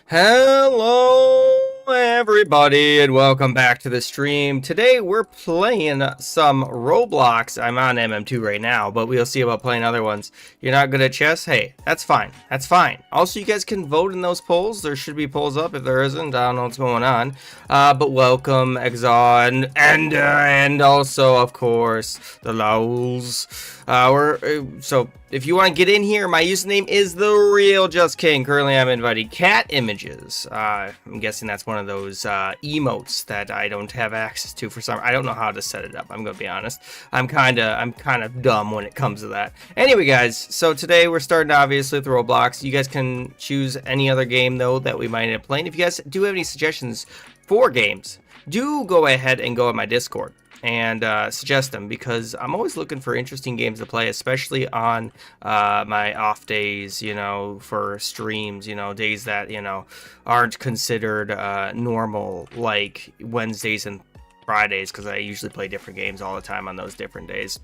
Hello everybody and welcome back to the stream. Today we're playing some Roblox. I'm on MM2 right now, but we'll see about playing other ones. You're not good at chess? Hey, that's fine. That's fine. Also, you guys can vote in those polls. There should be polls up. If there isn't, I don't know what's going on. But welcome Exon and also of course the Lowls. So if you want to get in here, my username is the real Just King. Currently, I'm inviting cat images. I'm guessing that's one of those emotes that I don't have access to for some. I don't know how to set it up. I'm gonna be honest. I'm kind of dumb when it comes to that. Anyway, guys. So today we're starting obviously with Roblox. You guys can choose any other game though that we might end up playing. If you guys do have any suggestions for games, do go ahead and go on my Discord and suggest them, because I'm always looking for interesting games to play, especially on my off days, you know, for streams, you know, days that, you know, aren't considered normal, like Wednesdays and Fridays, because I usually play different games all the time on those different days.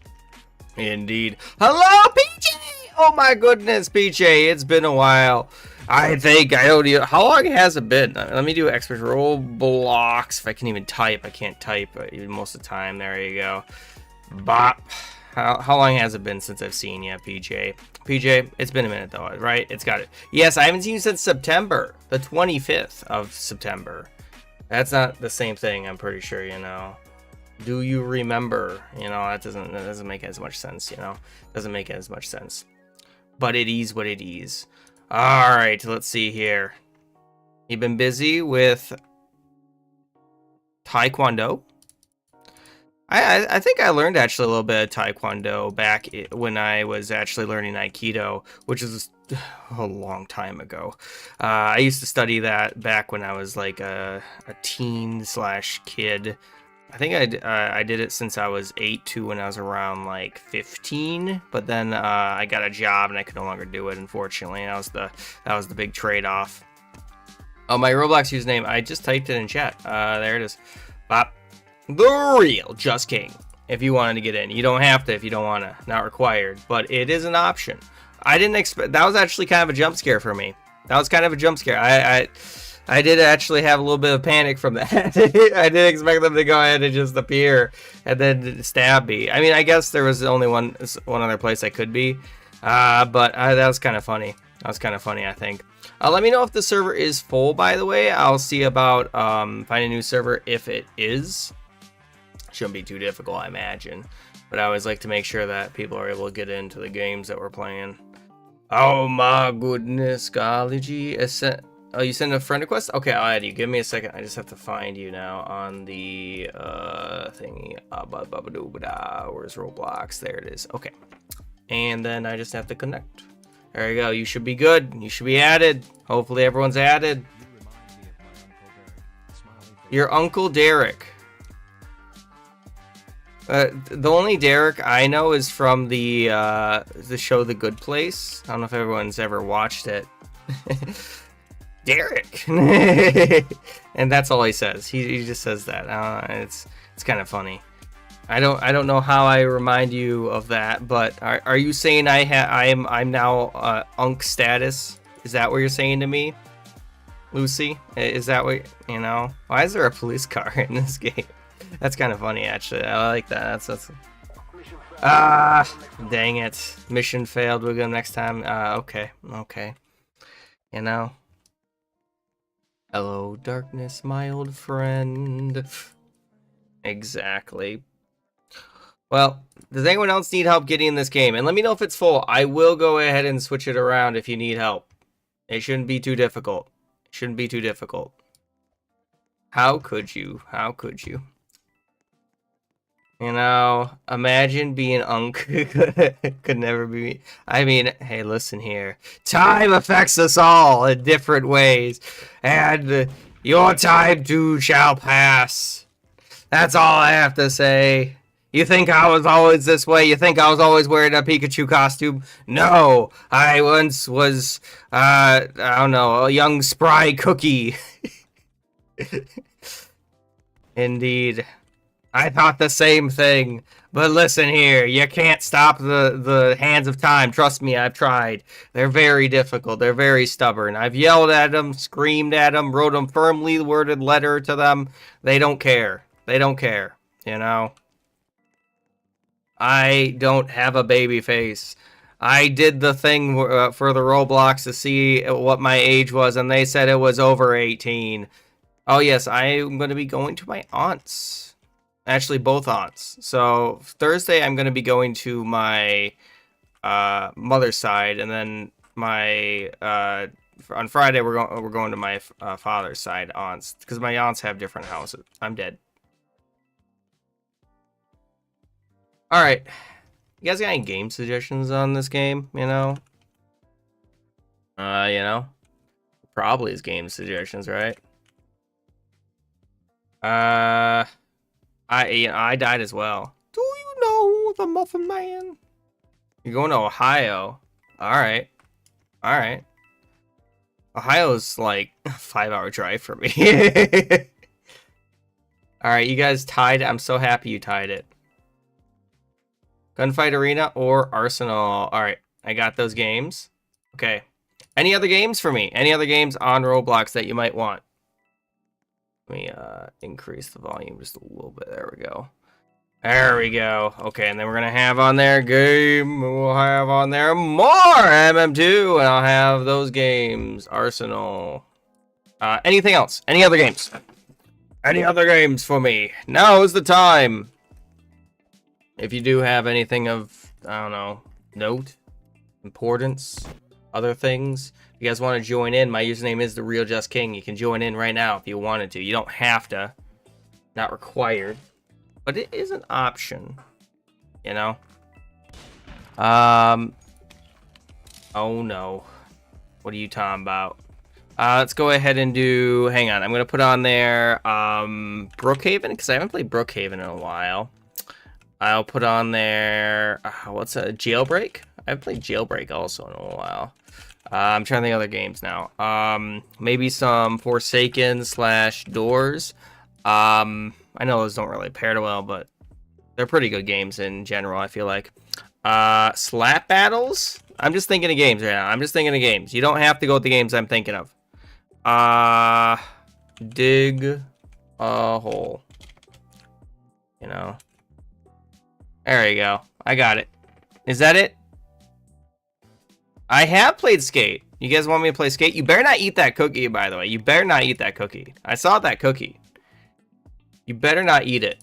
Indeed. Hello, PJ! Oh my goodness, PJ, it's been a while. I think I don't even. How long has it been? Let me do expert Roblox. If I can even type, I can't type most of the time. There you go. Bop. How long has it been since I've seen you, PJ? PJ, it's been a minute though, right? It's got it. Yes, I haven't seen you since September, the 25th of September. That's not the same thing. I'm pretty sure, you know. Do you remember? You know, that doesn't make as much sense. You know, doesn't make as much sense. But it is what it is. All right, let's see here. You've been busy with Taekwondo. I think I learned actually a little bit of Taekwondo back when I was actually learning Aikido, which is a long time ago. I used to study that back when I was like a teen / kid. I think I did it since I was 8 to when I was around like 15, but then I got a job and I could no longer do it, unfortunately. That was the big trade-off. Oh, my Roblox username, I just typed it in chat. There it is. Bop. The real Just King. If you wanted to get in, you don't have to if you don't want to. Not required, but it is an option. I didn't expect. That was actually kind of a jump scare for me. That was kind of a jump scare. I did actually have a little bit of panic from that. I didn't expect them to go ahead and just appear and then stab me. I mean, I guess there was only one other place I could be, but that was kind of funny. That was kind of funny, I think. Let me know if the server is full, by the way. I'll see about finding a new server if it is. Shouldn't be too difficult, I imagine. But I always like to make sure that people are able to get into the games that we're playing. Oh my goodness, golly gee. Oh, you sent a friend request? Okay, I'll add you. Give me a second. I just have to find you now on the thingy. Where's Roblox? There it is. Okay. And then I just have to connect. There you go. You should be good. You should be added. Hopefully everyone's added. Your Uncle Derek. The only Derek I know is from the show The Good Place. I don't know if everyone's ever watched it. Derek. And that's all he says. He just says that. It's kind of funny. I don't know how I remind you of that, but are you saying I'm now Unk status? Is that what you're saying to me, Lucy? Is that what, you know? Why is there a police car in this game? That's kind of funny, actually. I like that. That's dang it. Mission failed. We'll go next time. Okay. You know. Hello, darkness, my old friend. Exactly. Well, does anyone else need help getting in this game? And let me know if it's full. I will go ahead and switch it around if you need help. It shouldn't be too difficult. It shouldn't be too difficult. How could you? How could you? You know, imagine being Unk. Could never be me. I mean, hey, listen here. Time affects us all in different ways. And your time too shall pass. That's all I have to say. You think I was always this way? You think I was always wearing a Pikachu costume? No, I once was, I don't know, a young spry cookie. Indeed. I thought the same thing. But listen here, you can't stop the hands of time. Trust me, I've tried. They're very difficult. They're very stubborn. I've yelled at them, screamed at them, wrote a firmly worded letter to them. They don't care. They don't care, you know? I don't have a baby face. I did the thing for the Roblox to see what my age was, and they said it was over 18. Oh, yes, I'm going to be going to my aunt's. Actually, both aunts. So, Thursday, I'm going to be going to my mother's side, and then my on Friday, we're going to my father's side aunts, because my aunts have different houses. I'm dead. All right. You guys got any game suggestions on this game, you know? Probably is game suggestions, right? I died as well. Do you know the Muffin Man? You're going to Ohio. Alright. Alright. Ohio's like a 5-hour drive for me. Alright, you guys tied. I'm so happy you tied it. Gunfight Arena or Arsenal. Alright, I got those games. Okay. Any other games for me? Any other games on Roblox that you might want? Let me increase the volume just a little bit. There we go. There we go. Okay, and then we're going to have on there game. We'll have on there more MM2, and I'll have those games. Arsenal. Anything else? Any other games? Any other games for me? Now is the time. If you do have anything of, I don't know, note, importance, other things, if you guys want to join in, my username is TheRealJustKing. You can join in right now if you wanted to. You don't have to. Not required. But it is an option. You know? Oh no. What are you talking about? Let's go ahead and do, hang on, I'm going to put on there, Brookhaven, because I haven't played Brookhaven in a while. I'll put on there, what's a Jailbreak? I've played Jailbreak also in a while. I'm trying to think of other games now. Maybe some Forsaken / Doors. I know those don't really pair well, but they're pretty good games in general, I feel like. Slap Battles? I'm just thinking of games right now. I'm just thinking of games. You don't have to go with the games I'm thinking of. Dig a hole. You know? There you go. I got it. Is that it? I have played Skate. You guys want me to play Skate? You better not eat that cookie, by the way. You better not eat that cookie. I saw that cookie. You better not eat it.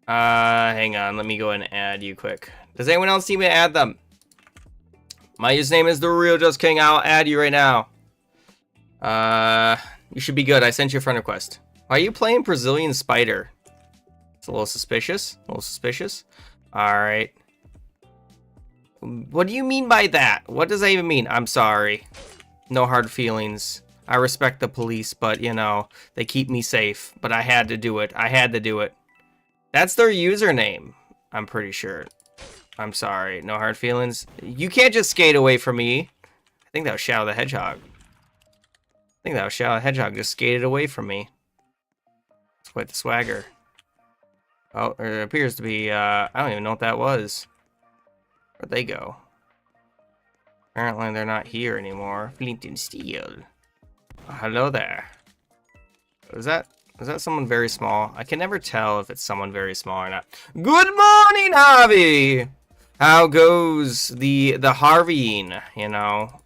Hang on. Let me go and add you quick. Does anyone else need me to add them? My username is TheRealJustKing. I'll add you right now. You should be good. I sent you a friend request. Why are you playing Brazilian Spider? It's a little suspicious. A little suspicious. Alright. What do you mean by that? What does that even mean? I'm sorry. No hard feelings. I respect the police, but, you know, they keep me safe. But I had to do it. I had to do it. That's their username, I'm pretty sure. I'm sorry. No hard feelings. You can't just skate away from me. I think that was Shadow the Hedgehog. I think that was Shadow the Hedgehog just skated away from me. It's quite the swagger. Oh, it appears to be, I don't even know what that was. Where'd they go? Apparently they're not here anymore. Flint and Steel. Oh, hello there. Is that someone very small? I can never tell if it's someone very small or not. Good morning, Harvey! How goes the Harveying, you know?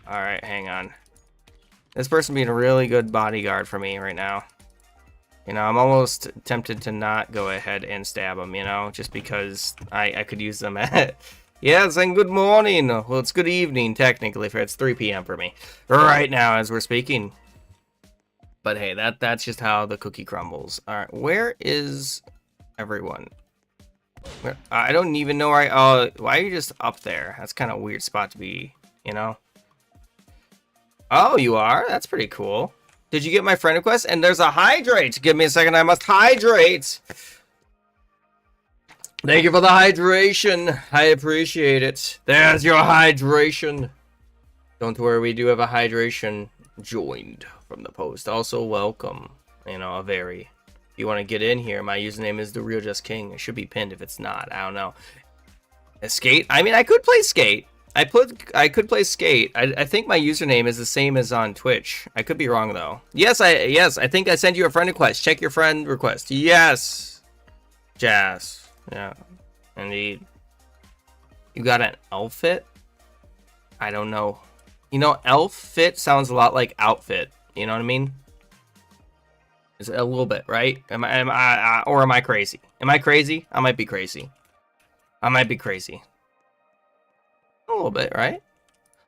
Alright, hang on. This person being a really good bodyguard for me right now. You know, I'm almost tempted to not go ahead and stab him, you know? Just because I could use them at... Yes, and good morning. Well, it's good evening, technically, for it's 3 p.m. for me. Right now, as we're speaking. But hey, that's just how the cookie crumbles. Alright, where is everyone? I don't even know where why are you just up there? That's kind of a weird spot to be, you know? Oh, you are? That's pretty cool. Did you get my friend request? And there's a hydrate. Give me a second, I must hydrate. Thank you for the hydration. I appreciate it. There's your hydration. Don't worry, we do have a hydration joined from the post. Also, welcome. You know, a very If you want to get in here, my username is the real Just King. It should be pinned if it's not. I don't know. Skate? I mean, I could play Skate. I could play Skate. I think my username is the same as on Twitch. I could be wrong though. Yes, I think I sent you a friend request. Check your friend request. Yes. Jazz. Yeah. Indeed. You got an outfit? I don't know. You know, elf fit sounds a lot like outfit. You know what I mean? Is it a little bit, right? Am I crazy? Am I crazy? I might be crazy. I might be crazy. A little bit, right?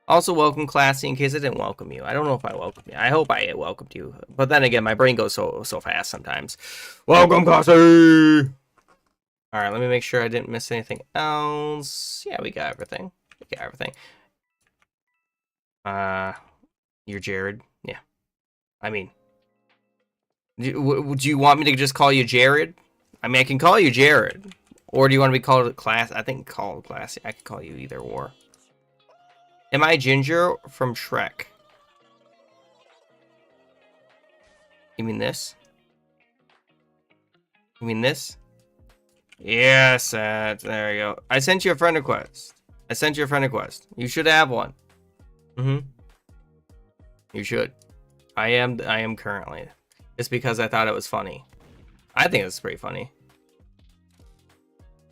Also, welcome, Classy, in case I didn't welcome you. I don't know if I welcomed you. I hope I welcomed you. But then again, my brain goes so fast sometimes. Welcome, Classy! Alright, let me make sure I didn't miss anything else. Yeah, we got everything. We got everything. You're Jared? Yeah. I mean, do you want me to just call you Jared? I mean, I can call you Jared. Or do you want to be called Class? I think called Classy. I can call you either or. Am I Ginger from Shrek? You mean this? You mean this? Yes, there you go. I sent you a friend request. I sent you a friend request. You should have one. You should. I am currently. It's because I thought it was funny. I think it's pretty funny.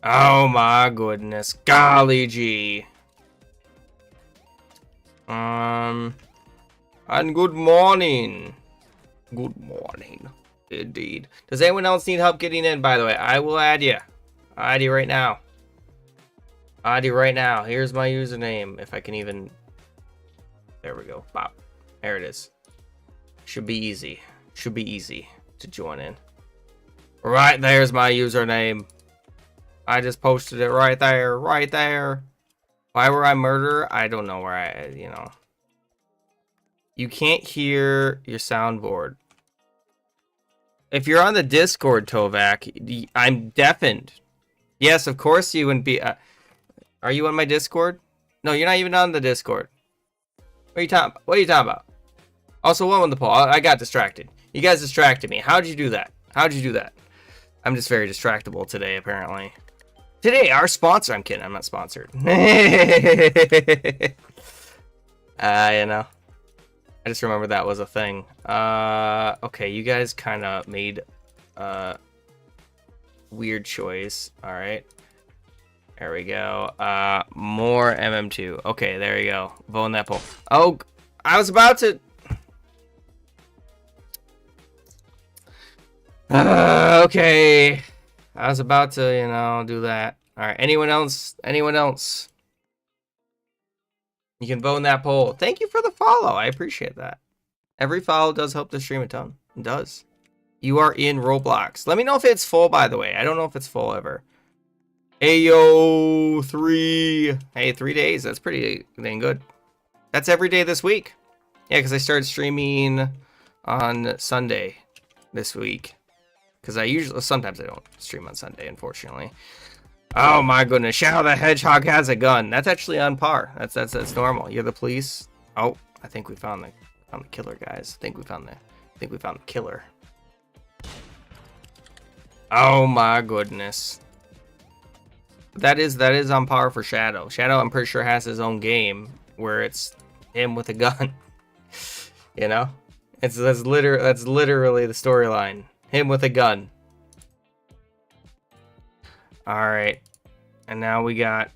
Oh my goodness. Golly gee. And good morning. Good morning. Indeed. Does anyone else need help getting in, by the way? I will add you. I'll add you right now. I'll add you right now. Here's my username. If I can even... There we go. Pop. There it is. Should be easy. Should be easy to join in. Right there's my username. I just posted it right there. Right there. Why were I murder? I don't know where I, you know. You can't hear your soundboard. If you're on the Discord, Tovak, I'm deafened. Yes, of course you wouldn't be. Are you on my Discord? No, you're not even on the Discord. What are you talking about? What are you talking about? Also, one with the poll. I got distracted. You guys distracted me. How'd you do that? How'd you do that? I'm just very distractible today, apparently. Today, our sponsor. I'm kidding. I'm not sponsored. You know. I just remember that was a thing. Okay, you guys kind of made a weird choice. All right. There we go. More MM2. Okay, there you go. Vote on that poll. Oh, I was about to... okay. I was about to, you know, do that. All right. Anyone else? Anyone else? You can vote in that poll. Thank you for the follow. I appreciate that. Every follow does help the stream a ton. It does. You are in Roblox. Let me know if it's full, by the way. I don't know if it's full ever. Ayo, 3. Hey, 3 days. That's pretty dang good. That's every day this week. Yeah, because I started streaming on Sunday this week. Because sometimes I don't stream on Sunday, unfortunately. Oh my goodness, Shadow the Hedgehog has a gun. That's actually on par. That's normal. You're the police. Oh, I think we found the killer, guys. I think we found the killer. Oh my goodness. That is on par for Shadow. Shadow, I'm pretty sure, has his own game where it's him with a gun. You know? That's literally the storyline. Him with a gun. Alright. And now we got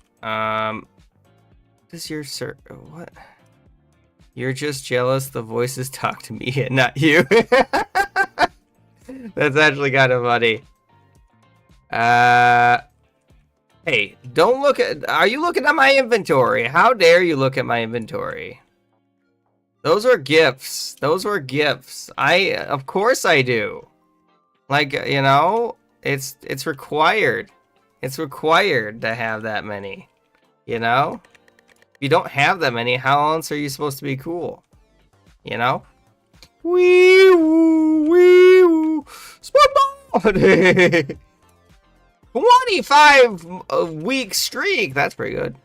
this your sir what? You're just jealous the voices talk to me and not you. That's actually kind of funny. Hey, don't look at... Are you looking at my inventory? How dare you look at my inventory? Those are gifts. Those were gifts. Of course I do. Like, you know, it's required. It's required to have that many. You know? If you don't have that many, how else are you supposed to be cool? You know? Wee woo, wee woo. SpongeBob! 25-week streak. That's pretty good.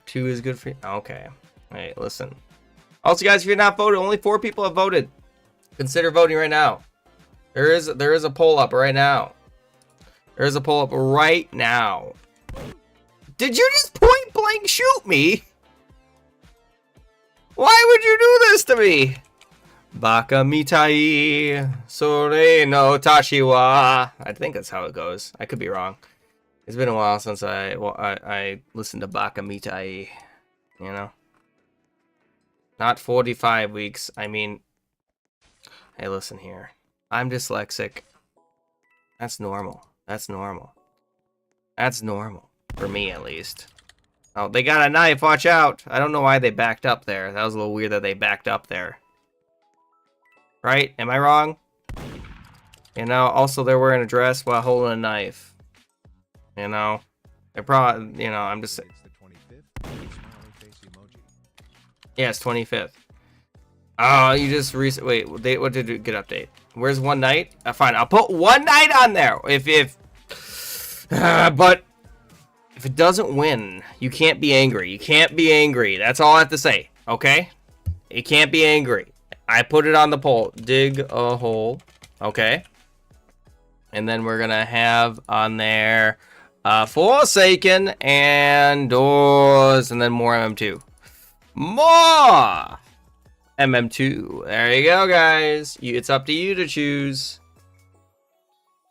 2 is good for you. Okay. Hey, listen. Also, guys, if you're not voted, only 4 people have voted. Consider voting right now. There is a poll up right now. There is a poll up right now. Did you just point blank shoot me? Why would you do this to me? Baka mitai sore no tashi wa. I think that's how it goes. I could be wrong. It's been a while since I listened to Baka mitai. You know? Not 45 weeks. I mean, hey, listen here. I'm dyslexic. That's normal. That's normal. That's normal. For me, at least. Oh, they got a knife. Watch out. I don't know why they backed up there. That was a little weird that they backed up there. Right? Am I wrong? You know, also they're wearing a dress while holding a knife. You know? They're probably, you know, I'm just saying. Yeah, it's 25th. Oh, you just wait, what did you get update? Where's one night? Fine, I'll put one night on there. But if it doesn't win, you can't be angry. You can't be angry. That's all I have to say. Okay? You can't be angry. I put it on the poll. Dig a hole. Okay? And then we're gonna have on there Forsaken and Doors, and then more MM2. More MM2. There you go, guys. It's up to you to choose.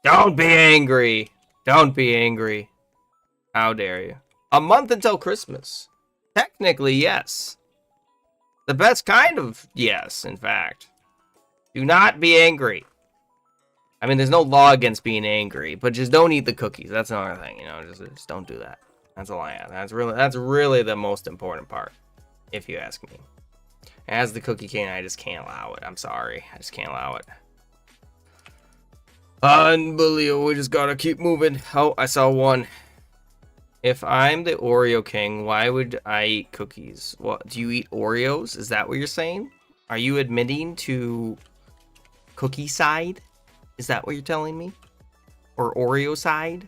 Don't be angry. Don't be angry. How dare you? A month until Christmas. Technically, yes. The best kind of yes, in fact. Do not be angry. I mean, there's no law against being angry, but just don't eat the cookies. That's another thing, you know. Just don't do that. That's all I have. That's really the most important part, if you ask me. As the cookie king, I just can't allow it. I'm sorry. I just can't allow it. Unbelievable. We just gotta keep moving. Oh, I saw one. If I'm the Oreo king, why would I eat cookies? What, do you eat Oreos? Is that what you're saying? Are you admitting to cookie side? Is that what you're telling me? Or Oreo side?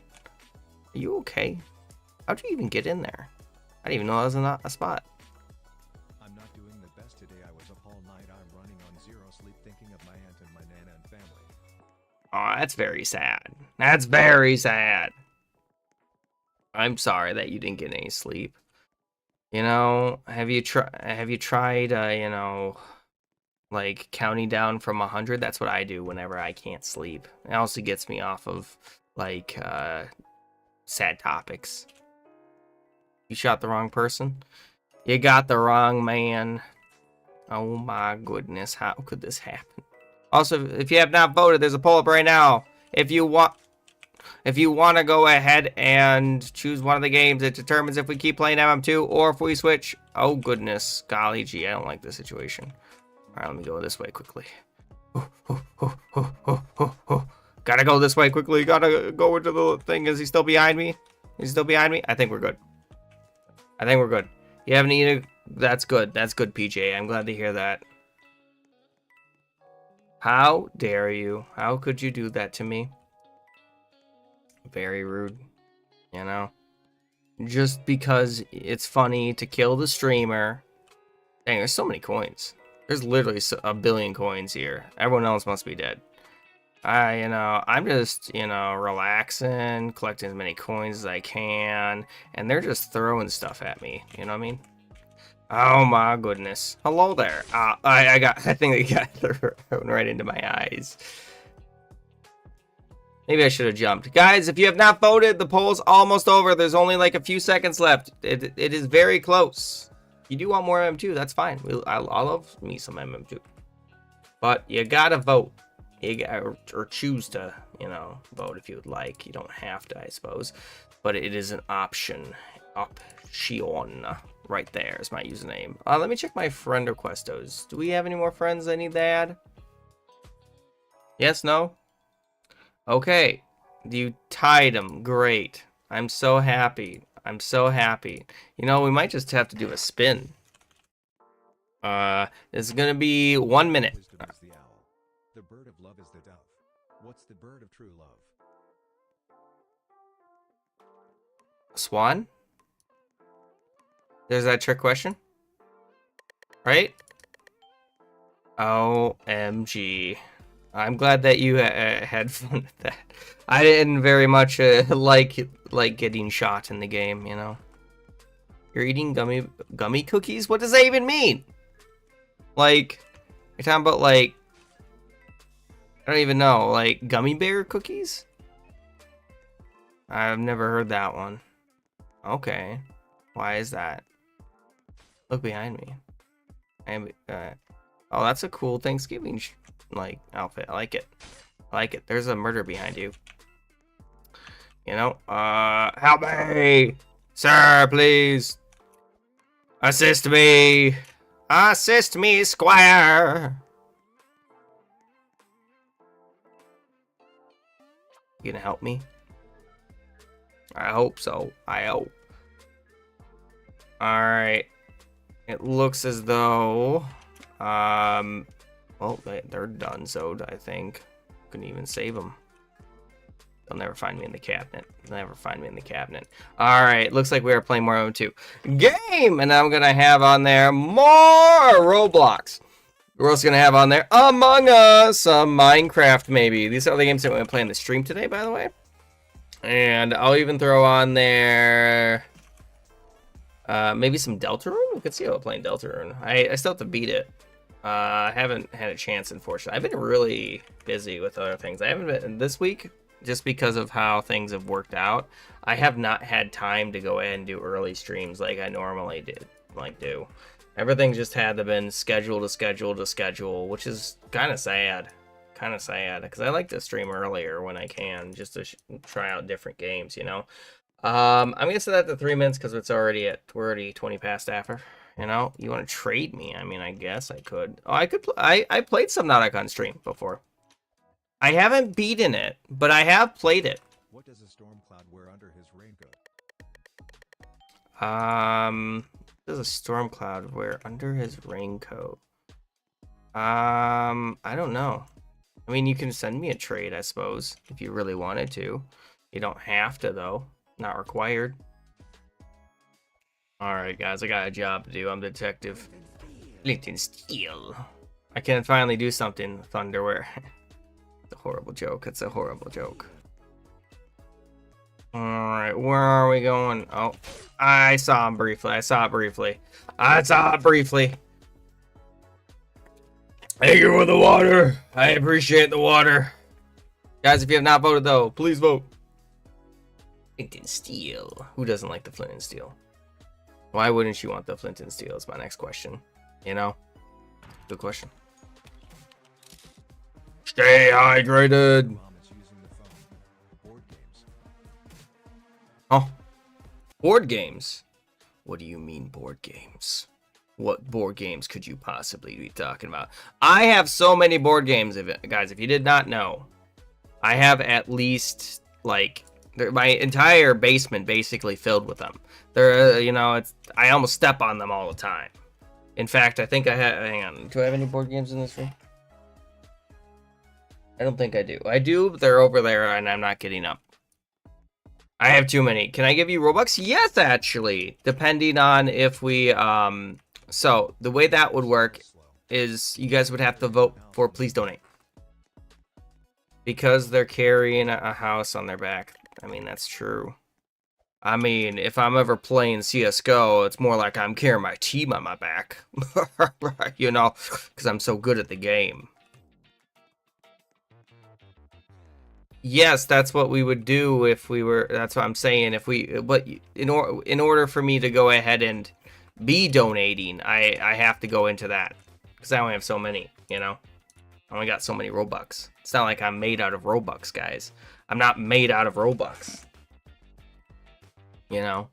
Are you okay? How'd you even get in there? I didn't even know that was a spot. I'm not doing the best today. I was up all night. I'm running on zero sleep thinking of my aunt and my nana and family. Oh, that's very sad. That's very sad. I'm sorry that you didn't get any sleep. You know, have you tried, you know, like counting down from 100? That's what I do whenever I can't sleep. It also gets me off of, like, sad topics. You shot the wrong person? You got the wrong man. Oh my goodness, how could this happen? Also, if you have not voted, there's a poll up right now. If you want to go ahead and choose one of the games, it determines if we keep playing MM2 or if we switch. Oh goodness, golly gee, I don't like this situation. All right, let me go this way quickly. Gotta go this way quickly. Gotta go into the thing. Is he still behind me? He's still behind me? I think we're good. I think we're good. You haven't eaten. That's good. That's good, PJ. I'm glad to hear that. How dare you? How could you do that to me? Very rude, you know? Just because it's funny to kill the streamer. Dang, there's so many coins. There's literally a billion coins here. Everyone else must be dead. You know, I'm just, you know, relaxing, collecting as many coins as I can, and they're just throwing stuff at me. You know what I mean? Oh my goodness. Hello there. I think they got thrown right into my eyes. Maybe I should have jumped. Guys, if you have not voted, the poll's almost over. There's only like a few seconds left. It is very close. You do want more MM2, that's fine. I love me some MM2. But you gotta vote. Or choose to, you know, vote if you would like. You don't have to, I suppose. But it is an option. Option. Right there is my username. Let me check my friend requestos. Do we have any more friends I need to add? Yes, no? Okay. You tied them. Great. I'm so happy. I'm so happy. You know, we might just have to do a spin. It's gonna be 1 minute. Wisdom is the owl. The bird of love is the dove. What's the bird of true love? Swan? There's that trick question. Right? OMG. I'm glad that you had fun with that. I didn't very much like getting shot in the game, you know. You're eating gummy cookies? What does that even mean? Like, you're talking about like, I don't even know, like gummy bear cookies? I've never heard that one. Okay, why is that? Look behind me. Oh, that's a cool Thanksgiving like outfit. I like it. I like it. There's a murder behind you. You know, help me, sir, please. Assist me. Assist me, squire. You gonna help me? I hope so. I hope. Alright. It looks as though... well, they're done, so I think. Couldn't even save them. They'll never find me in the cabinet. They'll never find me in the cabinet. Alright, looks like we are playing more M2 game! And I'm gonna have on there more Roblox. We're also gonna have on there Among Us, some Minecraft maybe. These are the games that we're gonna play in the stream today, by the way. And I'll even throw on there maybe some Deltarune. We could see about playing Deltarune. I still have to beat it. I haven't had a chance, unfortunately. I've been really busy with other things. I haven't been this week just because of how things have worked out. I have not had time to go ahead and do early streams like I normally do. Everything just had to been schedule to schedule to schedule, which is kind of sad. Because I like to stream earlier when I can, just to try out different games, you know. I'm gonna set that to 3 minutes because we're already 20 past after. You know, you want to trade me? I mean, I guess I could. Oh, I could. I played Subnautica on stream before. I haven't beaten it, but I have played it. What does a storm cloud wear under his raincoat? What does a storm cloud wear under his raincoat? I don't know. I mean, you can send me a trade, I suppose, if you really wanted to. You don't have to, though. Not required. Alright, guys, I got a job to do. I'm Detective Flint and Steel. I can finally do something with underwear. It's a horrible joke. It's a horrible joke. Alright, where are we going? Oh, I saw him briefly. I saw it briefly. Thank you for the water. I appreciate the water. Guys, if you have not voted, though, please vote. Flint and Steel. Who doesn't like the Flint and Steel? Why wouldn't you want the Flint and Steel is my next question. You know? Good question. Stay hydrated. Mom is using the phone. Board games. Oh. Board games? What do you mean board games? What board games could you possibly be talking about? I have so many board games, guys, if you did not know. I have at least, like, my entire basement basically filled with them. They're, you know, I almost step on them all the time. In fact, I think I have, hang on, do I have any board games in this room? I don't think I do. I do, but they're over there and I'm not getting up. I have too many. Can I give you Robux? Yes, actually, depending on if we, so the way that would work is you guys would have to vote for please donate. Because they're carrying a house on their back. I mean, that's true. I mean, if I'm ever playing CSGO, it's more like I'm carrying my team on my back. You know, because I'm so good at the game. Yes, that's what we would do if we were, that's what I'm saying, if we, but in order for me to go ahead and be donating, I have to go into that. Because I only have so many, you know? I only got so many Robux. It's not like I'm made out of Robux, guys. I'm not made out of Robux. You know?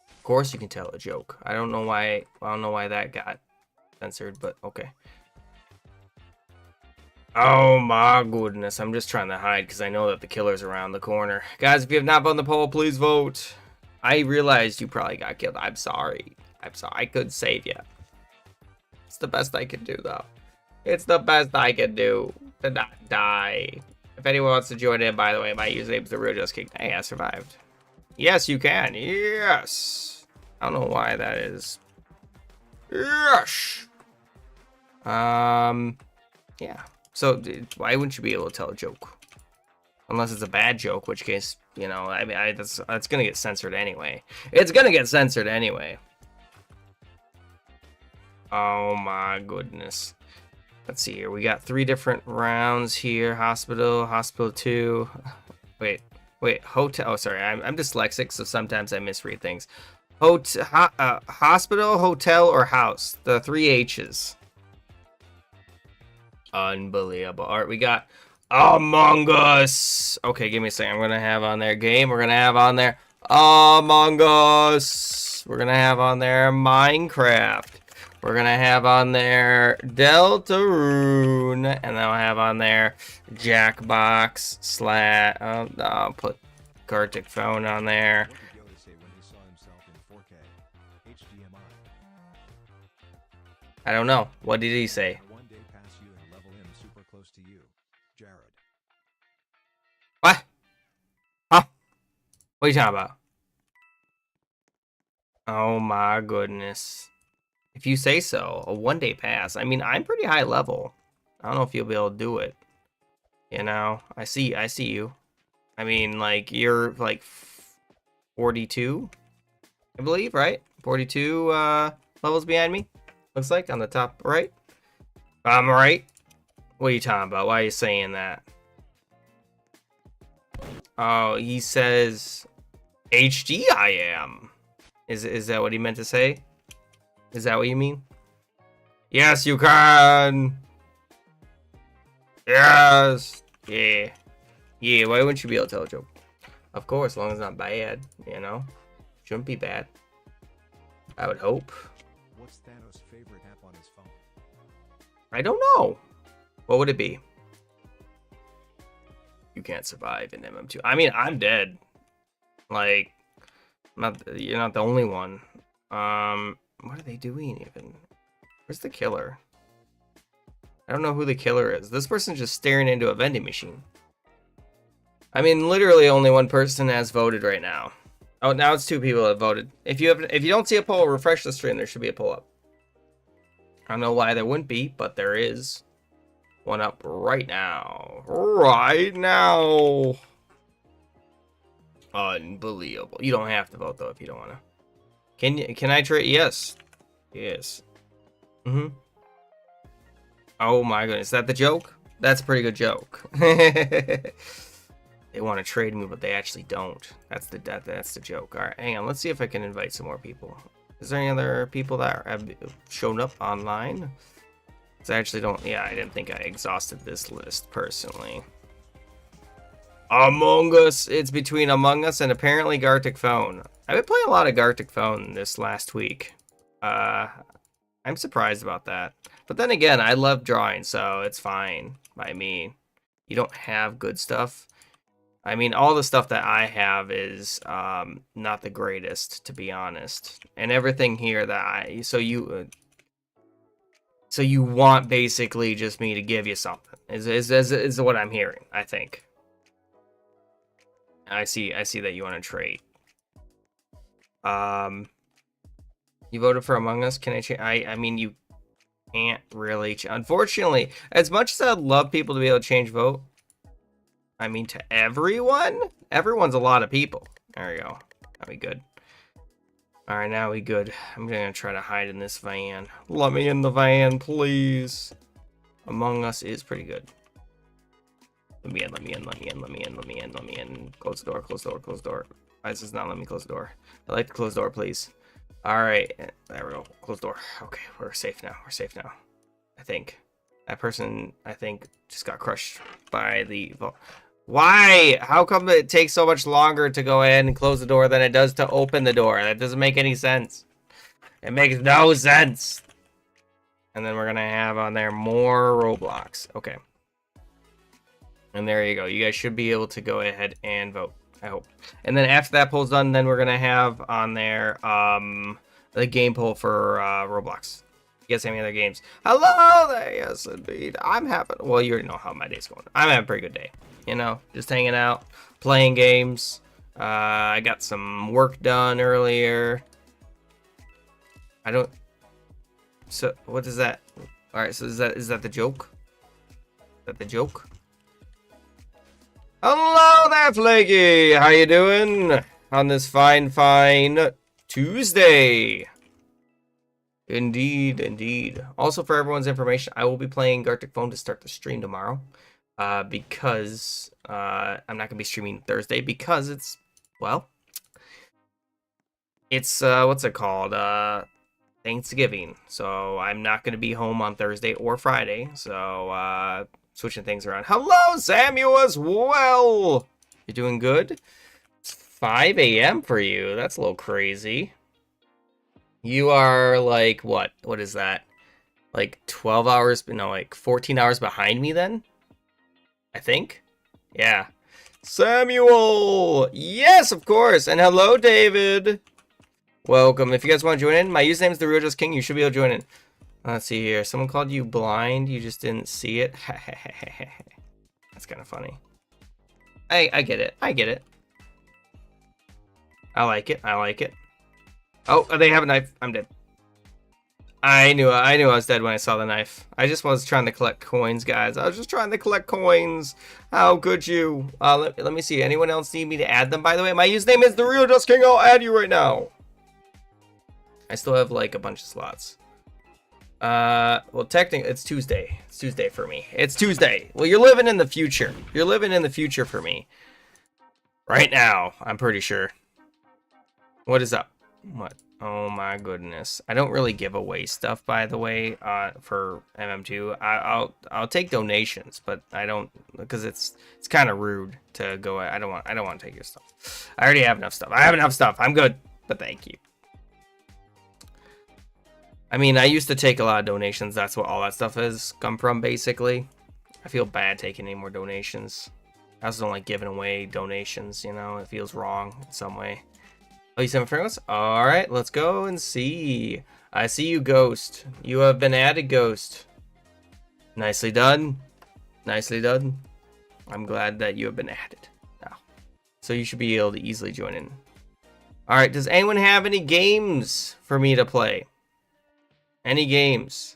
Of course you can tell a joke. I don't know why that got censored, but okay. Oh my goodness, I'm just trying to hide because I know that the killer's around the corner. Guys, if you have not voted the poll, please vote. I realized you probably got killed. I'm sorry. I could save you. It's the best I can do, though. It's the best I can do to not die. If anyone wants to join in, by the way, my username is the real Just King. Hey, I survived. Yes, you can. Yes. I don't know why that is. Yes. Yeah. So why wouldn't you be able to tell a joke? Unless it's a bad joke, which case, you know, I mean, that's gonna get censored anyway. It's gonna get censored anyway. Oh my goodness. Let's see here. We got 3 different rounds here. Hospital, hospital 2. Wait, hotel. Oh, sorry. I'm dyslexic, so sometimes I misread things. Hospital, hotel, or house. The 3 H's. Unbelievable. All right, we got Among Us. Okay, give me a second. I'm gonna have on there game. We're gonna have on there Among Us. We're gonna have on there Minecraft. We're gonna have on there Deltarune, and then I'll have on there Jackbox Slat. I'll put Garticphone on there. What did Yoda say when he saw himself in 4K? HDMI. I don't know. What did he say? One day pass you and level him super close to you, Jared. What? Huh? What are you talking about? Oh my goodness. If you say so, a 1-day pass. I mean, I'm pretty high level. I don't know if you'll be able to do it. You know, I see you. I mean, like, you're like 42, I believe, right? 42 levels behind me. Looks like on the top right. I'm right. What are you talking about? Why are you saying that? Oh, he says HD I am. Is that what he meant to say? Is that what you mean? Yes, you can. Yes. Yeah. Yeah, why wouldn't you be able to tell a joke? Of course, as long as it's not bad, you know? Shouldn't be bad. I would hope. What's Thanos' favorite app on his phone? I don't know. What would it be? You can't survive in MM2. I mean, I'm dead. Like, you're not the only one. What are they doing even? Where's the killer? I don't know who the killer is. This person's just staring into a vending machine. I mean, literally only one person has voted right now. Oh, now it's 2 people that voted. If you don't see a poll, refresh the stream. There should be a poll up. I don't know why there wouldn't be, but there is one up right now. Right now. Unbelievable. You don't have to vote though if you don't want to. Can I trade? Yes. Yes. Oh my goodness. Is that the joke? That's a pretty good joke. They want to trade me, but they actually don't. That's the joke. All right, hang on. Let's see if I can invite some more people. Is there any other people that have shown up online? I actually don't. Yeah, I didn't think I exhausted this list personally. Among Us. It's between Among Us and apparently Garticphone. I've been playing a lot of Garticphone this last week. I'm surprised about that. But then again, I love drawing, so it's fine by me. You don't have good stuff. I mean, all the stuff that I have is not the greatest, to be honest. And everything here that so you want basically just me to give you something is what I'm hearing. I think. I see that you want to trade. You voted for Among Us. Can I change? I mean, you can't really. Unfortunately, as much as I'd love people to be able to change vote, I mean, to everyone's a lot of people. There we go. Now we good. All right, now we good. I'm gonna try to hide in this van. Let me in the van, please. Among Us is pretty good. Let me in, let me in, let me in, let me in, let me in, let me in. Close the door, close the door, close the door. Why does this not let me close the door? I like to close the door, please. All right, there we go. Close the door. Okay, we're safe now. We're safe now. I think. That person, I think, just got crushed by the... Why? How come it takes so much longer to go ahead and close the door than it does to open the door? That doesn't make any sense. It makes no sense. And then we're going to have on there more Roblox. Okay. And there you go. You guys should be able to go ahead and vote. I hope. And then after that poll's done, then we're going to have on there the game poll for Roblox. You guys have any other games? Hello there. Yes, indeed. I'm having... Well, you already know how my day's going. I'm having a pretty good day. You know, just hanging out, playing games. I got some work done earlier. I don't... So, what is that? Alright, so is that the joke? that the joke? Hello there, Flaky! How you doing on this fine Tuesday? Indeed, indeed. Also, for everyone's information, I will be playing Garticphone to start the stream tomorrow. Because I'm not going to be streaming Thursday because it's, well, it's, what's it called? Thanksgiving. So I'm not going to be home on Thursday or Friday. So, switching things around. Hello, Samuel, as well! You doing good? It's 5 a.m. for you. That's a little crazy. You are like, what? What is that? Like 12 hours, no, like 14 hours behind me then? I think? Yeah. Samuel! Yes, of course! And hello, David! Welcome. If you guys want to join in, my username is The Real Just King. You should be able to join in. Let's see here. Someone called you blind. You just didn't see it. That's kind of funny. I get it. I get it. I like it. I like it. Oh, they have a knife. I'm dead. I knew I was dead when I saw the knife. I just was trying to collect coins, guys. I was just trying to collect coins. How could you? Let me see. Anyone else need me to add them, by the way? My username is The Real Just King. I'll add you right now. I still have, like, a bunch of slots. Well, technically, it's Tuesday. It's Tuesday for me. It's Tuesday. Well, you're living in the future. You're living in the future for me. Right now, I'm pretty sure. What is up? What? Oh my goodness. I don't really give away stuff, by the way, for MM2. I'll take donations, but I don't, because it's kind of rude to go. I don't want to take your stuff. I already have enough stuff. I have enough stuff. I'm good, but thank you. I mean, I used to take a lot of donations. That's what all that stuff has come from, basically. I feel bad taking any more donations. I also don't like giving away donations, you know? It feels wrong in some way. Oh, you sent me friends? Alright, let's go and see. I see you, Ghost. You have been added, Ghost. Nicely done. Nicely done. I'm glad that you have been added now. So you should be able to easily join in. Alright, does anyone have any games for me to play? Any games?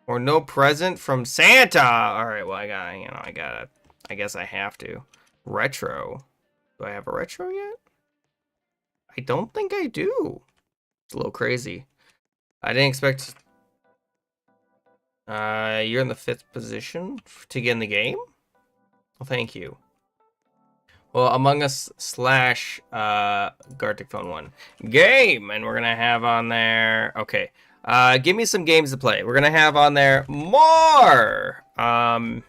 Or no present from Santa? Alright, well, I guess I have to. Retro. Do I have a retro yet? I don't think I do. It's a little crazy. I didn't expect... you're in the 5th position to get in the game? Well, thank you. Well, Among Us / Garticphone 1 game, and we're gonna have on there. Okay, give me some games to play. We're gonna have on there more.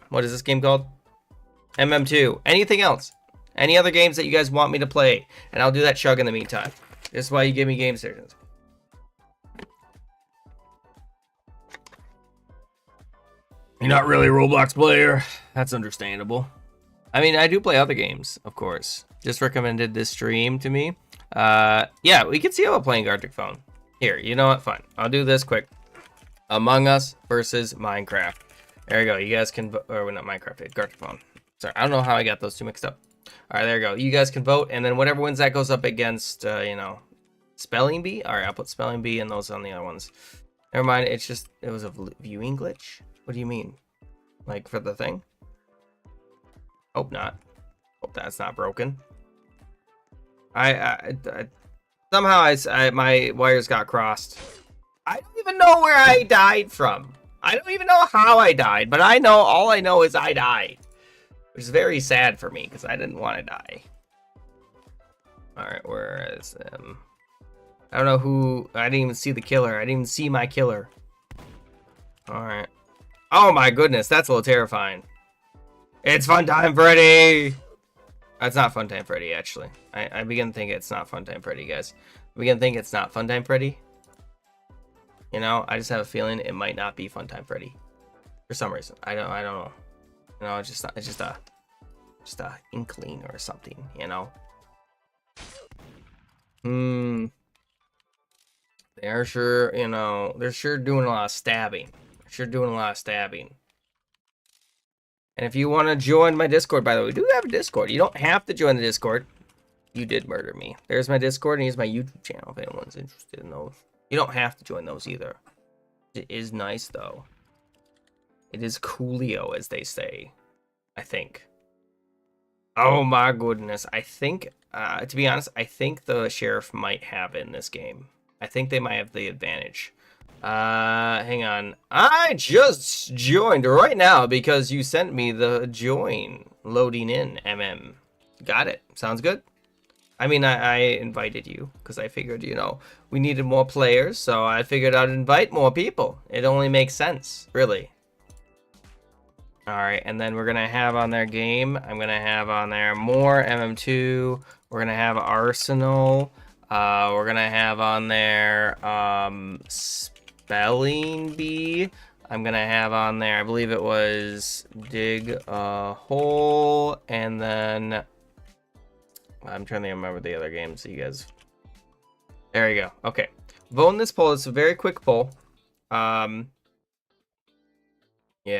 What is this game called? MM2. Anything else? Any other games that you guys want me to play? And I'll do that chug in the meantime. This is why you give me game sessions. You're not really a Roblox player. That's understandable. I mean, I do play other games, of course. Just recommended this stream to me. Yeah, we can see how I'm playing Garticphone. Here, you know what? Fine. I'll do this quick. Among Us versus Minecraft. There you go. You guys can vote. Or not Minecraft, Garticphone. Sorry, I don't know how I got those two mixed up. All right, there you go. You guys can vote, and then whatever wins that goes up against, you know, Spelling Bee. All right, I'll put Spelling Bee and those on the other ones. Never mind. It was a viewing glitch. What do you mean? Like for the thing? Hope not. Hope that's not broken. Somehow my wires got crossed. I don't even know where I died from. I don't even know how I died, but all I know is I died. Which is very sad for me, because I didn't want to die. Alright, where is them? I don't know who... I didn't even see the killer. I didn't even see my killer. Alright. Oh my goodness, that's a little terrifying. It's Funtime Freddy! It's not Funtime Freddy, actually. I begin to think it's not Funtime Freddy, guys. I begin to think it's not Funtime Freddy. You know, I just have a feeling it might not be Funtime Freddy. For some reason. I don't know. You know, it's just a inkling or something, you know. They're sure, you know, they're sure doing a lot of stabbing. And if you want to join my Discord, by the way, we do have a Discord. You don't have to join the Discord. You did murder me. There's my Discord, and here's my YouTube channel if anyone's interested in those. You don't have to join those either. It is nice, though. It is Coolio, as they say. I think. Oh my goodness. I think, to be honest, I think the sheriff might have it in this game. I think they might have the advantage. Hang on. I just joined right now because you sent me the join loading in, MM. Got it. Sounds good. I mean, I invited you because I figured, you know, we needed more players, so I figured I'd invite more people. It only makes sense, really. Alright, and then we're going to have on their game, I'm going to have on there more MM2. We're going to have Arsenal. We're going to have on there Spelling Bee. I'm going to have on there, I believe it was Dig a Hole. And then, I'm trying to remember the other games you guys. There you go. Okay. Vote in this poll. It's a very quick poll. Yeah,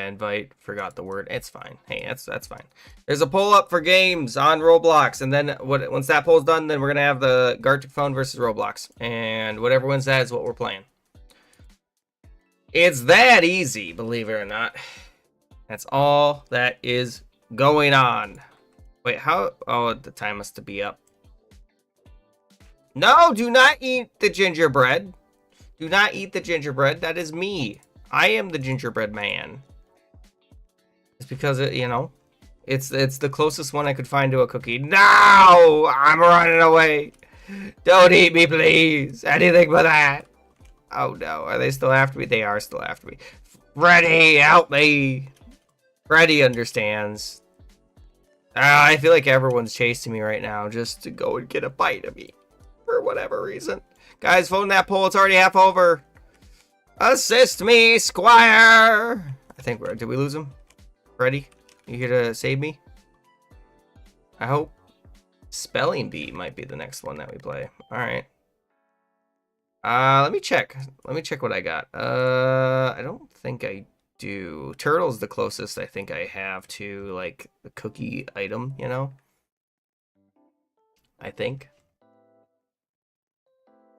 invite, forgot the word. It's fine. Hey, that's fine. There's a poll up for games on Roblox, and then once that poll's done, then we're gonna have the Garticphone versus Roblox, and whatever wins that is what we're playing. It's that easy, believe it or not. That's all that is going on. Wait, how? Oh, the time has to be up. No, do not eat the gingerbread. Do not eat the gingerbread. That is me. I am the gingerbread man. It's because it, you know, it's the closest one I could find to a cookie. No! I'm running away. Don't eat me, please. Anything but that. Oh no, are they still after me? They are still after me. Freddy, help me. Freddy understands. I feel like everyone's chasing me right now just to go and get a bite of me. For whatever reason. Guys, vote in that poll. It's already half over. Assist me, Squire! I think did we lose him? Freddy, you here to save me? I hope. Spelling Bee might be the next one that we play. Alright. Let me check. Let me check what I got. I don't think I do. Turtle's the closest I think I have to, like, the cookie item, you know? I think.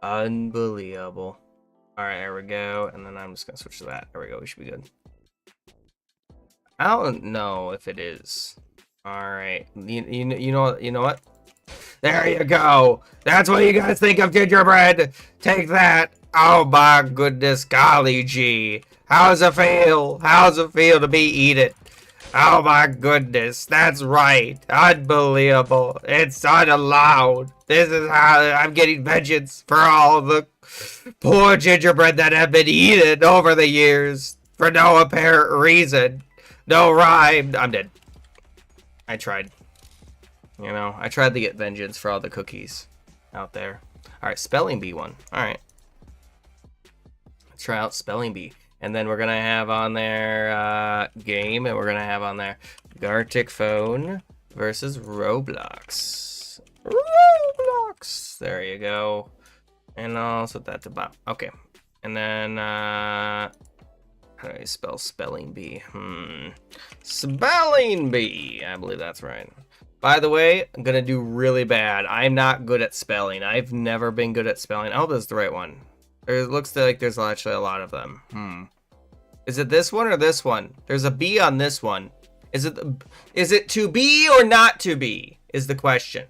Unbelievable. Alright, there we go. And then I'm just gonna switch to that. There we go. We should be good. I don't know if it is. Alright. You know what? There you go. That's what you guys think of gingerbread. Take that. Oh my goodness. Golly gee. How's it feel? How's it feel to be eaten? Oh my goodness. That's right. Unbelievable. It's unallowed. This is how I'm getting vengeance for all the poor gingerbread that have been eaten over the years for no apparent reason. No rhyme. I'm dead. I tried. You know, I tried to get vengeance for all the cookies out there. Alright, Spelling Bee one. Alright. Let's try out Spelling Bee. And then we're going to have on there game, and we're going to have on there Garticphone versus Roblox. Roblox. There you go. And I'll set that to bottom. Okay. And then, how do I spell Spelling Bee? Spelling Bee. I believe that's right. By the way, I'm going to do really bad. I'm not good at spelling. I've never been good at spelling. I hope this is the right one. It looks like there's actually a lot of them. Is it this one or this one? There's a B on this one. Is it to be or not to be? Is the question.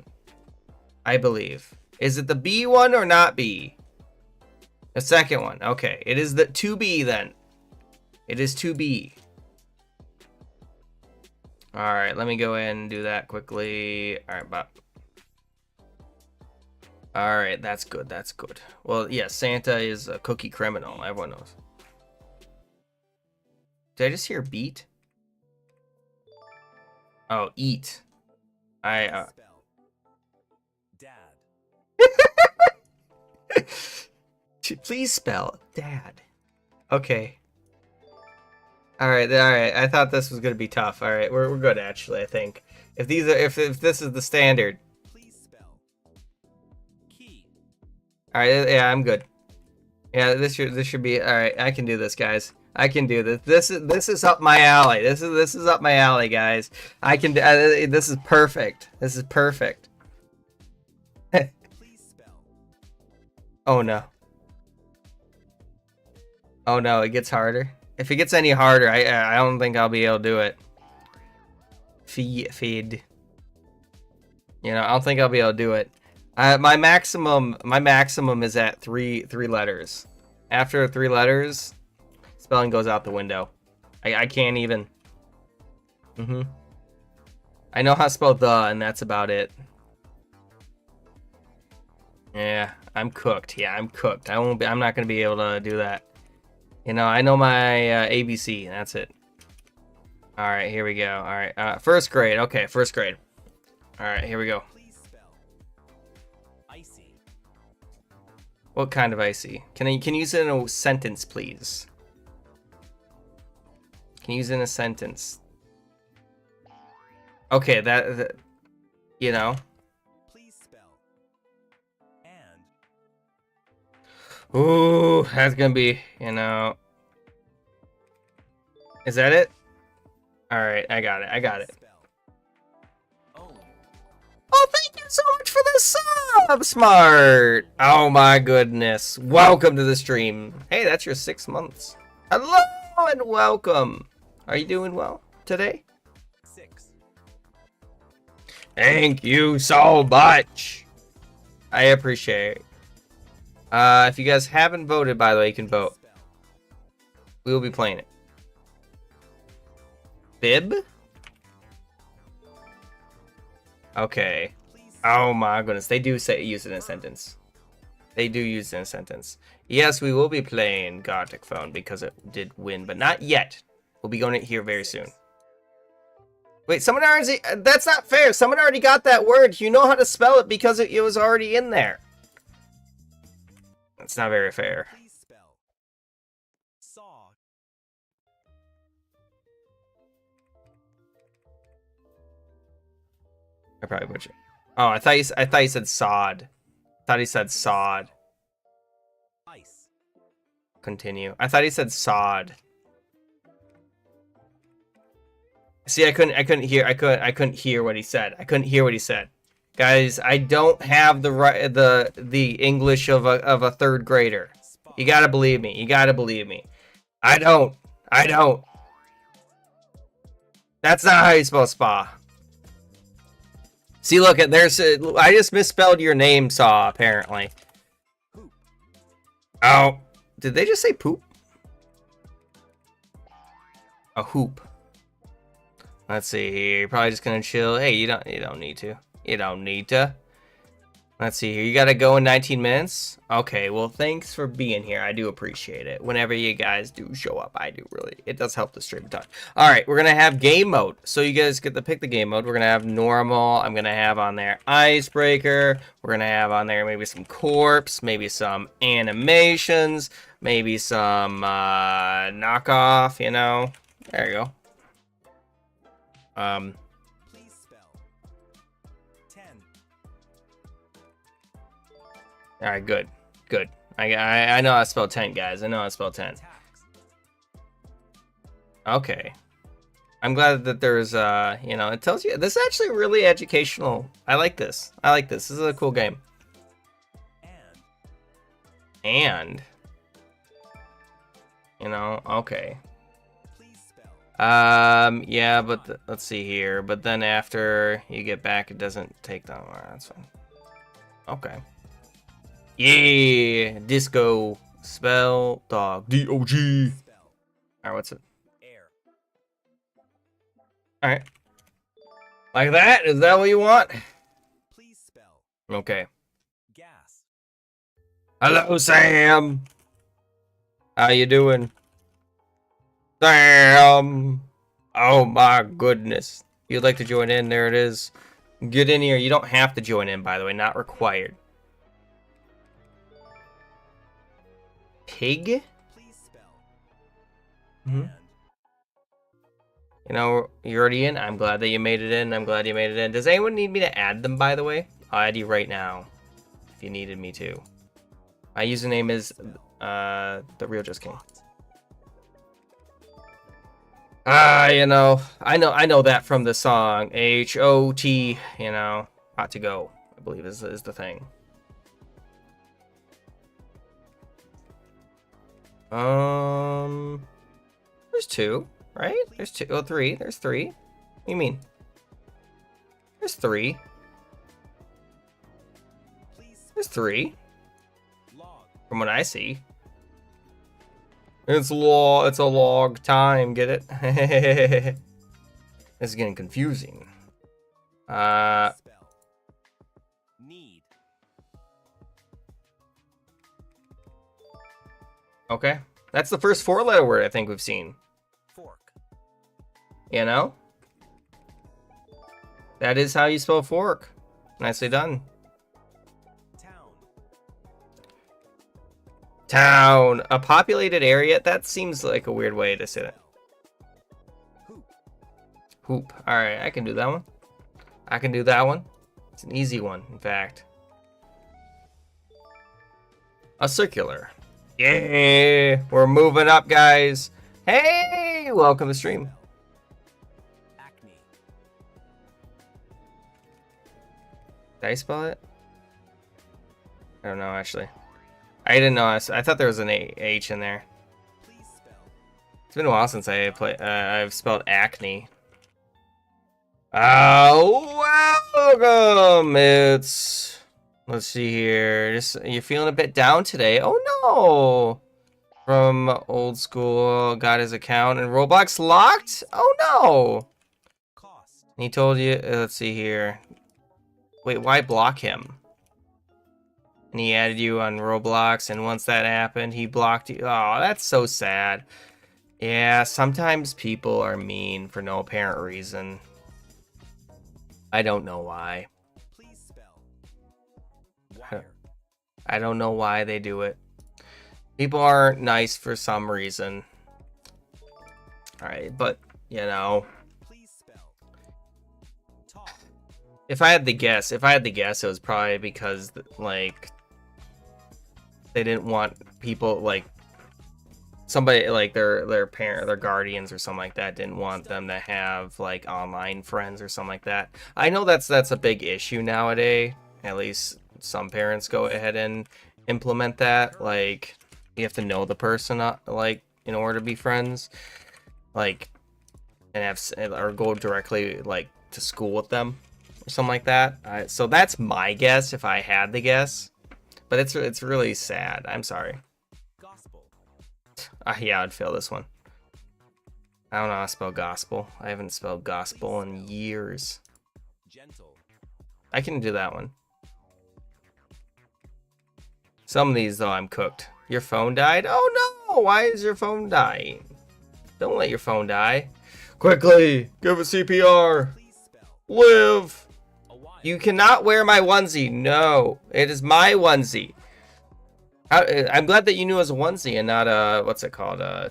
I believe. Is it the B one or not B? The second one. Okay. It is the to be then. It is to be. Alright, let me go in and do that quickly. Alright, but. Alright, that's good. That's good. Well, yeah, Santa is a cookie criminal. Everyone knows. Did I just hear beat? Oh, eat. Spell. Dad. Please spell dad. Okay. Alright, alright. I thought this was gonna be tough. Alright, we're good actually, I think. If these are if this is the standard. Please spell. Key. Alright, yeah, I'm good. Yeah, this should be alright. I can do this, guys. I can do this. This is up my alley. This is up my alley, guys. I can. This is perfect. This is perfect. Please spell. Oh no. Oh no, it gets harder. If it gets any harder, I don't think I'll be able to do it. Feed. You know, I don't think I'll be able to do it. My maximum is at three letters. After 3 letters, spelling goes out the window. I can't even. I know how to spell the, and that's about it. Yeah, I'm cooked. Yeah, I'm cooked. I'm not gonna be able to do that. You know, I know my ABC, and that's it. All right, here we go. All right, first grade. Okay, first grade. All right, here we go. Please spell icy. What kind of icy? Can you use it in a sentence, please? Can you use it in a sentence? Okay, that you know. Please spell and. Ooh, that's gonna be, you know. Is that it? All right, I got it. I got it. Spell own. Oh, thank you so much for the sub, Smart. Oh my goodness. Welcome to the stream. Hey, that's your 6 months. Hello and welcome. Are you doing well today? 6. Thank you so much. I appreciate it. If you guys haven't voted, by the way, you can vote. Spell We will be playing it. Bib? Okay. Oh my goodness. They do use it in a sentence. They do use it in a sentence. Yes, we will be playing Garticphone because it did win, but not yet. We'll be going here very soon. Wait, someone already... That's not fair. Someone already got that word. You know how to spell it because it was already in there. That's not very fair. please spell saw. I probably butchered. Oh, I thought you said sod. I thought he said sod. Ice. Continue. I thought he said sod. See, I couldn't hear what he said. I couldn't hear what he said. Guys, I don't have the English of a 3rd grader. Spa. You gotta believe me. You gotta believe me. I don't. That's not how you spell spa. See, look, I just misspelled your name, Saw, apparently. Poop. Oh, did they just say poop? A hoop. Let's see here. You're probably just gonna chill. Hey, you don't need to. You don't need to. Let's see here. You gotta go in 19 minutes. Okay, well, thanks for being here. I do appreciate it. Whenever you guys do show up, I do really. It does help the stream a ton. All right, we're gonna have game mode. So you guys get to pick the game mode. We're gonna have normal. I'm gonna have on there icebreaker. We're gonna have on there maybe some corpse, maybe some animations, maybe some knockoff. You know. There you go. Please spell 10. All right, good. I know how to spell 10, guys. I know how to spell 10. Tax. Okay. I'm glad that there's you know, it tells you this is actually really educational. I like this. This is a cool game. And you know, okay. Please spell yeah, but let's see here. But then after you get back, it doesn't take that long. That's fine. Okay. Yeah, disco spell dog D-O-G. spell All right, what's it? air. All right, like that. Is that what you want? Please spell Okay. gas. Hello, Sam. How you doing, Sam? Oh my goodness. If you'd like to join in, there it is. Get in here. You don't have to join in, by the way. Not required. Pig? Please spell Mhm. and. You know, you're already in. I'm glad that you made it in. I'm glad you made it in. Does anyone need me to add them, by the way? I'll add you right now, if you needed me to. My username is the real Just King. You know, I know that from the song H-O-T. You know, hot to go. I believe is the thing. There's 2, right? There's 2. Oh, 3. There's 3. What do you mean? There's 3. There's 3. From what I see. It's a log time, get it? This is getting confusing. Need. Okay. That's the first 4-letter word I think we've seen. Fork. You know? That is how you spell fork. Nicely done. Town. Town. A populated area? That seems like a weird way to say it. Hoop. Hoop. Alright, I can do that one. I can do that one. It's an easy one, in fact. A circular. Yeah, we're moving up, guys. Hey, welcome to the stream. Acne. Did I spell it? I don't know, actually. I didn't know. I thought there was an H in there. Please spell. It's been a while since I've spelled acne. Welcome. It's, let's see here. Just, you're feeling a bit down today. Oh no. From old school, got his account and Roblox locked. Oh no. Cost. He told you. Let's see here. Wait, why block him? And he added you on Roblox, and once that happened, he blocked you. Oh, that's so sad. Yeah, sometimes people are mean for no apparent reason. I don't know why. Please spell. Wire. I don't know why they do it. People aren't nice for some reason. Alright, but, you know. Please spell. Talk. If I had to guess, it was probably because, like, they didn't want people, like, somebody, like, their parent, their guardians or something like that didn't want them to have, like, online friends or something like that. I know that's a big issue nowadays. At least some parents go ahead and implement that. Like, you have to know the person, like, in order to be friends. Like, and have, or go directly, like, to school with them or something like that. So that's my guess if I had to guess. But it's really sad. I'm sorry. Gospel. Yeah, I'd fail this one. I don't know how to spell gospel. I haven't spelled gospel in years. Gentle. I can do that one. Some of these, though, I'm cooked. Your phone died? Oh no! Why is your phone dying? Don't let your phone die. Quickly! Give it CPR! Please spell. Live! A wire. You cannot wear my onesie. No, it is my onesie. I'm glad that you knew it was a onesie and not a, what's it called, a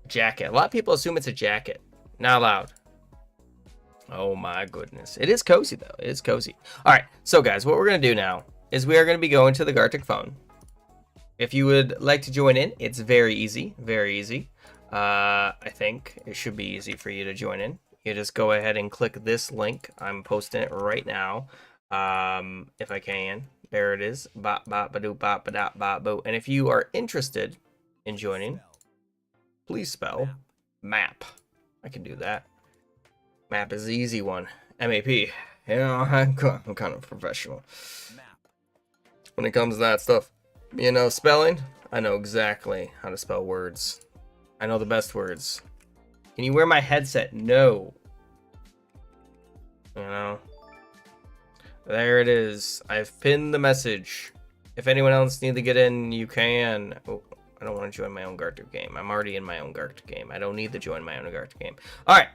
jacket. A lot of people assume it's a jacket. Not allowed. Oh my goodness. It is cozy though. It is cozy. All right, so guys, what we're gonna do now is we are gonna be going to the Garticphone. If you would like to join in, it's very easy, very easy. I think it should be easy for you to join in. You just go ahead and click this link. I'm posting it right now. If I can. There it is. Bop, bop, ba-doo, bop, ba-dop, bop, boo. And if you are interested in joining, please spell map. I can do that. Map is the easy one. M-A-P. You know, I'm kind of professional Map. when it comes to that stuff. You know, spelling, I know exactly how to spell words. I know the best words. Can you wear my headset? No. You know. There it is. I've pinned the message. If anyone else needs to get in, you can. Oh, I don't want to join my own Gartic game. I'm already in my own Gartic game. I don't need to join my own Gartic game. Alright.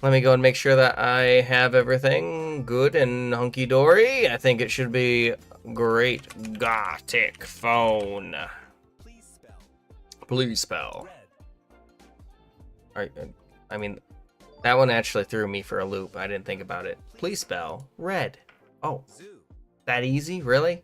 Let me go and make sure that I have everything good and hunky-dory. I think it should be great. Garticphone. Please spell. Please spell. Red. Alright, I mean, that one actually threw me for a loop. I didn't think about it. Please spell red. Oh, Zoo. that easy? Really?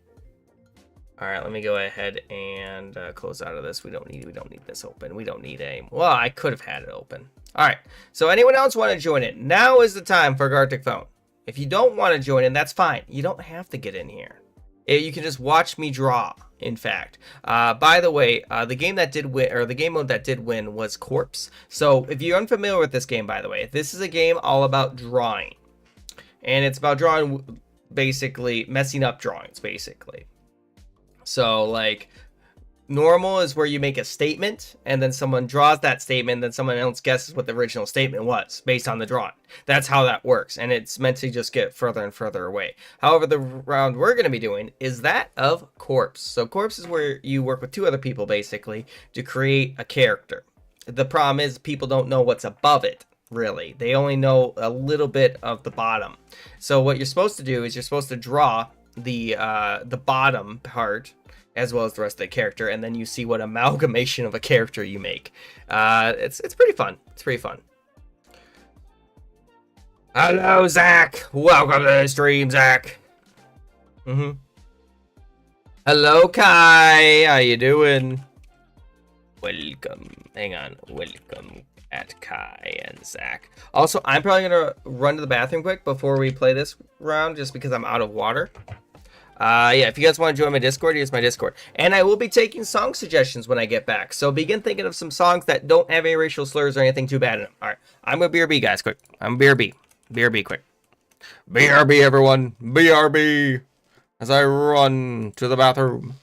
All right, let me go ahead and close out of this. We don't need this open. We don't need a. Well, I could have had it open. All right. So anyone else want to join it? Now is the time for Garticphone. If you don't want to join in, that's fine. You don't have to get in here. You can just watch me draw. in fact. By the way, the game that did win, or the game mode that did win, was Corpse. So if you're unfamiliar with this game, by the way, this is a game all about drawing. And it's about drawing, basically, messing up drawings, basically. So, like, normal is where you make a statement, and then someone draws that statement, and then someone else guesses what the original statement was, based on the drawing. That's how that works, and it's meant to just get further and further away. However, the round we're going to be doing is that of Corpse. So Corpse is where you work with 2 other people, basically, to create a character. The problem is people don't know what's above it, really. They only know a little bit of the bottom. So what you're supposed to do is you're supposed to draw the bottom part, as well as the rest of the character, and then you see what amalgamation of a character you make. It's pretty fun. It's pretty fun. Hello, Zach. Welcome to the stream, Zach. Hello, Kai. How you doing? Welcome. Hang on. Welcome at Kai and Zach. Also, I'm probably gonna run to the bathroom quick before we play this round, just because I'm out of water. Yeah, if you guys want to join my Discord, here's my Discord. And I will be taking song suggestions when I get back. So begin thinking of some songs that don't have any racial slurs or anything too bad in them. All right, I'm going to BRB, guys, quick. I'm BRB. BRB, quick. BRB, everyone. BRB. As I run to the bathroom.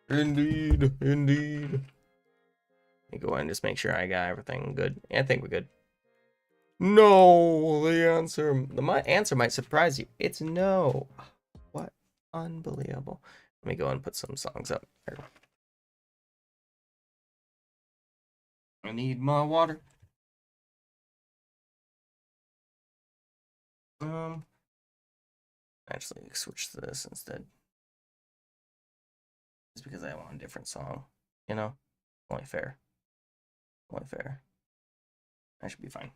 Indeed, indeed. Let me go ahead and just make sure I got everything good. Yeah, I think we're good. No, my answer might surprise you. It's no. What? Unbelievable. Let me go and put some songs up there. I need my water. Actually switch to this instead. Just because I want a different song, you know? Only fair. Only fair. I should be fine.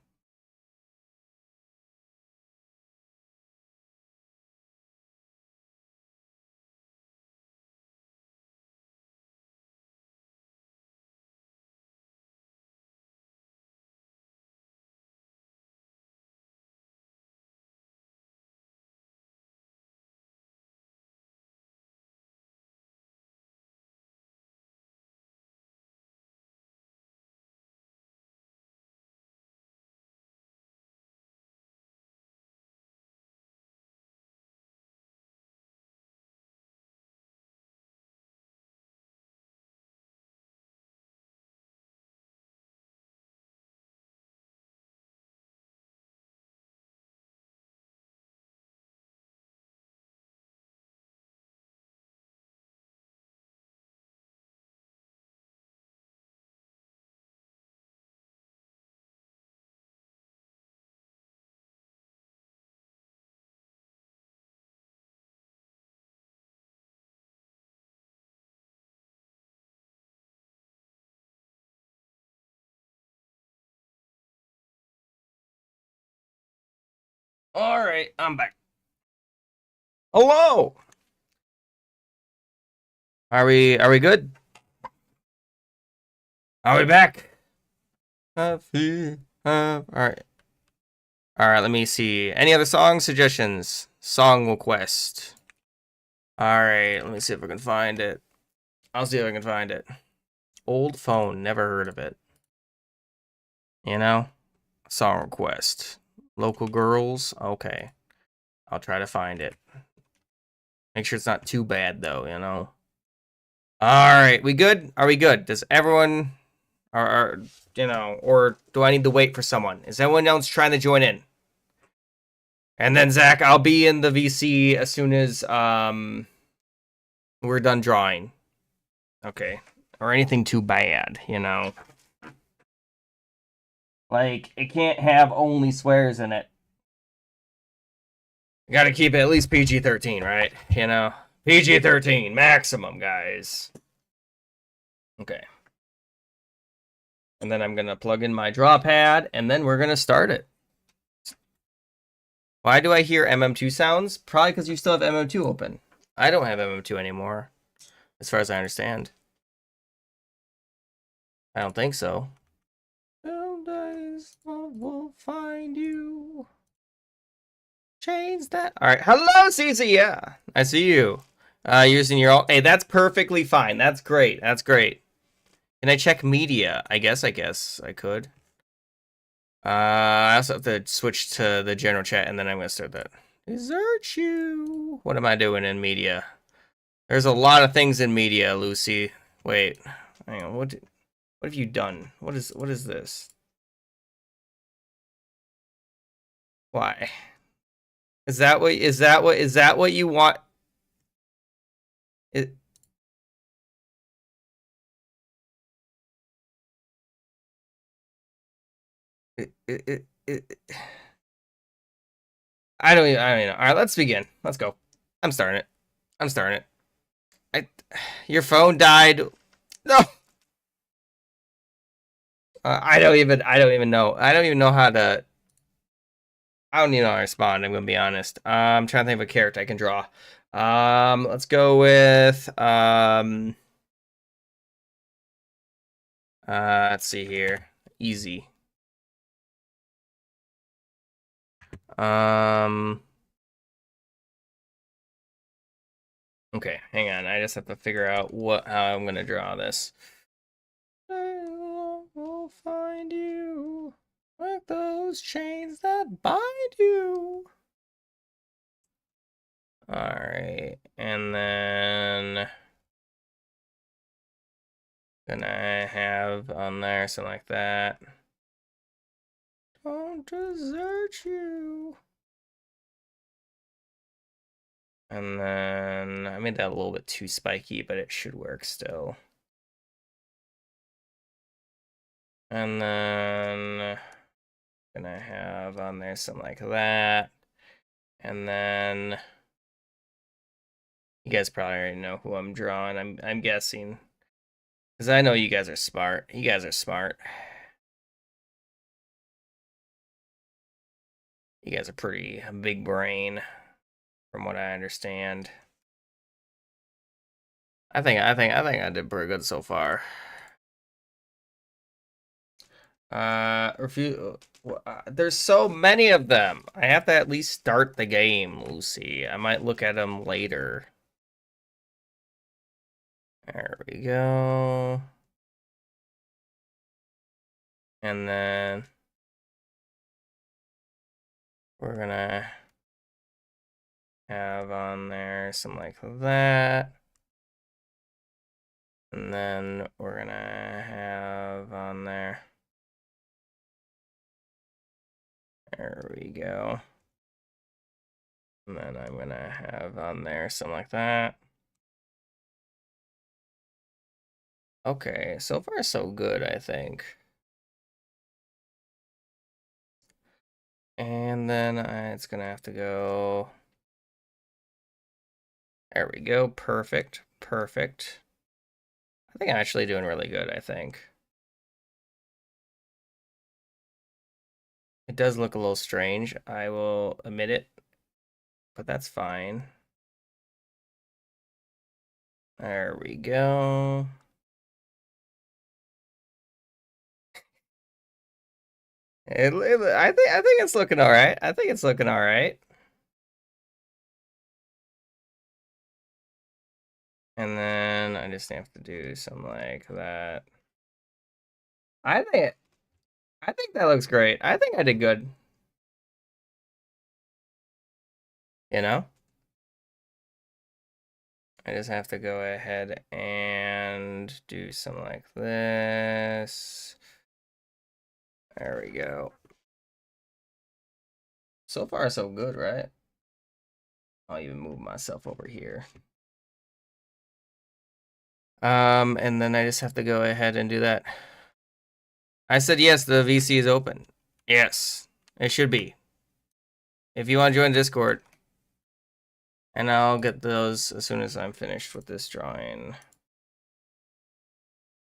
All right, I'm back. Hello. Are we good? Are we back? All right. All right, let me see. Any other song suggestions? Song request. All right, let me see if I can find it. I'll see if I can find it. Old phone, never heard of it. You know? Song request. Local girls. Okay. I'll try to find it. Make sure it's not too bad, though, you know? Alright, we good? Are we good? Does everyone... you know, or do I need to wait for someone? Is anyone else trying to join in? And then, Zach, I'll be in the VC as soon as we're done drawing. Okay. Or anything too bad, you know? Like, it can't have only swears in it. You gotta keep it at least PG-13, right? You know? PG-13, maximum, guys. Okay. And then I'm gonna plug in my draw pad, and then we're gonna start it. Why do I hear MM2 sounds? Probably because you still have MM2 open. I don't have MM2 anymore, as far as I understand. I don't think so. Days will find you. Change that. All right. Hello, CC. Yeah, I see you. Using your alt. Hey, that's perfectly fine. That's great. That's great. Can I check media? I guess I could. I also have to switch to the general chat, and then I'm gonna start that. Desert you. What am I doing in media? There's a lot of things in media, Lucy. Wait, hang on. What have you done? What is this? Why? Is that what you want? It, it, I don't even know. All right, let's begin. Let's go. I'm starting it. I'm starting it. Your phone died. No. I don't even know. I don't even know how to. I don't even know how to respond. I'm gonna be honest. I'm trying to think of a character I can draw. Let's go with let's see here. Easy. Okay, hang on. I just have to figure out how I'm gonna draw this. I will find you like those chains that bind you. All right, and then gonna have on there something like that. Don't desert you. And then I made that a little bit too spiky, but it should work still. And then gonna have on there something like that. And then you guys probably already know who I'm drawing. I'm guessing. Because I know you guys are smart. You guys are smart. You guys are pretty big brain, from what I understand. I think I did pretty good so far. There's so many of them. I have to at least start the game, Lucy. I might look at them later. There we go. And then we're gonna have on there something like that. And then we're gonna have on there. There we go. And then I'm gonna have on there something like that. Okay, so far so good, I think. And then it's gonna have to go. There we go. Perfect. Perfect. I think I'm actually doing really good, I think. It does look a little strange. I will admit it, but that's fine. There we go. I think it's looking all right. I think it's looking all right. And then I just have to do something like that. I think that looks great. I think I did good. You know? I just have to go ahead and do something like this. There we go. So far, so good, right? I'll even move myself over here. And then I just have to go ahead and do that. I said yes, the VC is open. Yes, it should be. If you want to join Discord. And I'll get those as soon as I'm finished with this drawing.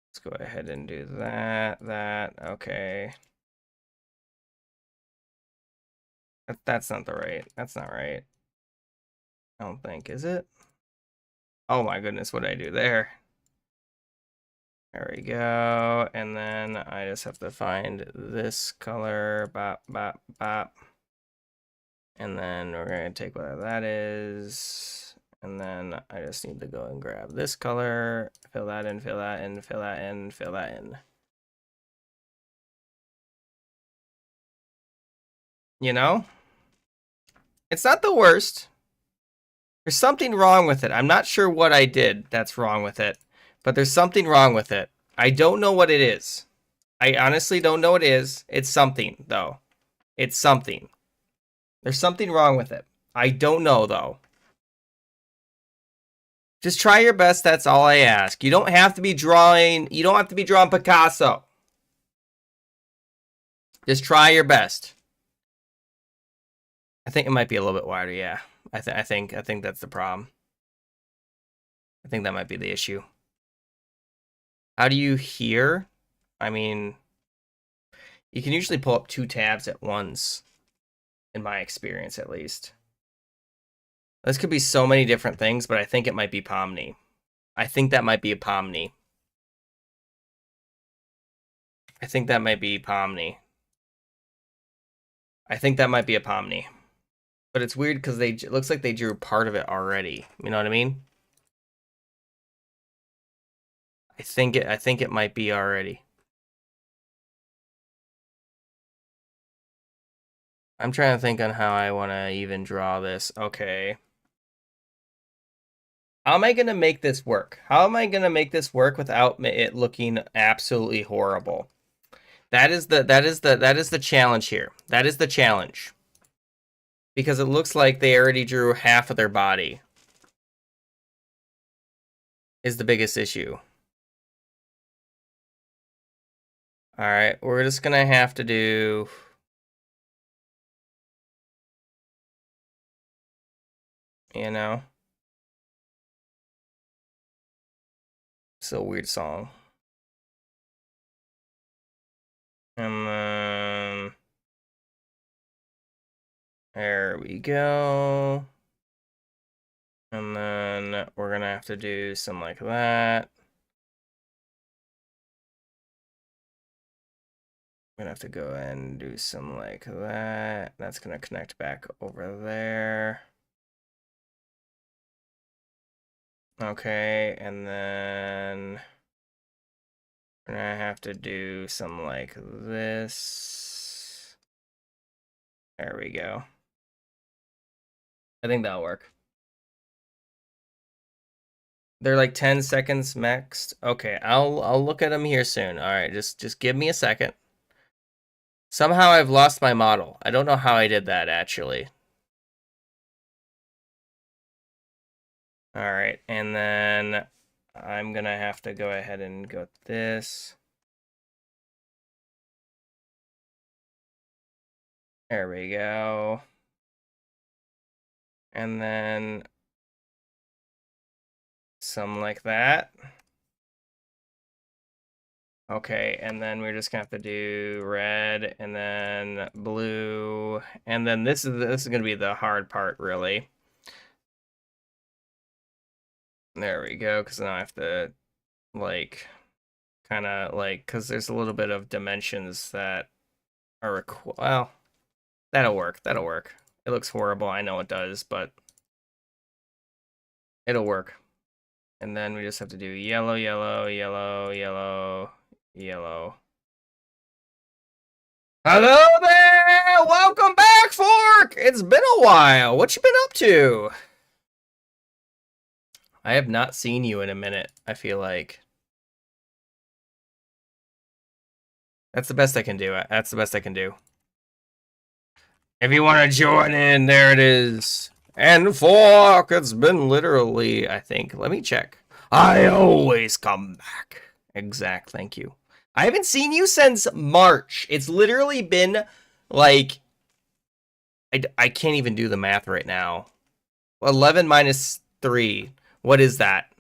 Let's go ahead and do that, okay. That's not that's not right. I don't think, is it? Oh my goodness, what did I do there? There we go, and then I just have to find this color, bop, bop, bop. And then we're gonna take whatever that is, And then I just need to go and grab this color, fill that in, fill that in, fill that in, fill that in. You know? It's not the worst. There's something wrong with it. I'm not sure what I did that's wrong with it, but there's something wrong with it. I don't know what it is. I honestly don't know what it is. It's something, though. It's something. There's something wrong with it. I don't know, though. Just try your best, that's all I ask. You don't have to be drawing Picasso. Just try your best. I think it might be a little bit wider, yeah. I think that's the problem. I think that might be the issue. How do you hear? I mean, you can usually pull up 2 tabs at once, in my experience at least. This could be so many different things, but I think it might be Pomni. I think that might be a Pomni. I think that might be Pomni. I think that might be a Pomni. But it's weird because it looks like they drew part of it already. You know what I mean? I think it might be already. I'm trying to think on how I want to even draw this. Okay. How am I going to make this work? How am I going to make this work without it looking absolutely horrible? That is the challenge here. That is the challenge. Because it looks like they already drew half of their body. Is the biggest issue. All right, we're just going to have to do... You know? It's a weird song. And then... There we go. And then we're going to have to do something like that. I'm going to have to go and do something like that. That's going to connect back over there. Okay, and then we're going to have to do something like this. There we go. I think that'll work. They're like 10 seconds maxed. Okay, I'll look at them here soon. All right, just give me a second. Somehow I've lost my model. I don't know how I did that actually. All right, and then I'm gonna have to go ahead and go with this. There we go. And then some like that. Okay, and then we're just gonna have to do red and then blue, and then this is gonna be the hard part, really. There we go, because now I have to like kind of like because there's a little bit of dimensions that are well, that'll work. That'll work. It looks horrible, I know it does, but it'll work. And then we just have to do yellow, yellow, yellow, yellow, yellow. Hello there! Welcome back, Fork! It's been a while. What you been up to? I have not seen you in a minute, I feel like. That's the best I can do. That's the best I can do. If you want to join in, there it is. And Fork, it's been literally, I think, let me check. I always come back. Exact, thank you. I haven't seen you since March. It's literally been, like, I can't even do the math right now. 11 minus 3. What is that?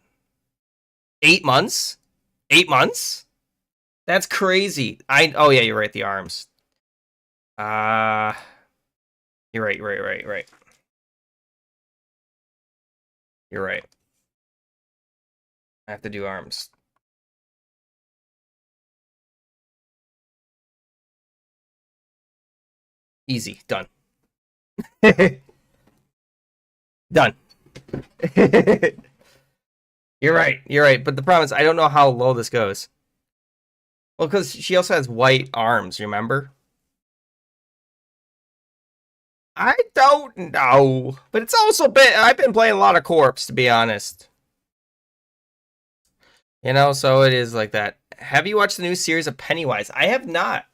8 months? 8 months? That's crazy. Oh yeah, you're right, the arms. You're right. You're right. I have to do arms. Easy. Done. Done. You're right. You're right. But the problem is, I don't know how low this goes. Well, because she also has white arms, remember? I don't know. But it's also been, I've been playing a lot of Corpse, to be honest. You know, so it is like that. Have you watched the new series of Pennywise? I have not.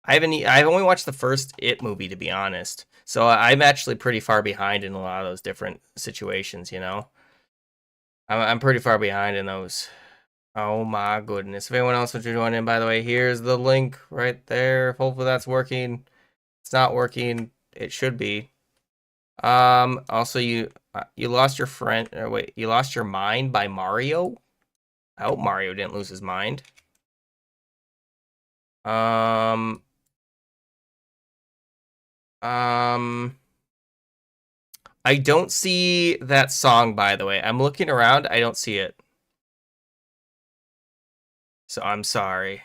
I've only watched the first It movie, to be honest. So I'm actually pretty far behind in a lot of those different situations, you know? I'm pretty far behind in those. Oh my goodness. If anyone else wants to join in, by the way, here's the link right there. Hopefully that's working. It's not working. It should be. Also you lost your friend, or wait, you lost your mind by Mario? I hope Mario didn't lose his mind. I don't see that song, by the way. I'm looking around. I don't see it. So I'm sorry.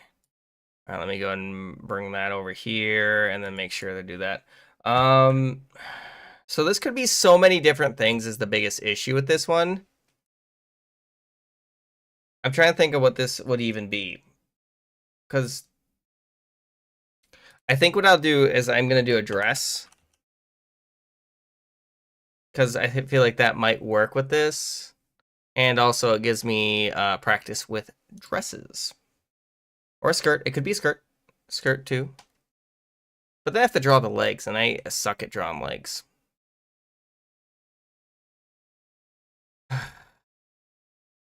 All right, let me go and bring that over here and then make sure to do that. So this could be so many different things is the biggest issue with this one. I'm trying to think of what this would even be. Because I think what I'll do is I'm going to do a dress. Because I feel like that might work with this. And also it gives me practice with dresses. Or a skirt. It could be a skirt. Skirt too. But they have to draw the legs, and I suck at drawing legs.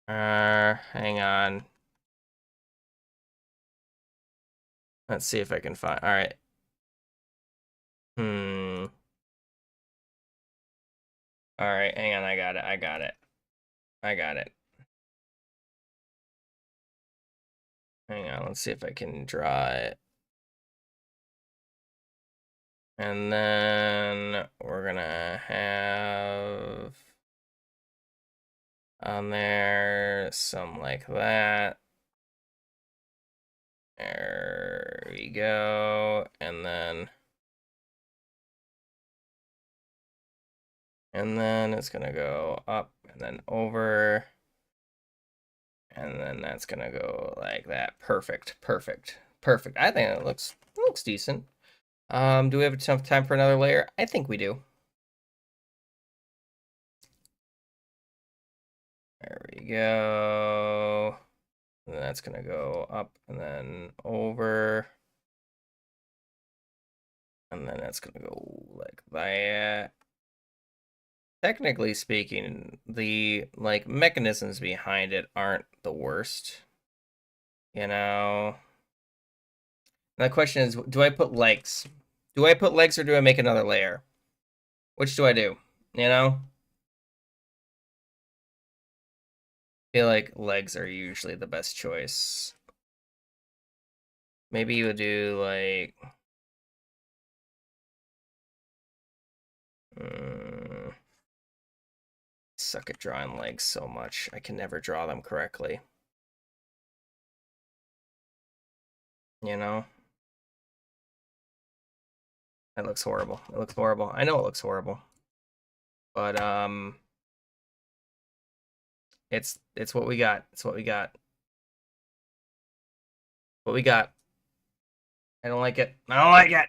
Hang on. Let's see if I can find. All right. All right, hang on. I got it. I got it. I got it. Hang on. Let's see if I can draw it. And then we're gonna have on there some like that. There we go. And then it's gonna go up and then over. And then that's gonna go like that. Perfect. Perfect. Perfect. I think it looks decent. Do we have enough time for another layer? I think we do. There we go. And that's gonna go up and then over. And then that's gonna go like that. Technically speaking, the like mechanisms behind it aren't the worst. You know. And the question is, do I put legs? Do I put legs or do I make another layer? Which do I do? You know? I feel like legs are usually the best choice. Maybe you would do like suck at drawing legs so much. I can never draw them correctly. You know? That looks horrible. It looks horrible. I know it looks horrible. But it's what we got. It's what we got. What we got. I don't like it. I don't like it.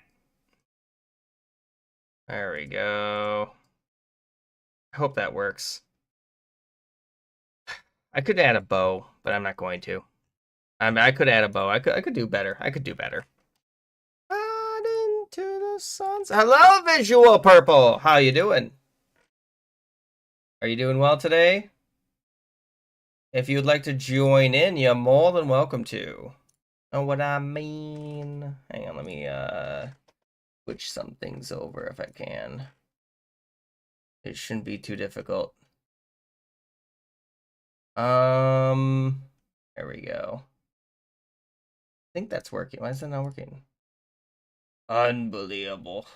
There we go. I hope that works. I could add a bow, but I'm not going to. I could add a bow. I could do better. I could do better. Out into the suns. Hello, Visual Purple. How you doing? Are you doing well today? If you'd like to join in, you're more than welcome to. Know what I mean? Hang on, let me switch some things over if I can. It shouldn't be too difficult. There we go. I think that's working. Why is that not working? Unbelievable.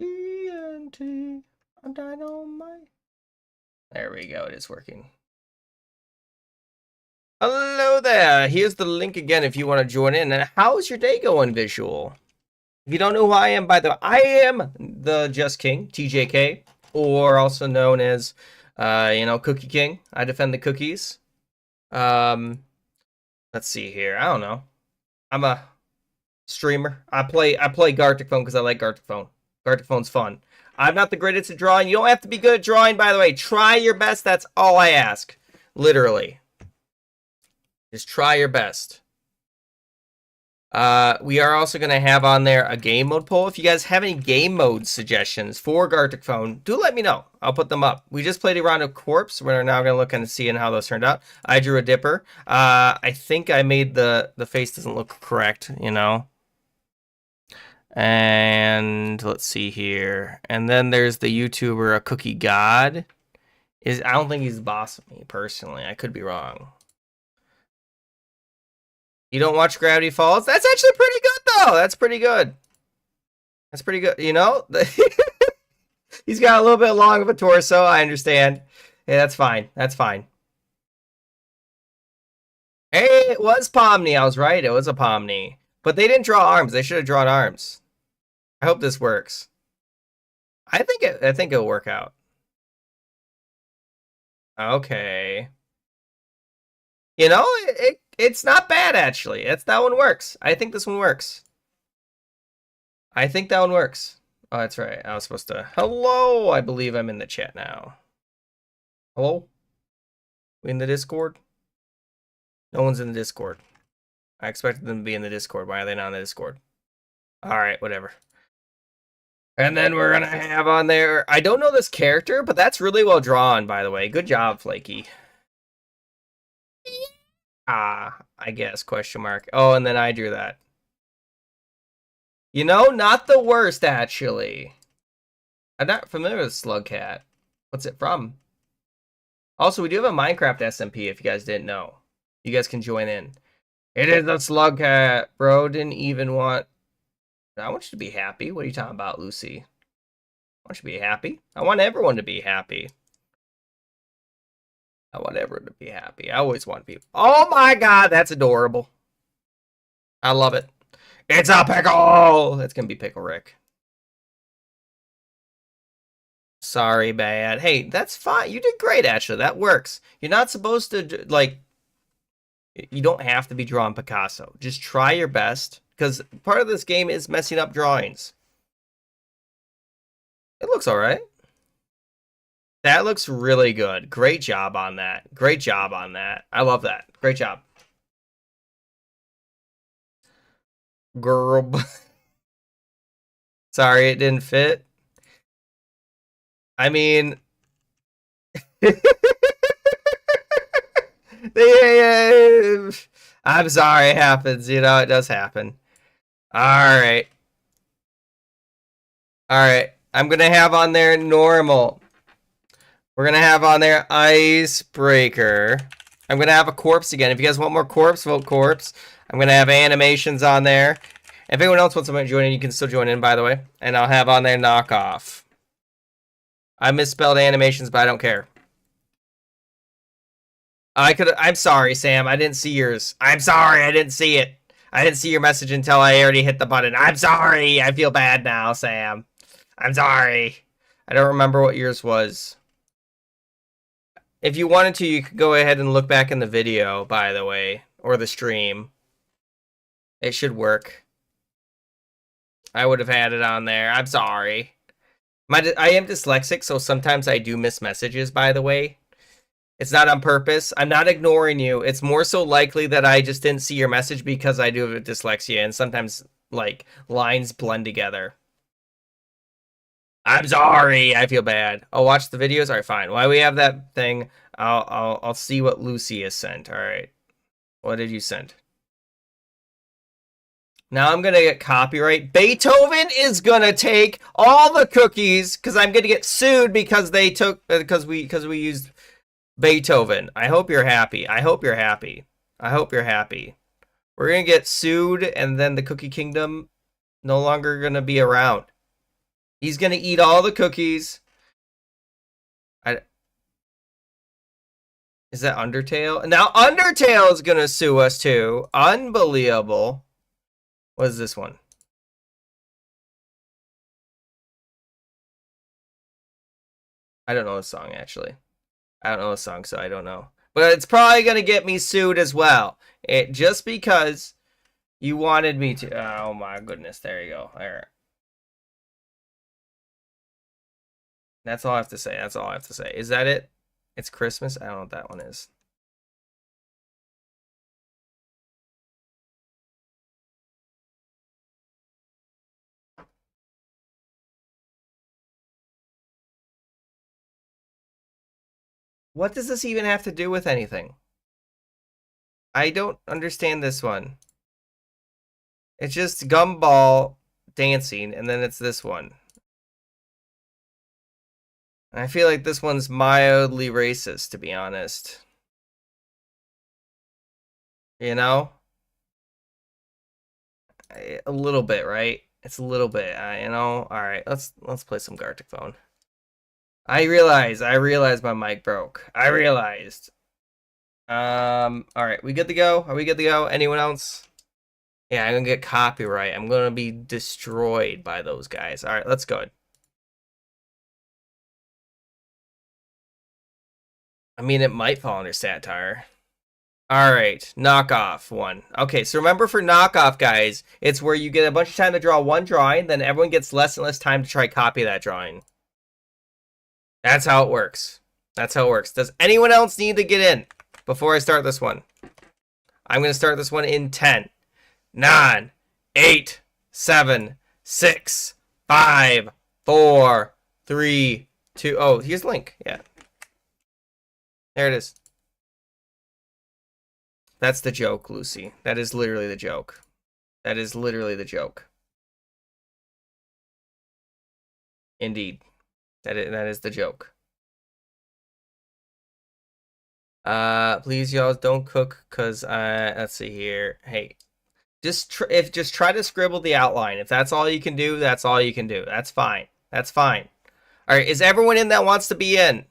TNT. I'm dynamite. There we go. It is working. Hello there. Here's the link again if you want to join in. And how's your day going, Visual? If you don't know who I am, by the way, I am the Just King, TJK, or also known as You know, Cookie King. I defend the cookies. Let's see here. I don't know. I'm a streamer. I play Garticphone because I like Garticphone. Garticphone's fun. I'm not the greatest at drawing. You don't have to be good at drawing, by the way. Try your best. That's all I ask. Literally. Just try your best. We are also going to have on there a game mode poll. If you guys have any game mode suggestions for Garticphone, do let me know. I'll put them up. We just played a round of Corpse. We're now going to look and see how those turned out. I drew a dipper. I think I made the face doesn't look correct, you know. And let's see here. And then there's the YouTuber, a Cookie God. I don't think he's the boss of me, personally. I could be wrong. You don't watch Gravity Falls? That's actually pretty good, though. That's pretty good. That's pretty good. You know? He's got a little bit long of a torso. I understand. Yeah, that's fine. That's fine. Hey, it was Pomni. I was right. It was a Pomni. But they didn't draw arms. They should have drawn arms. I hope this works. I think it'll work out. Okay. You know, it's not bad actually. That one works. I think this one works. I think that one works. Oh, that's right. I was supposed to. Hello, I believe I'm in the chat now. Hello? We in the Discord? No one's in the Discord. I expected them to be in the Discord. Why are they not in the Discord? Alright, whatever. And then we're gonna have on there, I don't know this character, but that's really well drawn, by the way. Good job, Flaky. I guess, question mark. Oh, and then I drew that. You know, not the worst, actually. I'm not familiar with Slugcat. What's it from? Also, we do have a Minecraft SMP, if you guys didn't know. You guys can join in. It is a Slugcat. Bro didn't even want... I want you to be happy. What are you talking about, Lucy? I want you to be happy. I want everyone to be happy. I want everyone to be happy. I always want people. Oh my god, that's adorable. I love it. It's a pickle! It's gonna be Pickle Rick. Sorry, bad. Hey, that's fine. You did great, actually. That works. You're not supposed to, like... You don't have to be drawing Picasso. Just try your best. Because part of this game is messing up drawings. It looks alright. That looks really good. Great job on that. Great job on that. I love that. Great job. Girl. Sorry, it didn't fit. I mean... I'm sorry, it happens. You know, it does happen. Alright. Alright. I'm going to have on there normal. We're going to have on there icebreaker. I'm going to have a corpse again. If you guys want more corpse, vote corpse. I'm going to have animations on there. If anyone else wants to join in, you can still join in, by the way. And I'll have on there knockoff. I misspelled animations, but I don't care. I'm sorry, Sam. I didn't see yours. I'm sorry. I didn't see it. I didn't see your message until I already hit the button. I'm sorry. I feel bad now, Sam. I'm sorry. I don't remember what yours was. If you wanted to, you could go ahead and look back in the video, by the way, or the stream. It should work. I would have had it on there. I'm sorry. I am dyslexic, so sometimes I do miss messages, by the way. It's not on purpose. I'm not ignoring you. It's more so likely that I just didn't see your message because I do have dyslexia, and sometimes, like, lines blend together. I'm sorry. I feel bad. I'll watch the videos. All right, fine. While we have that thing, I'll see what Lucy has sent. All right. What did you send? Now I'm gonna get copyright. Beethoven is gonna take all the cookies because I'm gonna get sued because they took because we used Beethoven. I hope you're happy. I hope you're happy. I hope you're happy. We're gonna get sued, and then the Cookie Kingdom no longer gonna be around. He's gonna eat all the cookies. Is that Undertale? Now Undertale is gonna sue us too. Unbelievable. What is this one? I don't know the song actually. I don't know the song, so I don't know. But it's probably gonna get me sued as well. Just because you wanted me to. Oh my goodness! There you go. All right. That's all I have to say. That's all I have to say. Is that it? It's Christmas. I don't know what that one is. What does this even have to do with anything? I don't understand this one. It's just Gumball dancing, and then it's this one. And I feel like this one's mildly racist, to be honest. You know? A little bit, right? It's a little bit, you know? Alright, let's play some Garticphone. I realized my mic broke. I realized. Alright, we good to go? Are we good to go? Anyone else? Yeah, I'm gonna get copyright. I'm gonna be destroyed by those guys. Alright, let's go. I mean, it might fall under satire. Alright, knockoff one. Okay, so remember for knockoff, guys, it's where you get a bunch of time to draw one drawing, then everyone gets less and less time to try copy that drawing. That's how it works. That's how it works. Does anyone else need to get in before I start this one? I'm going to start this one in 10, 9, 8, 7, 6, 5, 4, 3, 2. Oh, here's the link. Yeah. There it is. That's the joke, Lucy. That is literally the joke. That is literally the joke. Indeed. That is the joke. Please, y'all, don't cook, cause let's see here. Hey, just try to scribble the outline. If that's all you can do, that's all you can do. That's fine. That's fine. All right, is everyone in that wants to be in?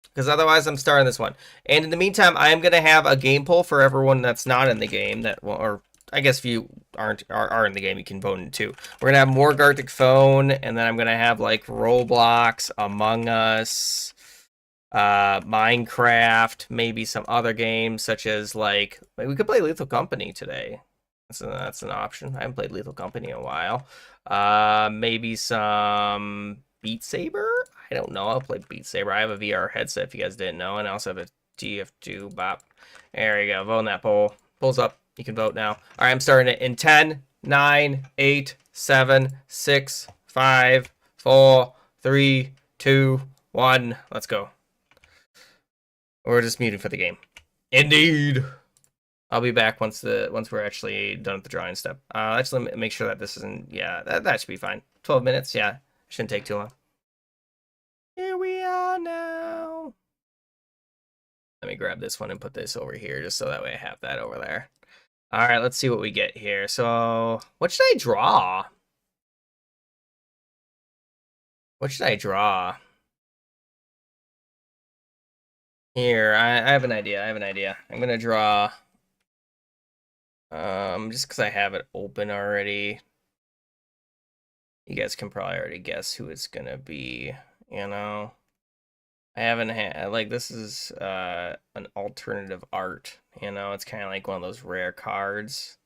Because otherwise, I'm starting this one. And in the meantime, I am gonna have a game poll for everyone that's not in the game. That or I guess if you are in the game, you can vote in too. We're gonna have more Garticphone, and then I'm gonna have like Roblox, Among Us, Minecraft, maybe some other games such as like we could play Lethal Company today. That's an option. I haven't played Lethal Company in a while. Maybe some Beat Saber. I don't know. I'll play Beat Saber. I have a VR headset if you guys didn't know, and I also have a TF2 bop. There you go. Vote in that poll. Poll's up. You can vote now. All right, I'm starting it in 10, 9, 8, 7, 6, 5, 4, 3, 2, 1. Let's go. We're just muting for the game. Indeed. I'll be back once we're actually done with the drawing step. Actually make sure that this isn't. Yeah, that should be fine. 12 minutes. Yeah, shouldn't take too long. Here we are now. Let me grab this one and put this over here just so that way I have that over there. All right, let's see what we get here. So, what should I draw? What should I draw? Here, I have an idea. I have an idea. I'm gonna draw. Just because I have it open already. You guys can probably already guess who it's gonna be. You know, I haven't had like this is an alternative art. You know, it's kind of like one of those rare cards.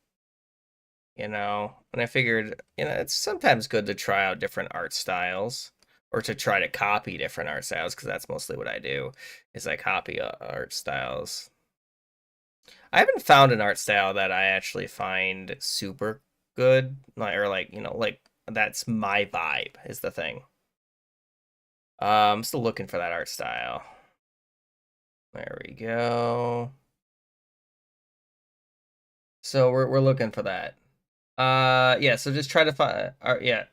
You know, and I figured, you know, it's sometimes good to try out different art styles or to try to copy different art styles because that's mostly what I do is I copy art styles. I haven't found an art style that I actually find super good, like you know, like that's my vibe is the thing. I'm still looking for that art style. There we go. So we're looking for that. Yeah. So just try to find. Yeah.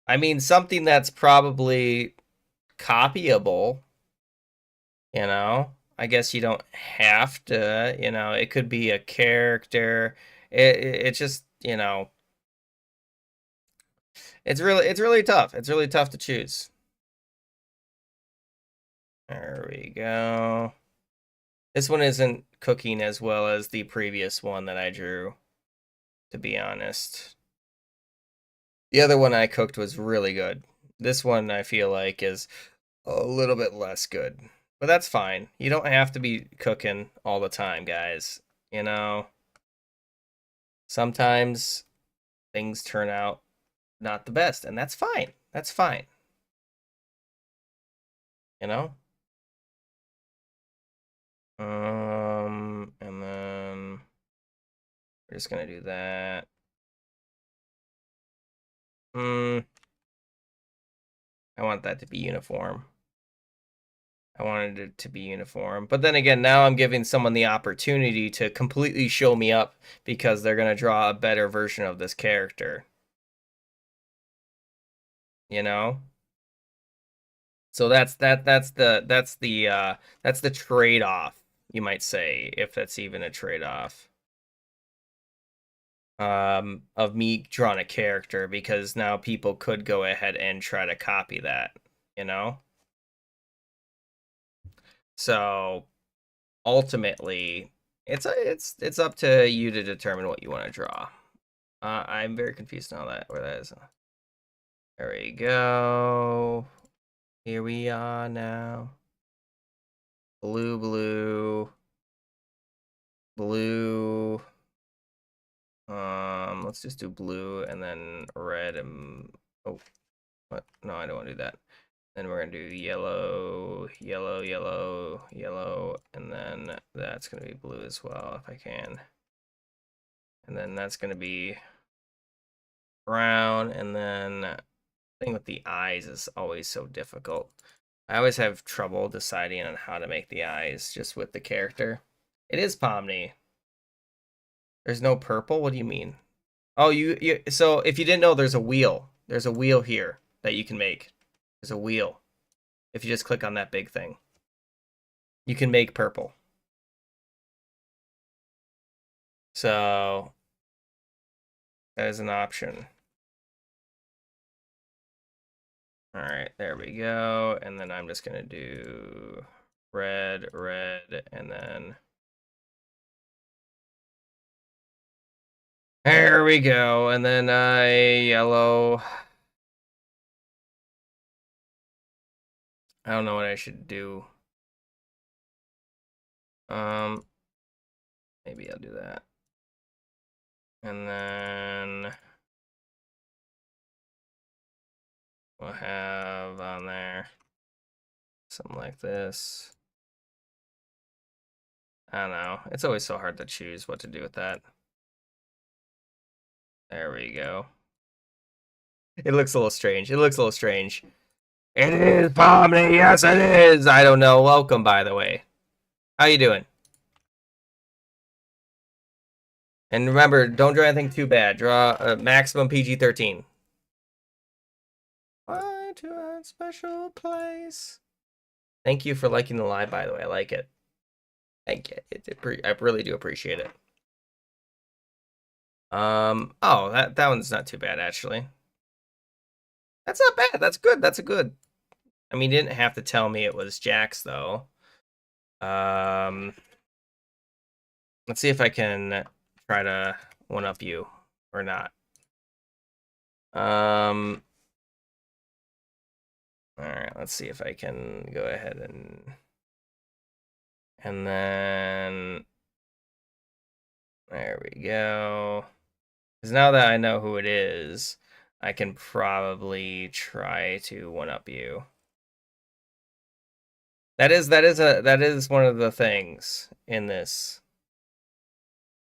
I mean something that's probably copyable. You know. I guess you don't have to, you know, it could be a character. It's just, you know, it's really tough. It's really tough to choose. There we go. This one isn't cooking as well as the previous one that I drew, to be honest. The other one I cooked was really good. This one I feel like is a little bit less good. But that's fine. You don't have to be cooking all the time, guys. You know, sometimes things turn out not the best, and that's fine. That's fine. You know? And then we're just gonna do that. I want that to be uniform. I wanted it to be uniform. But then again, now I'm giving someone the opportunity to completely show me up because they're going to draw a better version of this character. You know? So that's the trade-off, you might say, if that's even a trade-off. Of me drawing a character, because now people could go ahead and try to copy that, you know? So ultimately, it's up to you to determine what you want to draw. I'm very confused on that, where that is. There we go. Here we are now. Blue, blue, blue. Let's just do blue and then red and oh, what? No, I don't want to do that. Then we're gonna do yellow, yellow, yellow, yellow, and then that's gonna be blue as well if I can. And then that's gonna be brown, and then the thing with the eyes is always so difficult. I always have trouble deciding on how to make the eyes just with the character. It is Pomni. There's no purple? What do you mean? Oh, you so if you didn't know, there's a wheel. There's a wheel here that you can make. There's a wheel. If you just click on that big thing, you can make purple. So that is an option. All right, there we go. And then I'm just gonna do red, red, and then there we go. And then yellow. I don't know what I should do. Maybe I'll do that. And then we'll have on there something like this. I don't know. It's always so hard to choose what to do with that. There we go. It looks a little strange. It looks a little strange. It is Pomni. Yes, it is. I don't know. Welcome, by the way. How you doing? And remember, don't draw anything too bad. Draw a maximum PG-13. Why to a special place? Thank you for liking the live, by the way. I like it. Thank you. I really do appreciate it. Oh, that one's not too bad, actually. That's not bad. That's good. That's a good. I mean, you didn't have to tell me it was Jax, though. Let's see if I can try to one-up you or not. All right, let's see if I can go ahead and then there we go. Because now that I know who it is, I can probably try to one-up you. That is one of the things in this.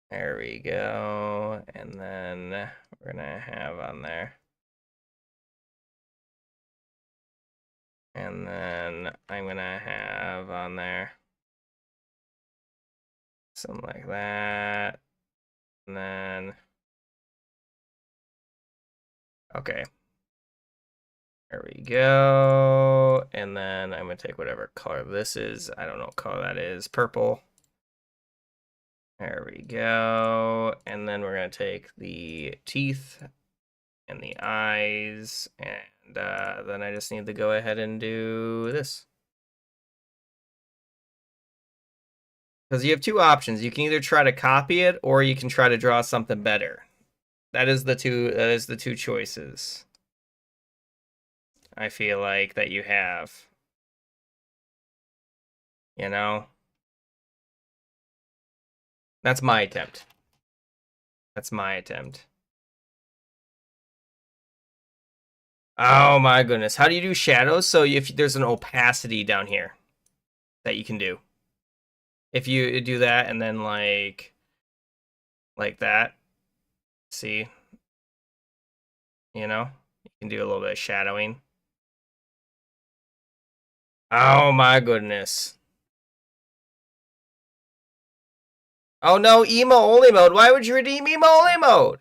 There we go. And then we're gonna have on there. And then I'm gonna have on there something like that. And then okay. There we go. And then I'm gonna take whatever color this is. I don't know what color that is. Purple. There we go. And then we're gonna take the teeth and the eyes, and then I just need to go ahead and do this. Because you have two options. You can either try to copy it, or you can try to draw something better. That is the two choices I feel like that you have. You know? That's my attempt. That's my attempt. Oh my goodness. How do you do shadows? So if there's an opacity down here that you can do. If you do that and then like that, see? You know? You can do a little bit of shadowing. Oh my goodness. Oh no, emo only mode. Why would you redeem emo only mode?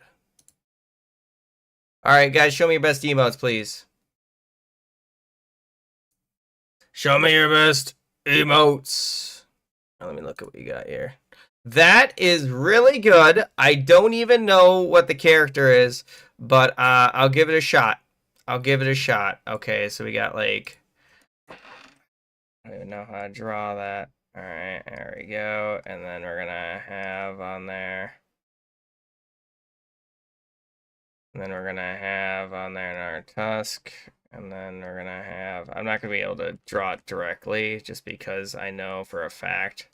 Alright, guys, show me your best emotes, please. Show me your best emotes. Let me look at what you got here. That is really good. I don't even know what the character is, but I'll give it a shot. I'll give it a shot. Okay, so we got like... I don't even know how to draw that. Alright, there we go. And then we're gonna have on there... And then we're gonna have on there our tusk. And then we're gonna have... I'm not gonna be able to draw it directly, just because I know for a fact.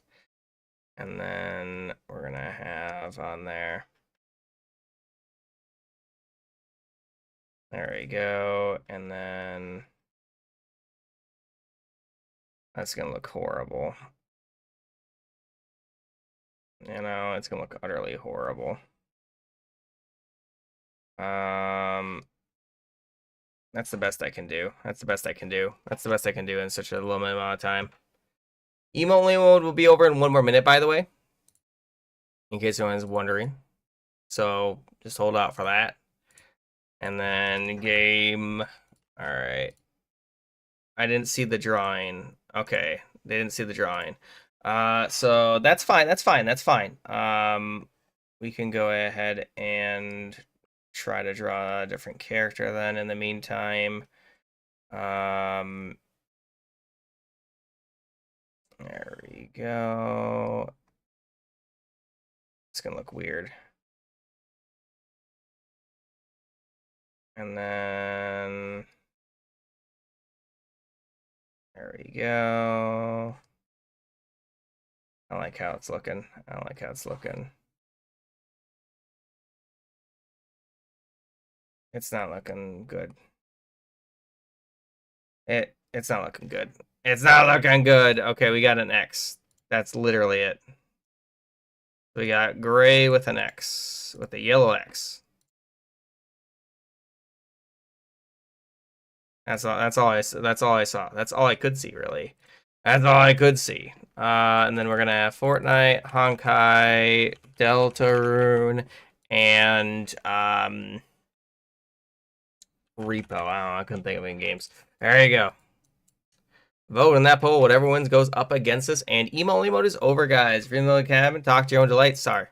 And then we're gonna have on there... There we go. And then... That's gonna look horrible. You know, it's gonna look utterly horrible. That's the best I can do. That's the best I can do. That's the best I can do in such a limited amount of time. Emo only mode will be over in 1 more minute, by the way. In case anyone's wondering. So just hold out for that. And then game. Alright. I didn't see the drawing. Okay. They didn't see the drawing. So that's fine. That's fine. That's fine. We can go ahead and try to draw a different character then in the meantime. There we go. It's gonna look weird. And then there we go. I like how it's looking. I don't like how it's looking. It's not looking good. It's not looking good. It's not looking good. Okay, we got an X. That's literally it. We got gray with an X, with a yellow X. That's all I saw. That's all I could see, really. That's all I could see. And then we're gonna have Fortnite, Honkai, Deltarune, and Repo. I don't know, I couldn't think of any games. There you go. Vote in that poll. Whatever wins goes up against us. And emo only mode is over, guys. If you're in the cabin, talk to your own delight. Sorry.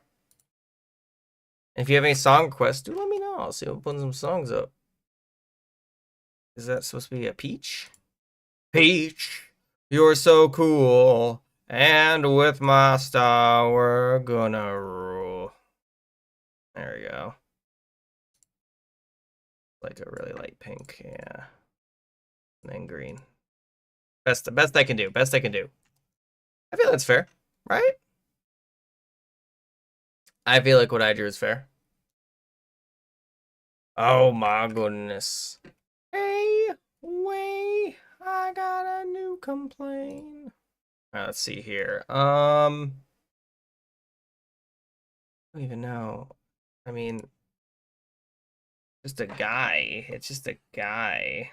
If you have any song requests, do let me know. I'll see if we'll put some songs up. Is that supposed to be a Peach? Peach, you're so cool. And with my star, we're gonna rule. There we go. Like a really light pink, yeah. And then green. Best I can do. Best I can do. I feel that's fair, right? I feel like what I drew is fair. Oh my goodness. Hey, way, I got a new complaint. Let's see here. I don't even know. I mean, just a guy. It's just a guy.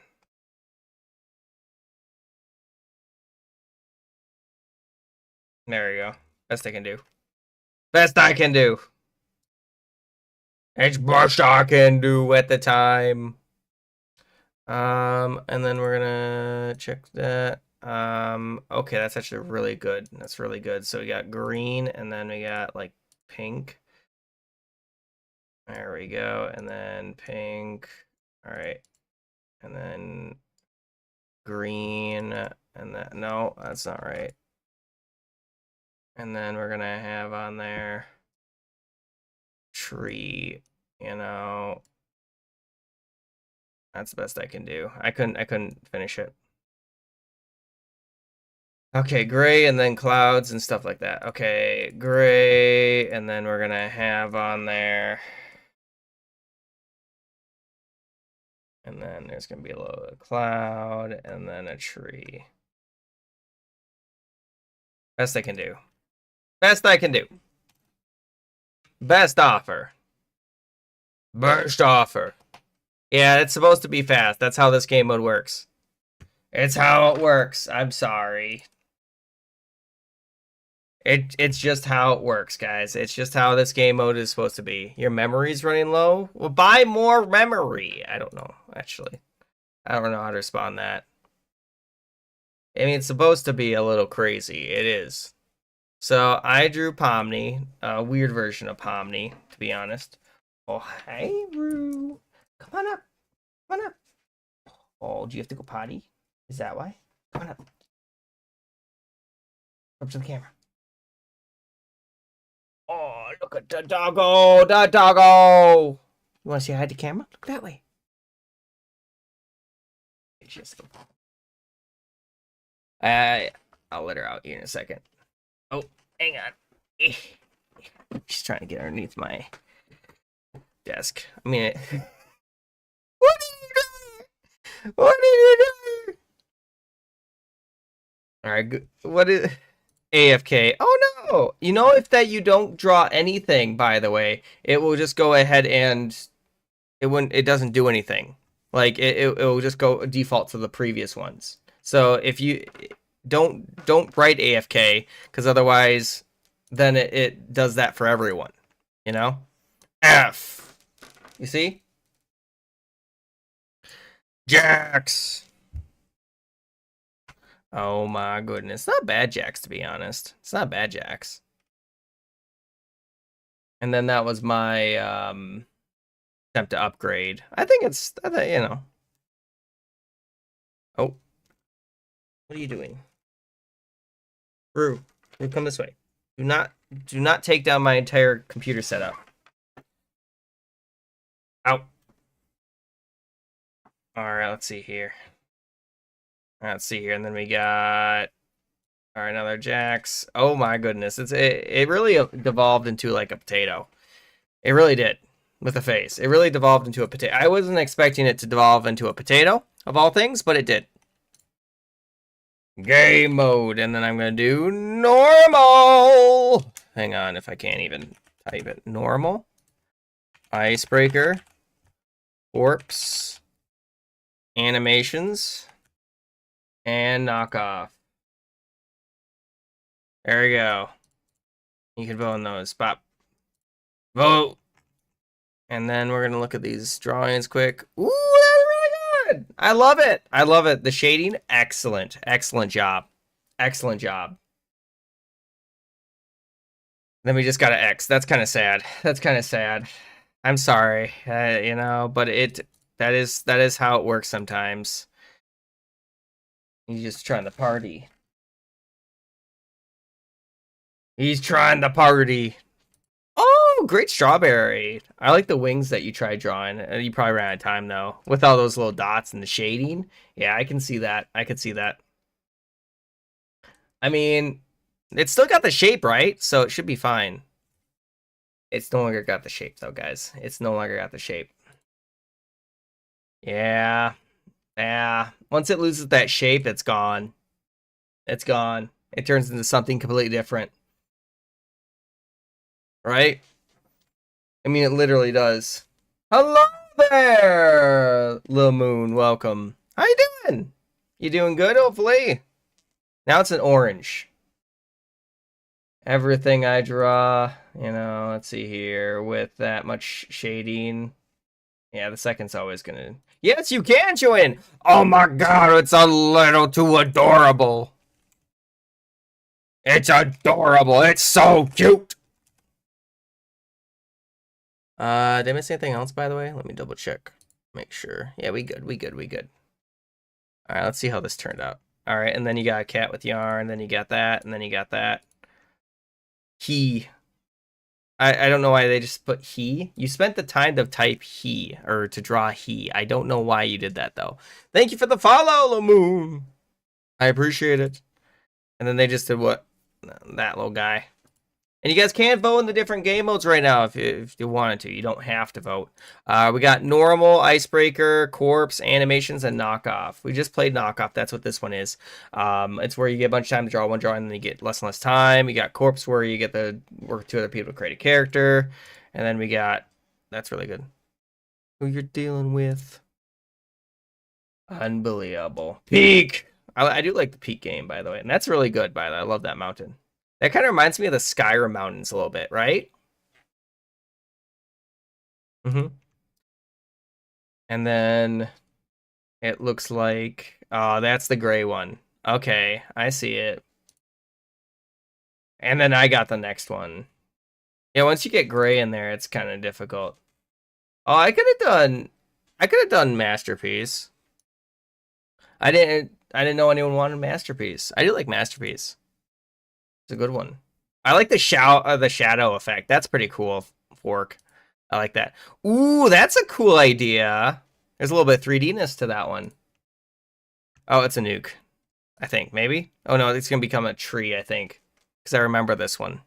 There we go. Best I can do. Best I can do. It's best I can do at the time. And then we're gonna check that. Okay, that's actually really good. That's really good. So we got green, and then we got like pink. There we go, and then pink. All right, and then green, and that. No, that's not right. And then we're gonna have on there tree. You know, that's the best I can do. I couldn't finish it. Okay, gray and then clouds and stuff like that. Okay, gray, and then we're gonna have on there. And then there's gonna be a little cloud and then a tree. Best I can do. Best I can do. Best offer. Best offer. Yeah, it's supposed to be fast. That's how this game mode works. It's how it works. I'm sorry. It's just how it works, guys. It's just how this game mode is supposed to be. Your memory's running low? Well, buy more memory. I don't know, actually. I don't know how to respond to that. I mean, it's supposed to be a little crazy. It is. So I drew Pomni, a weird version of Pomni, to be honest. Oh, hey, Roo. Come on up. Come on up. Oh, do you have to go potty? Is that why? Come on up. Up to the camera. Oh, look at the doggo. The doggo. You want to say hi to the camera? Look that way. Just... I'll let her out here in a second. Oh, hang on. She's trying to get underneath my desk. I mean, what are you doing? What are you doing? All right, good. What is AFK? Oh no! You know, if that you don't draw anything, by the way, it will just go ahead and it doesn't do anything. Like it will just go default to the previous ones. So if you don't write AFK, because otherwise then it does that for everyone, you know? F. You see? Jax. Oh my goodness. Not bad Jax, to be honest. It's not bad Jax. And then that was my attempt to upgrade. I think it's, you know. Oh. What are you doing? Brew, you come this way. Do not take down my entire computer setup. Out. Alright, let's see here. Let's see here, and then we got another Jax. Oh my goodness. It really devolved into like a potato. It really did. With a face. It really devolved into a potato. I wasn't expecting it to devolve into a potato, of all things, but it did. Game mode, and then I'm gonna do normal. Hang on, if I can't even type it. Normal, icebreaker, corpse, animations, and knockoff. There we go. You can vote on those. Pop. Vote. And then we're gonna look at these drawings quick. Ooh, that's really good. I love it. I love it. The shading, excellent. Excellent job. Excellent job. Then we just got an X. That's kind of sad. That's kind of sad. I'm sorry, you know, but that is how it works sometimes. He's just trying to party. He's trying to party. Oh, great strawberry. I like the wings that you tried drawing. You probably ran out of time, though. With all those little dots and the shading. Yeah, I can see that. I can see that. I mean, it's still got the shape, right? So it should be fine. It's no longer got the shape, though, guys. It's no longer got the shape. Yeah. Yeah. Once it loses that shape, it's gone. It's gone. It turns into something completely different. Right? I mean, it literally does. Hello there, Lil Moon. Welcome. How you doing? You doing good, hopefully? Now it's an orange. Everything I draw, you know, let's see here, with that much shading. Yeah, the second's always gonna... Yes, you can join! Oh my god, it's a little too adorable. It's adorable. It's so cute. Did I miss anything else, by the way? Let me double check. Make sure. Yeah, we good. All right, let's see how this turned out. All right, and then you got a cat with yarn, then you got that, and then you got that. He. I don't know why they just put he. You spent the time to type he, or to draw he. I don't know why you did that, though. Thank you for the follow, Lamoon. I appreciate it. And then they just did what? That little guy. And you guys can vote in the different game modes right now if you wanted to. You don't have to vote. We got normal, icebreaker, corpse, animations, and knockoff. We just played knockoff. That's what this one is. It's where you get a bunch of time to draw one draw, and then you get less and less time. You got corpse where you get to work with 2 other people to create a character. And then we got, that's really good. Who you're dealing with. Unbelievable. Peak! I do like the Peak game, by the way. And that's really good, by the way. I love that mountain. That kind of reminds me of the Skyrim mountains a little bit, right? And then it looks like, oh, that's the gray one. Okay, I see it. And then I got the next one. Yeah, once you get gray in there, it's kind of difficult. Oh, I could have done Masterpiece. I didn't know anyone wanted Masterpiece. I do like Masterpiece. It's a good one. I like the shadow effect. That's pretty cool. Fork. I like that. Ooh, that's a cool idea. There's a little bit of 3D-ness to that one. Oh, it's a nuke. I think, maybe? Oh no, it's gonna become a tree, I think. Because I remember this one.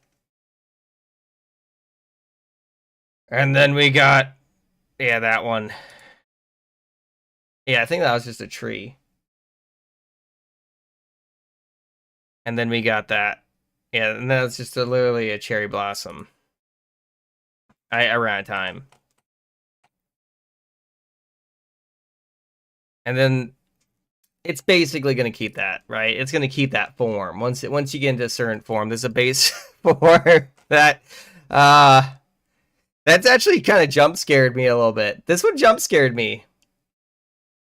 And then we got, yeah, that one. Yeah, I think that was just a tree. And then we got that. Yeah, and that's just literally a cherry blossom. I ran out of time. And then it's basically going to keep that, right? It's going to keep that form. Once you get into a certain form, there's a base form that that's actually kind of jump scared me a little bit. This one jump scared me.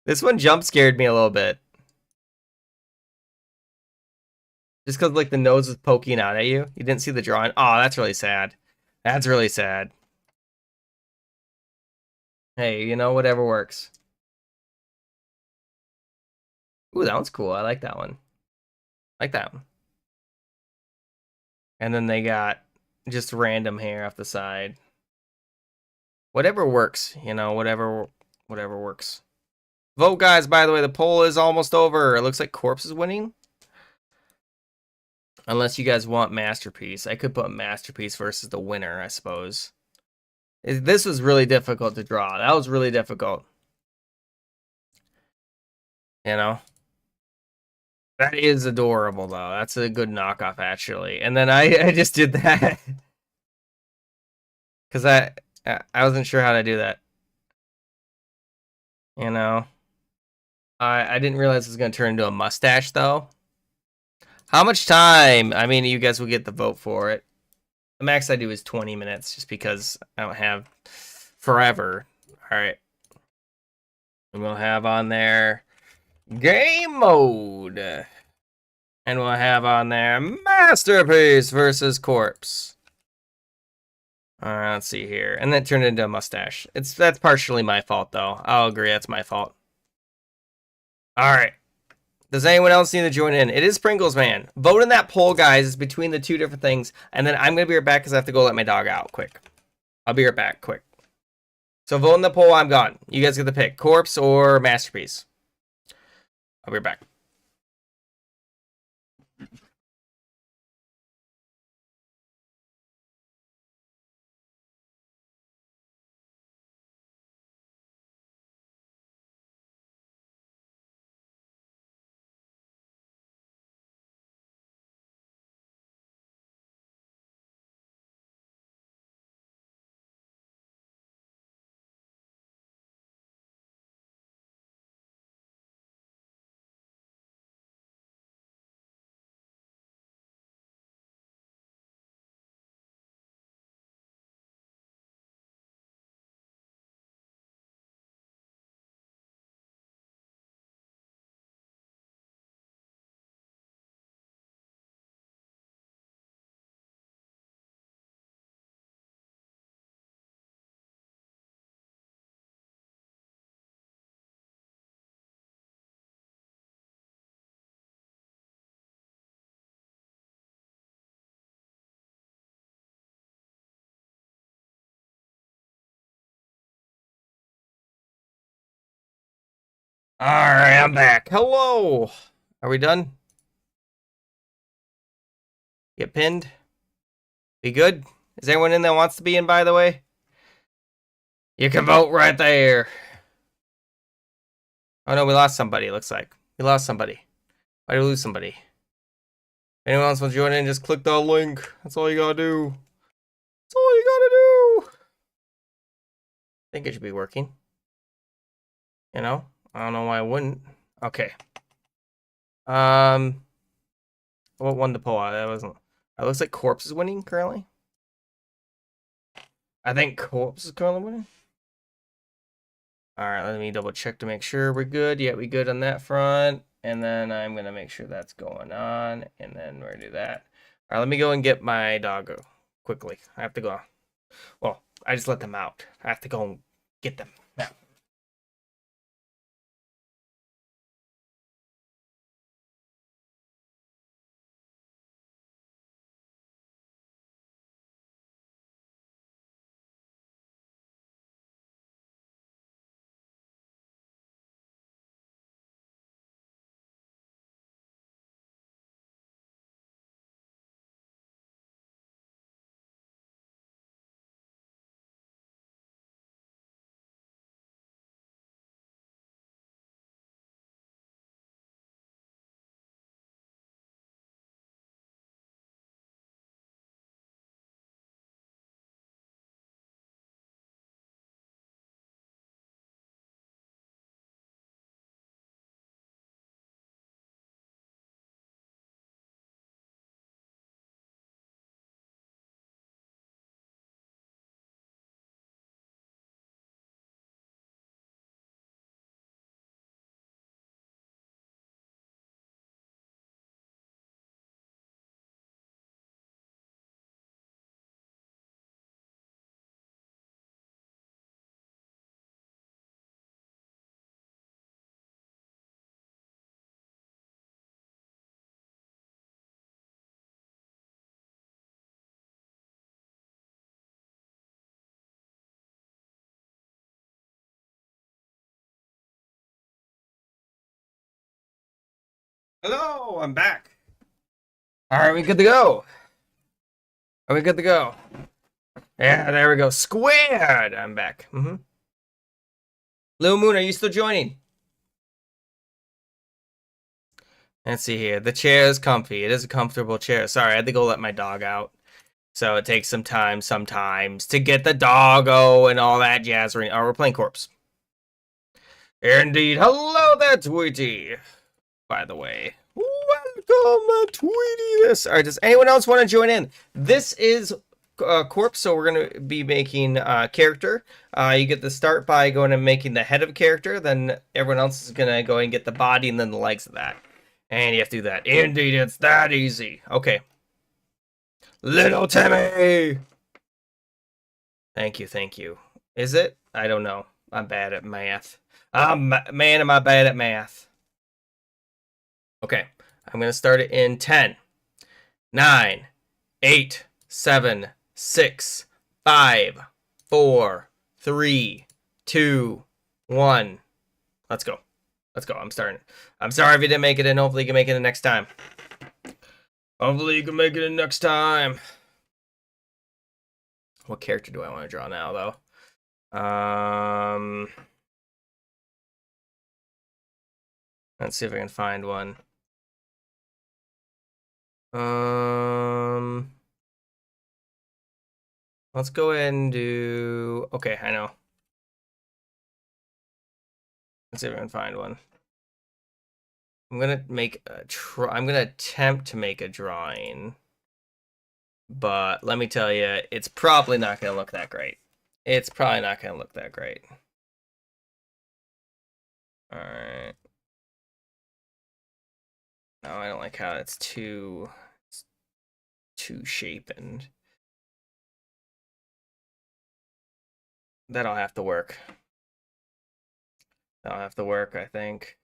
This one jump scared me a little bit. Just because like the nose was poking out at you. You didn't see the drawing. Oh, that's really sad. That's really sad. Hey, you know, whatever works. Ooh, that one's cool. I like that one. I like that one. And then they got just random hair off the side. Whatever works, you know, whatever works. Vote, guys, by the way, the poll is almost over. It looks like Corpse is winning. Unless you guys want Masterpiece. I could put Masterpiece versus the winner, I suppose. This was really difficult to draw. That was really difficult. You know? That is adorable, though. That's a good knockoff, actually. And then I just did that. Because I wasn't sure how to do that. You know? I didn't realize it was going to turn into a mustache, though. How much time? I mean, you guys will get the vote for it. The max I do is 20 minutes, just because I don't have forever. All right. And we'll have on there game mode. And we'll have on there Masterpiece versus Corpse. All right, let's see here. And then turned into a mustache. That's partially my fault, though. I'll agree, that's my fault. All right. Does anyone else need to join in? It is Pringles Man. Vote in that poll, guys. It's between the 2 different things. And then I'm going to be right back because I have to go let my dog out quick. I'll be right back quick. So vote in the poll. I'm gone. You guys get the pick. Corpse or Masterpiece. I'll be right back. All right, I'm back. Hello. Are we done? Get pinned. Be good? Is anyone in that wants to be in, by the way? You can vote right there. Oh no, we lost somebody, it looks like. We lost somebody. Why did we lose somebody? Anyone else want to join in, just click that link. That's all you gotta do. That's all you gotta do. I think it should be working. You know? I don't know why I wouldn't. Okay. What won the poll? That wasn't. It looks like Corpse is winning currently. I think Corpse is currently winning. Alright, let me double check to make sure we're good. Yeah, we good on that front. And then I'm gonna make sure that's going on. And then we're gonna do that. Alright, let me go and get my doggo quickly. I have to go. Well, I just let them out. I have to go and get them out. Hello, I'm back. Are we good to go? Are we good to go? Yeah, there we go. Squared! I'm back. Lil Moon, are you still joining? Let's see here. The chair is comfy. It is a comfortable chair. Sorry, I had to go let my dog out. So it takes some time sometimes to get the doggo and all that jazz. Oh, we're playing Corpse. Indeed. Hello there, Tweety. By the way. Welcome, Tweety. This. All right, does anyone else want to join in? This is Corpse, so we're going to be making character. You get the start by going and making the head of a character. Then everyone else is going to go and get the body and then the legs of that. And you have to do that. Indeed, it's that easy. Okay. Little Timmy! Thank you, thank you. Is it? I don't know. I'm bad at math. Man, am I bad at math. Okay. I'm going to start it in 10, 9, 8, 7, 6, 5, 4, 3, 2, 1. Let's go. Let's go. I'm starting. I'm sorry if you didn't make it in. Hopefully you can make it in next time. Hopefully you can make it in next time. What character do I want to draw now, though? Let's see if I can find one. Let's go ahead and do... Okay, I know. Let's see if I can find one. I'm gonna make a I'm gonna attempt to make a drawing, but let me tell you, it's probably not gonna look that great. It's probably not gonna look that great. All right. No, I don't like how it's too shapen. That'll have to work. That'll have to work, I think.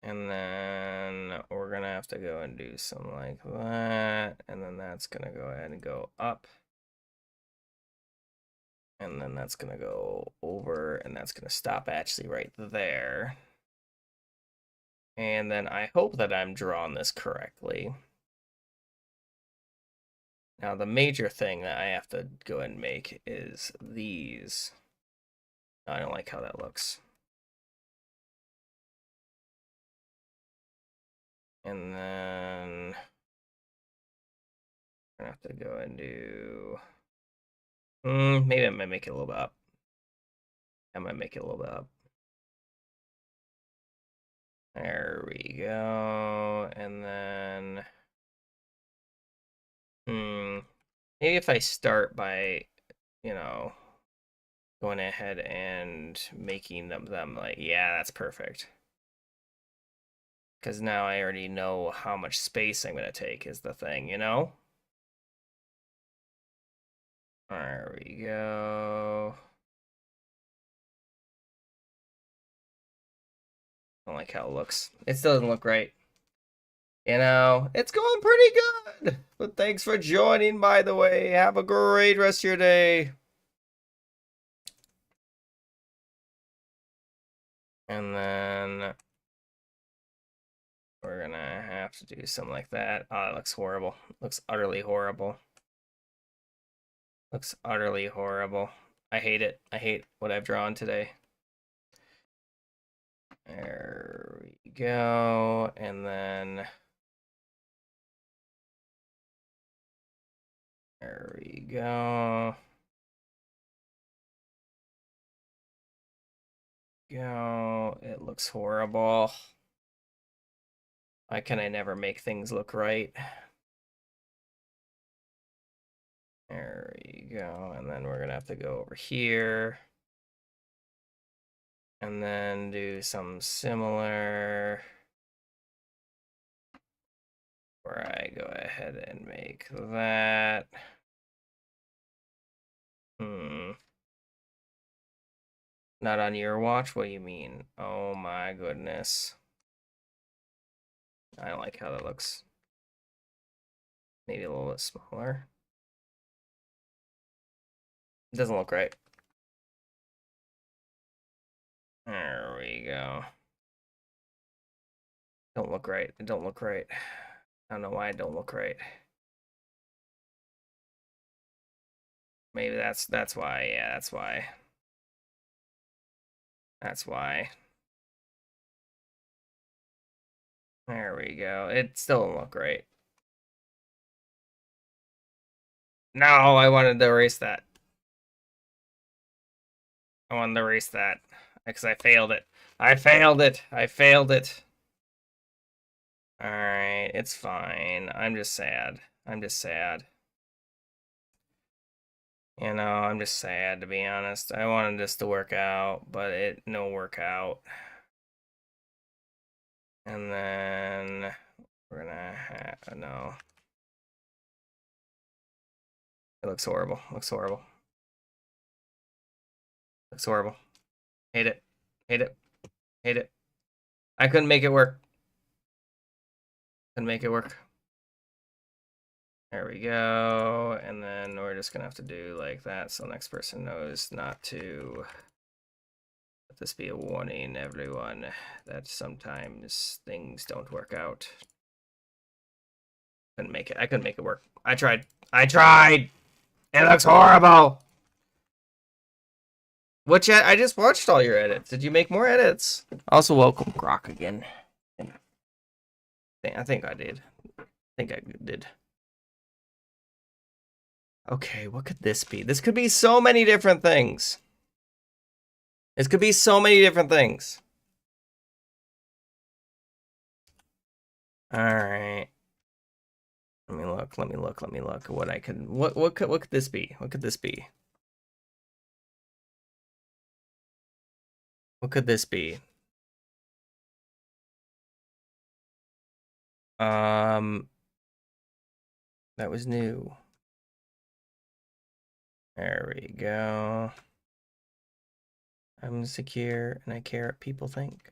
And then we're gonna have to go and do something like that. And then that's gonna go ahead and go up. And then that's gonna go over, and that's gonna stop actually right there. And then I hope that I'm drawing this correctly. Now the major thing that I have to go ahead and make is these. I don't like how that looks. And then I'm gonna have to go and do. Maybe I might make it a little bit up. I might make it a little bit up. There we go. And then, maybe if I start by, you know, going ahead and making them like, yeah, that's perfect. Because now I already know how much space I'm going to take is the thing, you know? There we go. I don't like how it looks. It still doesn't look right. You know, it's going pretty good. But thanks for joining, by the way. Have a great rest of your day. And then we're gonna have to do something like that. Oh, it looks horrible. Looks utterly horrible. Looks utterly horrible. I hate it. I hate what I've drawn today. There we go. And then there we go. Go. It looks horrible. Why can I never make things look right? There we go. And then we're gonna have to go over here. And then do some similar. Where I go ahead and make that. Not on your watch? What do you mean? Oh my goodness. I don't like how that looks. Maybe a little bit smaller. It doesn't look right. There we go. Don't look right. It don't look right. I don't know why it don't look right. Maybe that's why. Yeah, that's why. That's why. There we go. It still don't look right. No, I wanted to erase that. I wanted to erase that because I failed it. I failed it. I failed it. Alright, it's fine. I'm just sad. I'm just sad. You know, I'm just sad, to be honest. I wanted this to work out, but it no work out. And then we're gonna have no. It looks horrible. Looks horrible. Looks horrible. Hate it. Hate it. Hate it. I couldn't make it work. Couldn't make it work. There we go. And then we're just gonna have to do like that so next person knows not to. Let this be a warning, everyone, that sometimes things don't work out. Couldn't make it. I couldn't make it work. I tried. I tried! It looks horrible! What chat? I just watched all your edits. Did you make more edits? Also, welcome Grok again. I think I did. I think I did. Okay, what could this be? This could be so many different things. This could be so many different things. Alright. Let me look, let me look, let me look. What I could what could this be? What could this be? What could this be? That was new. There we go. I'm secure and I care what people think.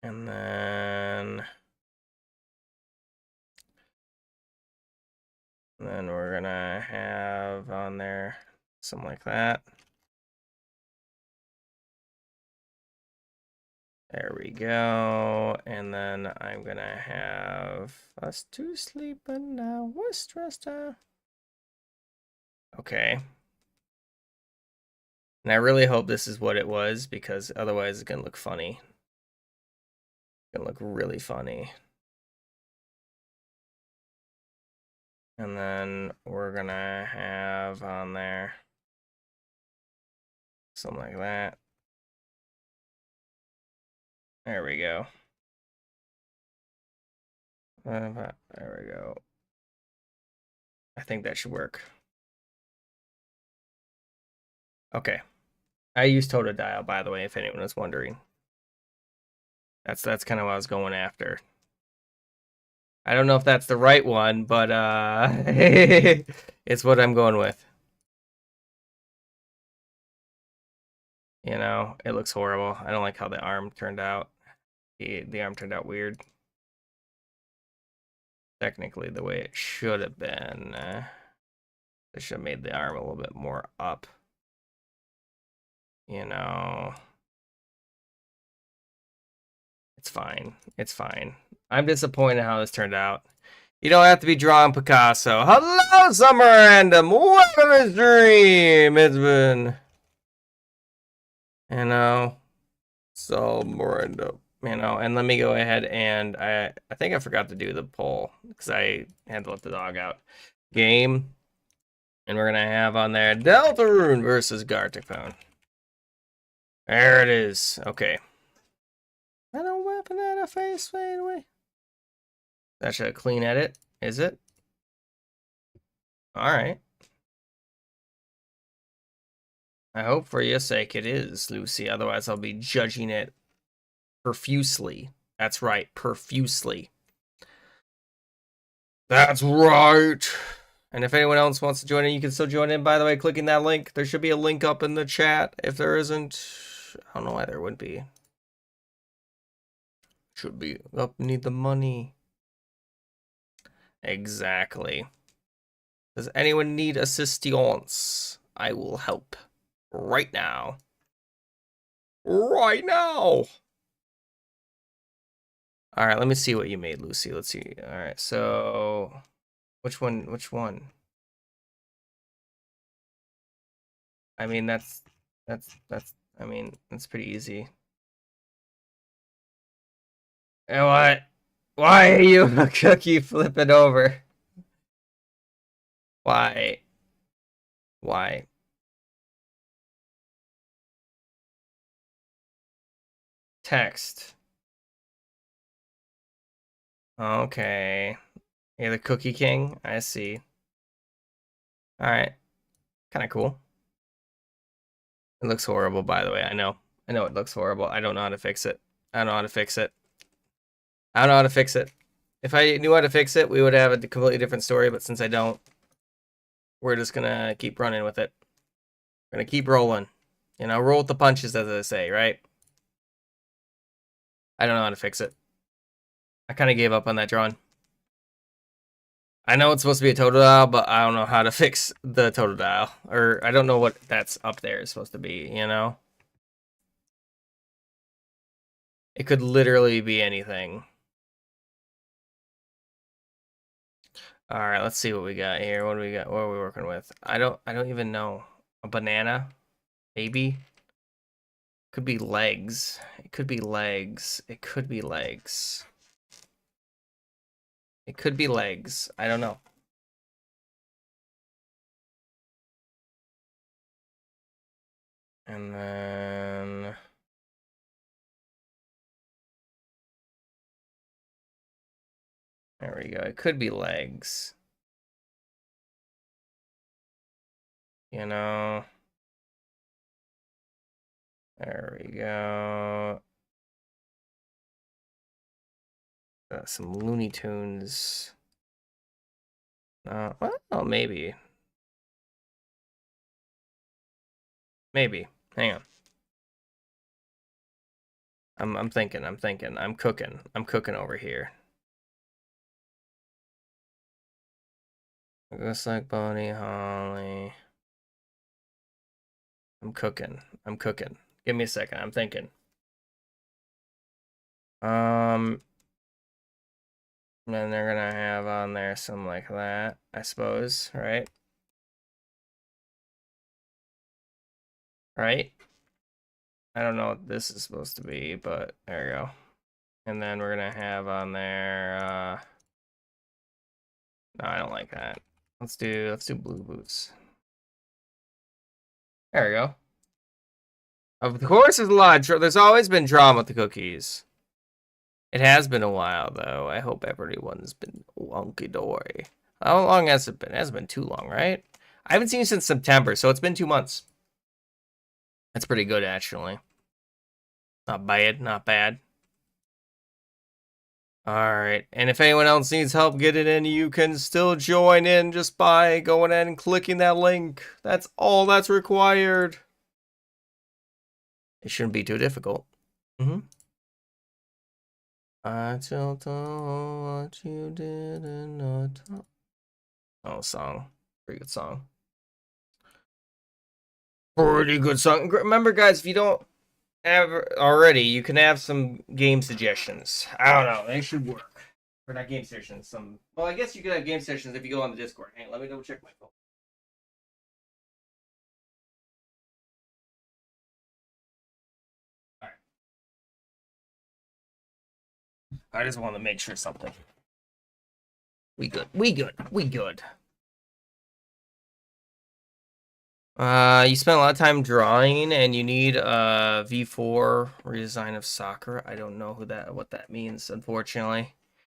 And then we're gonna have on there something like that. There we go. And then I'm gonna have us two sleeping now. We're stressed out. Okay. And I really hope this is what it was, because otherwise it's gonna look funny. It's gonna look really funny. And then we're gonna have on there something like that. There we go. There we go. I think that should work. Okay. I use Totodile, by the way, if anyone was wondering. That's kind of what I was going after. I don't know if that's the right one, but it's what I'm going with. You know, it looks horrible. I don't like how the arm turned out. The arm turned out weird. Technically, the way it should have been. They should have made the arm a little bit more up. You know. It's fine. It's fine. I'm disappointed how this turned out. You don't have to be drawing Picasso. Hello, Summer Random. Welcome to the stream. It's been, so Miranda, and let me go ahead and I think I forgot to do the poll because I had to let the dog out. Game, and we're gonna have on there Deltarune versus Garticphone. There it is. Okay. I don't weapon at a face fade away. That's a clean edit, is it? All right. I hope for your sake it is, Lucy. Otherwise, I'll be judging it profusely. That's right, profusely. That's right. And if anyone else wants to join in, you can still join in, by the way, clicking that link. There should be a link up in the chat. If there isn't, I don't know why there wouldn't be. Should be up, need the money. Exactly. Does anyone need assistance? I will help. Right now. Right now. All right, let me see what you made, Lucy. Let's see. All right, so which one? I mean, that's I mean, that's pretty easy. And what? Why are you a cookie flipping over? Why? Why? Text. Okay. You're the Cookie King? I see. Alright. Kinda cool. It looks horrible, by the way. I know. I know it looks horrible. I don't know how to fix it. I don't know how to fix it. I don't know how to fix it. If I knew how to fix it, we would have a completely different story, but since I don't, we're just gonna keep running with it. We're gonna keep rolling. You know, roll with the punches, as they say, right? I don't know how to fix it. I kind of gave up on that drawing. I know it's supposed to be a Totodile, but I don't know how to fix the Totodile. Or I don't know what that's up there is supposed to be, you know? It could literally be anything. Alright, let's see what we got here. What do we got? What are we working with? I don't even know. A banana? Maybe? Could be legs. It could be legs. It could be legs. It could be legs. I don't know. And then there we go. It could be legs. You know. There we go. Some Looney Tunes. Well, maybe. Maybe. Hang on. I'm thinking. I'm cooking. I'm cooking over here. Looks like Bonnie Holly. I'm cooking. I'm cooking. Give me a second. I'm thinking. And then they're gonna have on there something like that, I suppose, right? Right? I don't know what this is supposed to be, but there you go. And then we're gonna have on there, no, I don't like that. Let's do blue boots. There we go. Of course, there's always been drama with the cookies. It has been a while, though. I hope everyone's been wonky dory. How long has it been? It hasn't been too long, right? I haven't seen you since September, so it's been 2 months. That's pretty good, actually. Not bad, not bad. Alright, and if anyone else needs help getting in, you can still join in just by going in and clicking that link. That's all that's required. It shouldn't be too difficult. I told what you didn't know. Oh, song. Pretty good song. Pretty good song. Remember, guys, if you don't have already, you can have some game suggestions. I don't know. They should work. Or not game sessions. Well, I guess you could have game sessions if you go on the Discord. Hey, let me double check my phone. Alright. I just want to make sure something. We good. We good. We good. You spent a lot of time drawing, and you need a V4 redesign of soccer. I don't know what that means, unfortunately.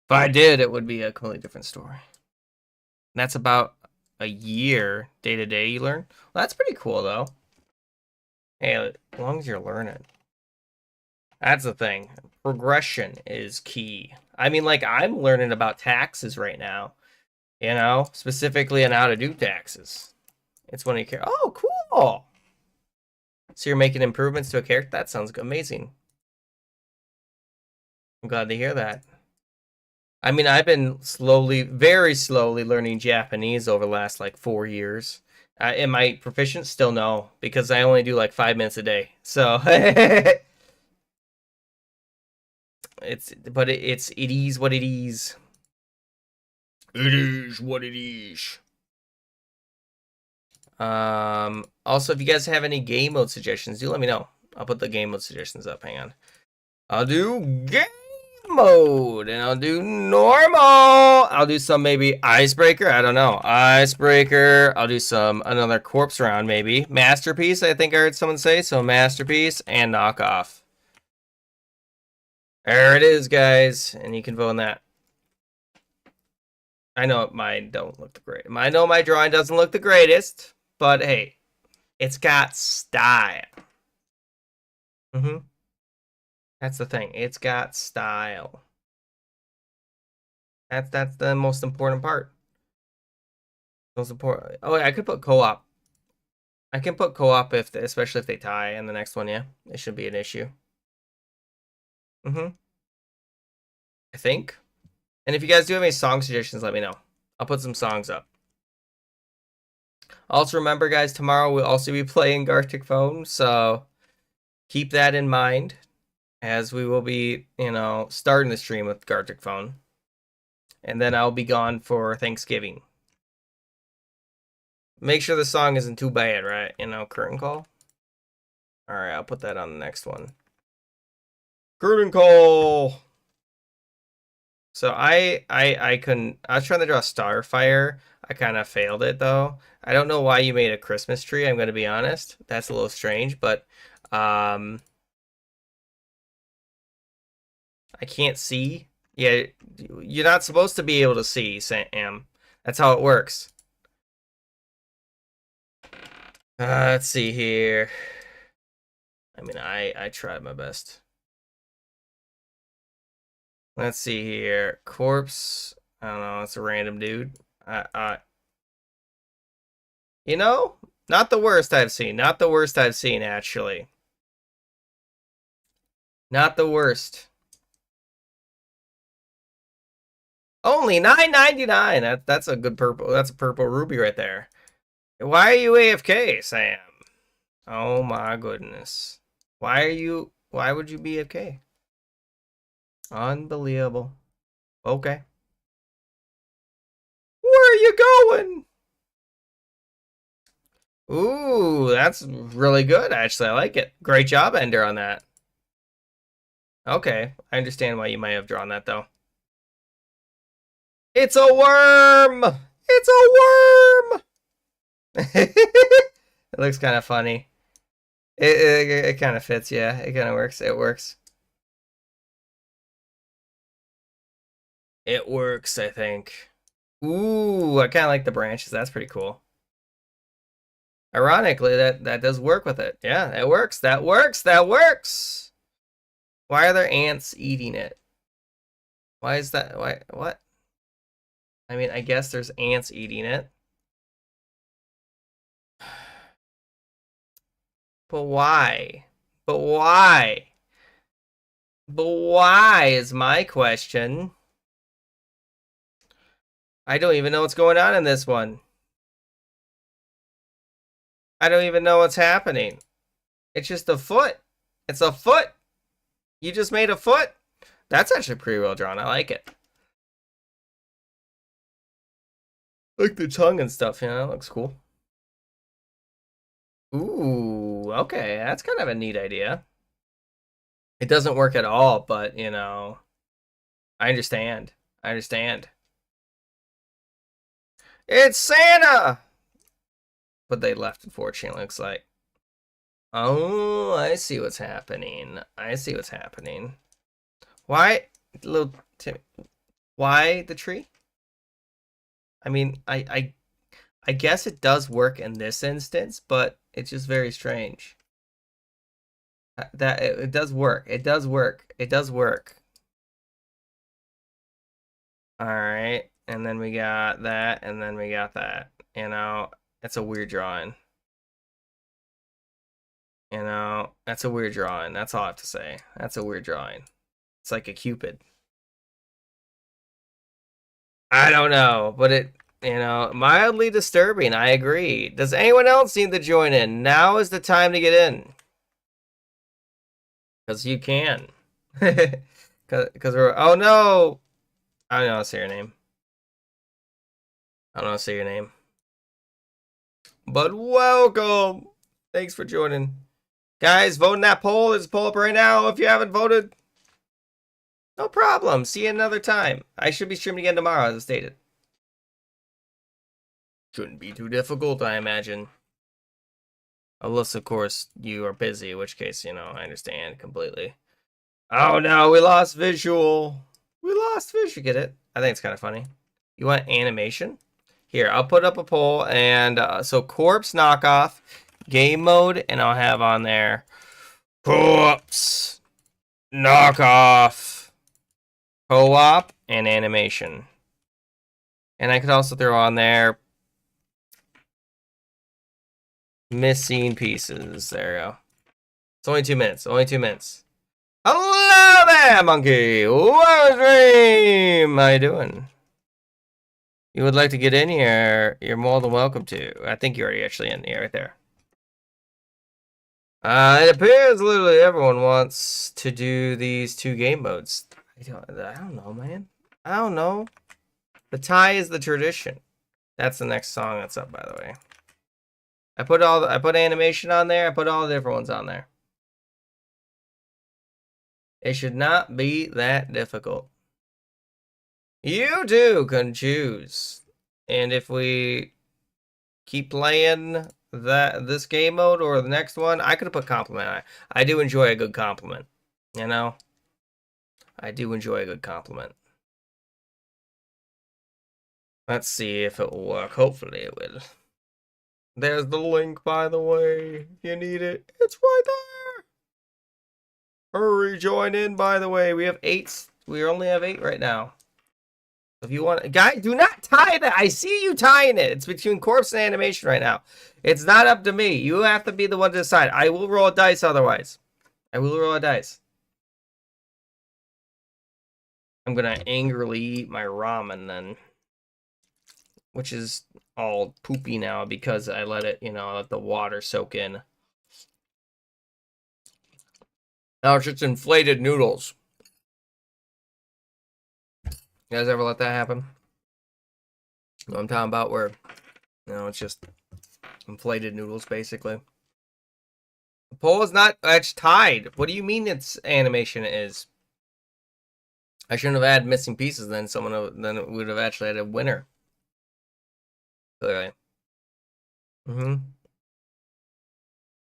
If I did, it would be a completely different story. And that's about a year, day to day. You learn. Well, that's pretty cool, though. Hey, as long as you're learning, that's the thing. Progression is key. I mean, like I'm learning about taxes right now. You know, specifically on how to do taxes. It's when you care. Oh, cool. So you're making improvements to a character? That sounds amazing. I'm glad to hear that. I mean, I've been very slowly learning Japanese over the last like 4 years. Am I proficient? Still no, because I only do like 5 minutes a day. So it is what it is. It is what it is. Also, if you guys have any game mode suggestions, do let me know. I'll put the game mode suggestions up. Hang on. I'll do game mode, and I'll do normal. I'll do some maybe icebreaker. I don't know. Icebreaker. I'll do another corpse round maybe. Masterpiece, I think I heard someone say. So masterpiece and knockoff. There it is, guys. And you can vote on that. I know mine don't look the greatest. I know my drawing doesn't look the greatest. But hey, it's got style. That's the thing. It's got style. That's the most important part. Most important. Oh, I could put co-op. I can put co-op especially if they tie in the next one. Yeah, it shouldn't be an issue. I think. And if you guys do have any song suggestions, let me know. I'll put some songs up. Also, remember, guys, tomorrow we'll also be playing Garticphone, so keep that in mind as we will be, starting the stream with Garticphone. And then I'll be gone for Thanksgiving. Make sure the song isn't too bad, right? Curtain call. All right, I'll put that on the next one. Curtain call. So I was trying to draw Starfire. I kind of failed it though. I don't know why you made a Christmas tree. I'm going to be honest. That's a little strange, but I can't see. Yeah, you're not supposed to be able to see, Sam. That's how it works. Let's see here. I mean, I tried my best. Let's see here. Corpse. I don't know. It's a random dude. Not the worst I've seen. Not the worst I've seen, actually. Not the worst. Only $9.99. That's a good purple. That's a purple ruby right there. Why are you AFK, Sam? Oh my goodness. Why would you be AFK? Unbelievable. Okay. Where are you going? Ooh, that's really good, actually. I like it. Great job, Ender, on that. Okay, I understand why you might have drawn that, though. It's a worm! It's a worm! It looks kind of funny. It kind of fits, yeah. It kind of works. It works. It works, I think. Ooh, I kind of like the branches. That's pretty cool. Ironically, that does work with it. Yeah, it works. That works. That works. Why are there ants eating it? Why is that? Why? What? I mean, I guess there's ants eating it. But why? But why? But why is my question. I don't even know what's going on in this one. I don't even know what's happening. It's just a foot. It's a foot. You just made a foot. That's actually pretty well drawn. I like it. Like the tongue and stuff, you know, that looks cool. Ooh, okay. That's kind of a neat idea. It doesn't work at all, but, you know, I understand. I understand. It's Santa! But they left, unfortunately, looks like. Oh, I see what's happening. I see what's happening. Why, little Timmy? Why the tree? I mean, I guess it does work in this instance, but it's just very strange. That it does work. It does work. It does work. All right, and then we got that, and then we got that. You know, it's a weird drawing. You know, that's a weird drawing. That's all I have to say. That's a weird drawing. It's like a cupid. I don't know, but it, you know, mildly disturbing. I agree. Does anyone else need to join in? Now is the time to get in. Because you can. Because we're, oh no! I don't know how to say your name. I don't know how to say your name. But welcome! Thanks for joining. Guys, vote in that poll. There's a poll up right now if you haven't voted. No problem. See you another time. I should be streaming again tomorrow, as stated. Shouldn't be too difficult, I imagine. Unless, of course, you are busy, in which case, you know, I understand completely. Oh no, we lost visual. We lost visual. Get it? I think it's kind of funny. You want animation? Here, I'll put up a poll, and so corpse knockoff, game mode, and I'll have on there corpse knockoff, co-op, and animation. And I could also throw on there missing pieces. There we go. It's only 2 minutes. Only 2 minutes. Hello there, monkey. What dream? How you doing? You would like to get in here? You're more than welcome to. I think you're already actually in here, right there. It appears literally everyone wants to do these 2 game modes. I don't know, man. I don't know. The tie is the tradition. That's the next song that's up, by the way. I put animation on there. I put all the different ones on there. It should not be that difficult. You too can choose. And if we keep playing this game mode or the next one, I could have put compliment. I do enjoy a good compliment. You know? I do enjoy a good compliment. Let's see if it will work. Hopefully it will. There's the link, by the way. If you need it, it's right there. Hurry, join in, by the way. We have 8. We only have 8 right now. If you want, guy, do not tie that. I see you tying it. It's between corpse and animation right now. It's not up to me. You have to be the one to decide. I will roll a dice otherwise. I will roll a dice. I'm gonna angrily eat my ramen then, which is all poopy now because I let it, you know, let the water soak in. Now it's just inflated noodles. You guys ever let that happen? You know what I'm talking about, where it's just inflated noodles basically. The poll is not. It's tied. What do you mean its animation is? I shouldn't have had missing pieces. Then then it would have actually had a winner. Clearly. Come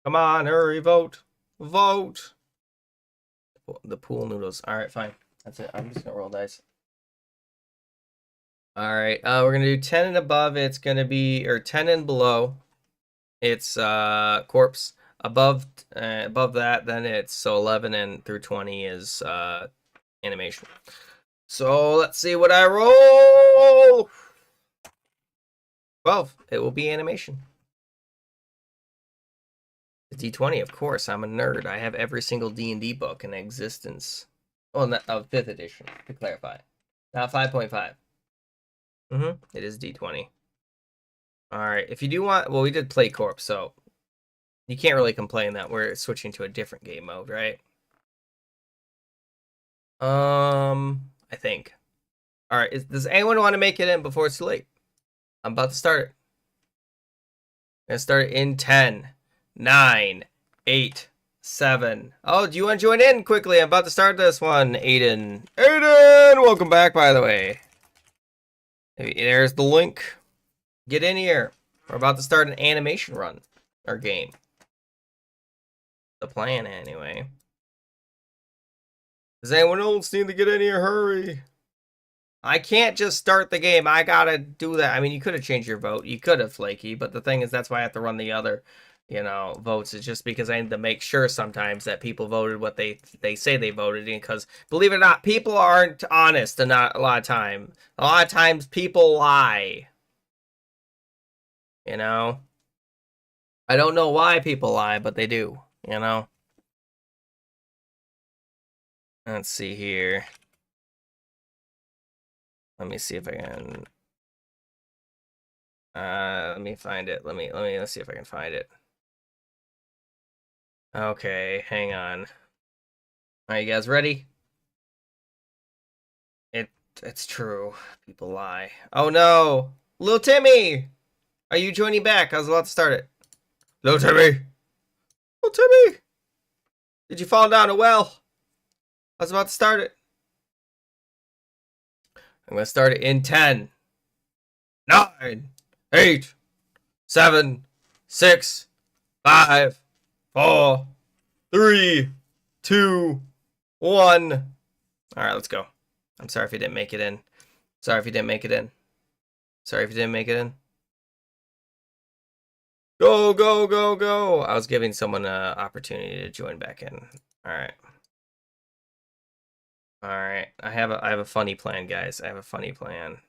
on, hurry, vote, vote. The pool noodles. All right, fine. That's it. I'm just gonna roll dice. All right. We're gonna do 10 and above. It's gonna be, or 10 and below. It's corpse. Above that, then it's, so 11 and through 20 is animation. So let's see what I roll. 12. It will be animation. D20, of course. I'm a nerd. I have every single D&D book in existence. Well, not of 5th edition, to clarify. Not 5.5. It is D20. All right. If you do want, well, we did play corpse, so you can't really complain that we're switching to a different game mode, right? I think. All right. Does anyone want to make it in before it's too late? I'm about to start it. I'm gonna start it in 10, 9, 8, 7. Oh, do you want to join in quickly? I'm about to start this one, Aiden. Aiden, welcome back, by the way. There's the link. Get in here. We're about to start an animation run, or game. The plan, anyway. Does anyone else need to get in here? Hurry. I can't just start the game. I gotta do that. I mean, you could have changed your vote. You could have, Flaky, but the thing is, that's why I have to run the other, votes. It's just because I need to make sure sometimes that people voted what they say they voted in, because, believe it or not, people aren't honest a lot of time. A lot of times, people lie. I don't know why people lie, but they do, Let's see here. Let me see if I can. Let me find it. Let's see if I can find it. Okay, hang on. Are you guys ready? It's true. People lie. Oh no, Little Timmy, are you joining back? I was about to start it. Little Timmy, Little Timmy, did you fall down a well? I was about to start it. I'm gonna start it in 10, 9, 8, 7, 6, 5, 4, 3, 2, 1. All right, let's go. I'm sorry if you didn't make it in. Sorry if you didn't make it in. Sorry if you didn't make it in. Go, go, go, go. I was giving someone an opportunity to join back in. All right. All right. I have a funny plan, guys. I have a funny plan.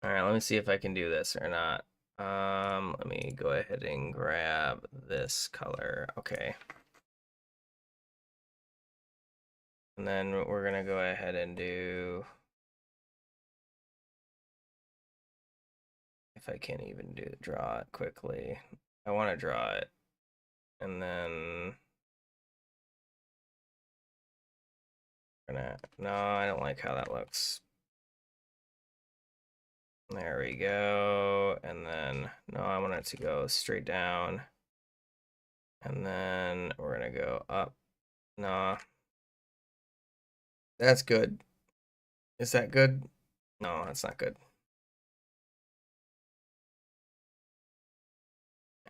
All right, let me see if I can do this or not. Let me go ahead and grab this color. Okay. And then we're gonna go ahead and do, if I can't even draw it quickly. I want to draw it. And then no, I don't like how that looks. There we go. And then no, I want it to go straight down. And then we're gonna go up. No. That's good. Is that good? No, that's not good.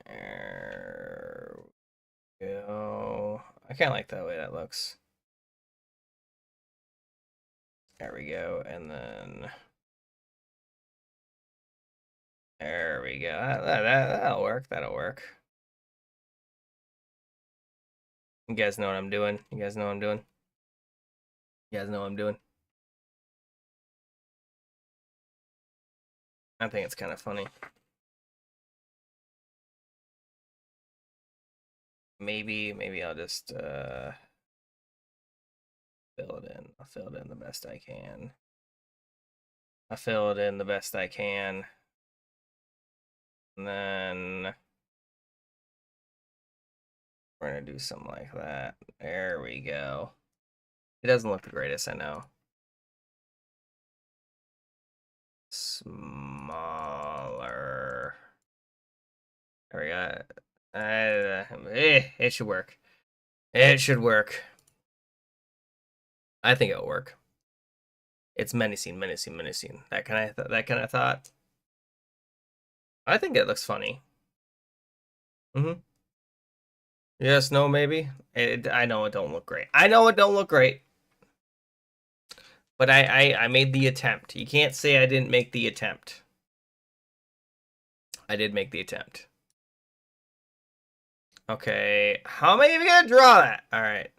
There we go. I kind of like that way that looks. There we go. And then there we go. That'll work. That'll work. You guys know what I'm doing. You guys know what I'm doing. You guys know what I'm doing. I think it's kind of funny. Maybe I'll just fill it in. I'll fill it in the best I can. I fill it in the best I can. And then We're gonna do something like that. There we go. It doesn't look the greatest, I know. Smaller. There we go. It should work. It should work. I think it'll work. It's menacing. That kind of thought. I think it looks funny. Yes, no, maybe. I know it don't look great. I know it don't look great. But I made the attempt. You can't say I didn't make the attempt. I did make the attempt. Okay, how am I even gonna draw that? All right.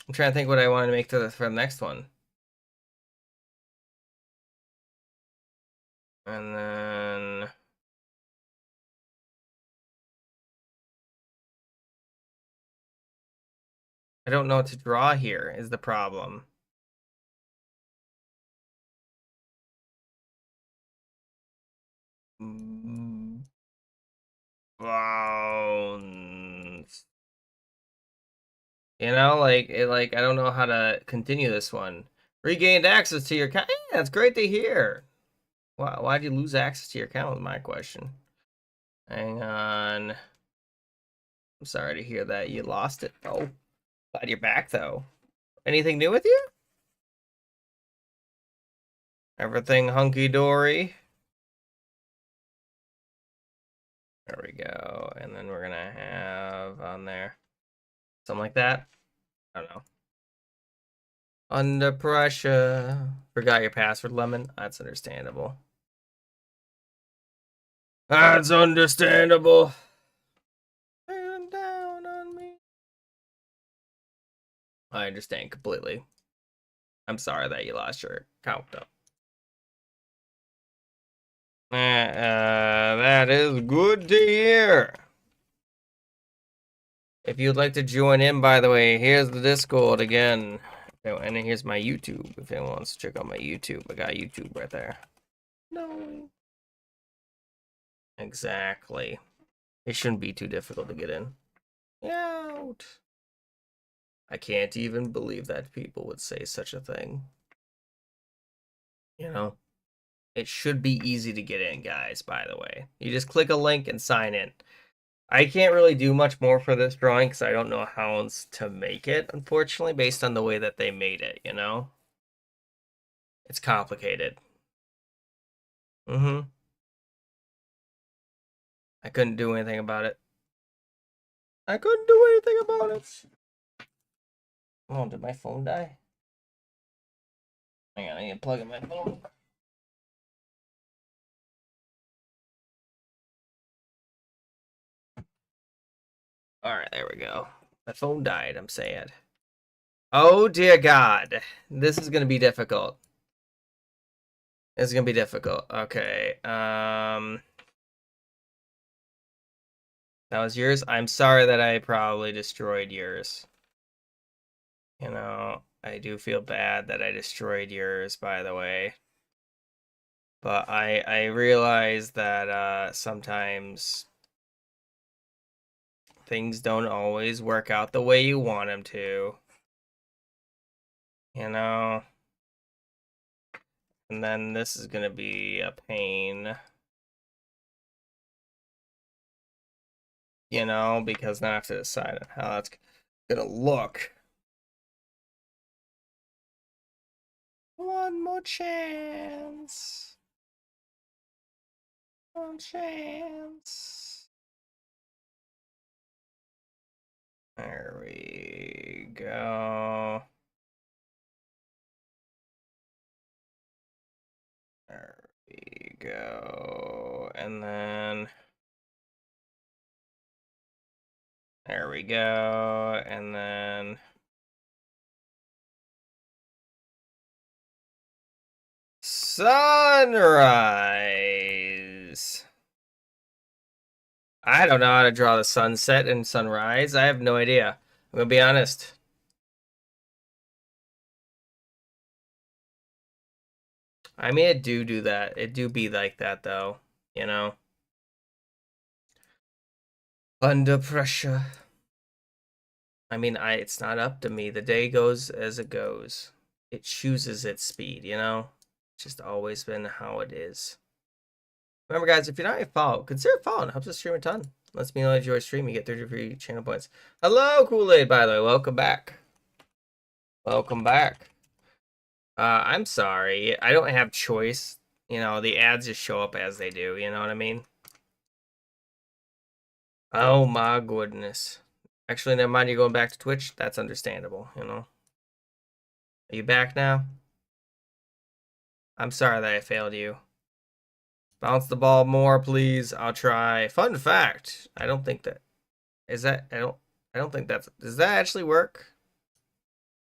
I'm trying to think what I want to make for the next one. And then I don't know what to draw here is the problem. Bones. You know, like I don't know how to continue this one. Regained access to your account. Yeah, that's great to hear. Why'd you lose access to your account? Was my question. Hang on. I'm sorry to hear that you lost it. Oh, glad you're back though. Anything new with you? Everything hunky dory. There we go. And then we're gonna have on there something like that. I don't know. Under pressure. Forgot your password, Lemon. That's understandable. That's understandable. Bearing down on me. I understand completely. I'm sorry that you lost your account, though. That is good to hear. If you'd like to join in, by the way, here's the Discord again. And here's my YouTube. If anyone wants to check out my YouTube, I got YouTube right there. No. Exactly. It shouldn't be too difficult to get in. Out. I can't even believe that people would say such a thing. You know? It should be easy to get in, guys, by the way. You just click a link and sign in. I can't really do much more for this drawing because I don't know how else to make it, unfortunately, based on the way that they made it, you know? It's complicated. I couldn't do anything about it. I couldn't do anything about it. Oh, did my phone die? Hang on, I need to plug in my phone. Alright, there we go. My phone died, I'm sad. Oh dear God. This is gonna be difficult. It's gonna be difficult. Okay. That was yours. I'm sorry that I probably destroyed yours. You know, I do feel bad that I destroyed yours, by the way. But I realize that sometimes things don't always work out the way you want them to. You know? And then this is gonna be a pain. You know, because now I have to decide on how that's gonna look. One more chance. One chance. There we go. There we go. And then there we go. And then sunrise. I don't know how to draw the sunset and sunrise. I have no idea. I'm gonna be honest. I mean, it do that. It do be like that, though. You know? Under pressure. I mean, it's not up to me. The day goes as it goes. It chooses its speed, you know? It's just always been how it is. Remember, guys, if you're not a follow, consider following. It helps us stream a ton. Lets me know that you enjoy stream. You get 30 free channel points. Hello, Kool-Aid, by the way. Welcome back. Welcome back. I'm sorry. I don't have choice. You know, the ads just show up as they do. You know what I mean? Oh, my goodness. Actually, never mind. You're going back to Twitch. That's understandable, you know? Are you back now? I'm sorry that I failed you. Bounce the ball more, please. I'll try. Fun fact. I don't think that is that I don't think that's does that actually work?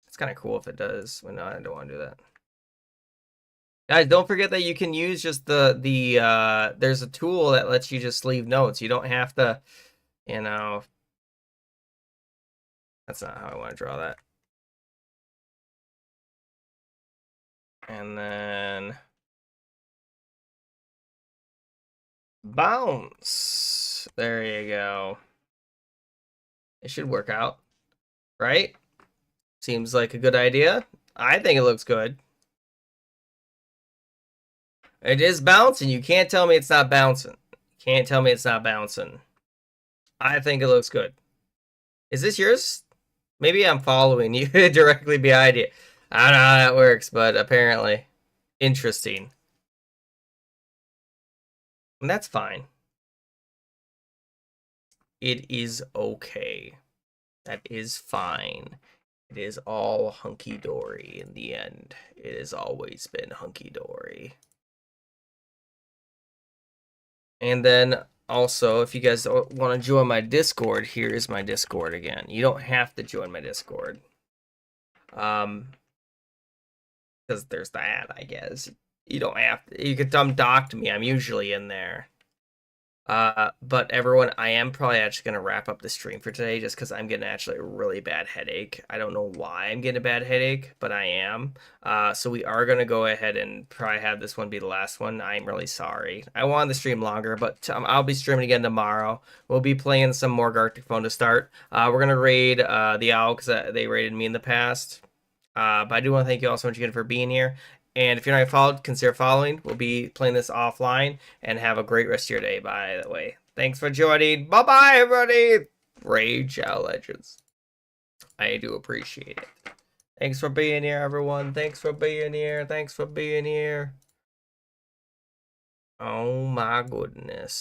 It's kind of cool if it does. Well, no, I don't want to do that. Guys, don't forget that you can use just the there's a tool that lets you just leave notes. You don't have to, you know. That's not how I want to draw that. And then bounce. There you go. It should work out, right? Seems like a good idea. I think it looks good. It is bouncing. You can't tell me it's not bouncing. Can't tell me it's not bouncing. I think it looks good. Is this yours? Maybe I'm following you directly behind you. I don't know how that works, but apparently. Interesting. And that's fine. It is okay. That is fine. It is all hunky-dory in the end. It has always been hunky-dory. And then also, if you guys want to join my Discord, here is my Discord again. You don't have to join my Discord. Because there's that, I guess. You don't have to. You could dock to me. I'm usually in there. But everyone, I am probably actually going to wrap up the stream for today just because I'm getting actually a really bad headache. I don't know why I'm getting a bad headache, but I am. So we are going to go ahead and probably have this one be the last one. I'm really sorry. I wanted the stream longer, but I'll be streaming again tomorrow. We'll be playing some more Garticphone to start. We're going to raid the Owl because they raided me in the past. But I do want to thank you all so much again for being here. And if you're not followed, consider following. We'll be playing this offline. And have a great rest of your day, by the way. Thanks for joining. Bye-bye, everybody. Rage Out Legends. I do appreciate it. Thanks for being here, everyone. Thanks for being here. Thanks for being here. Oh, my goodness.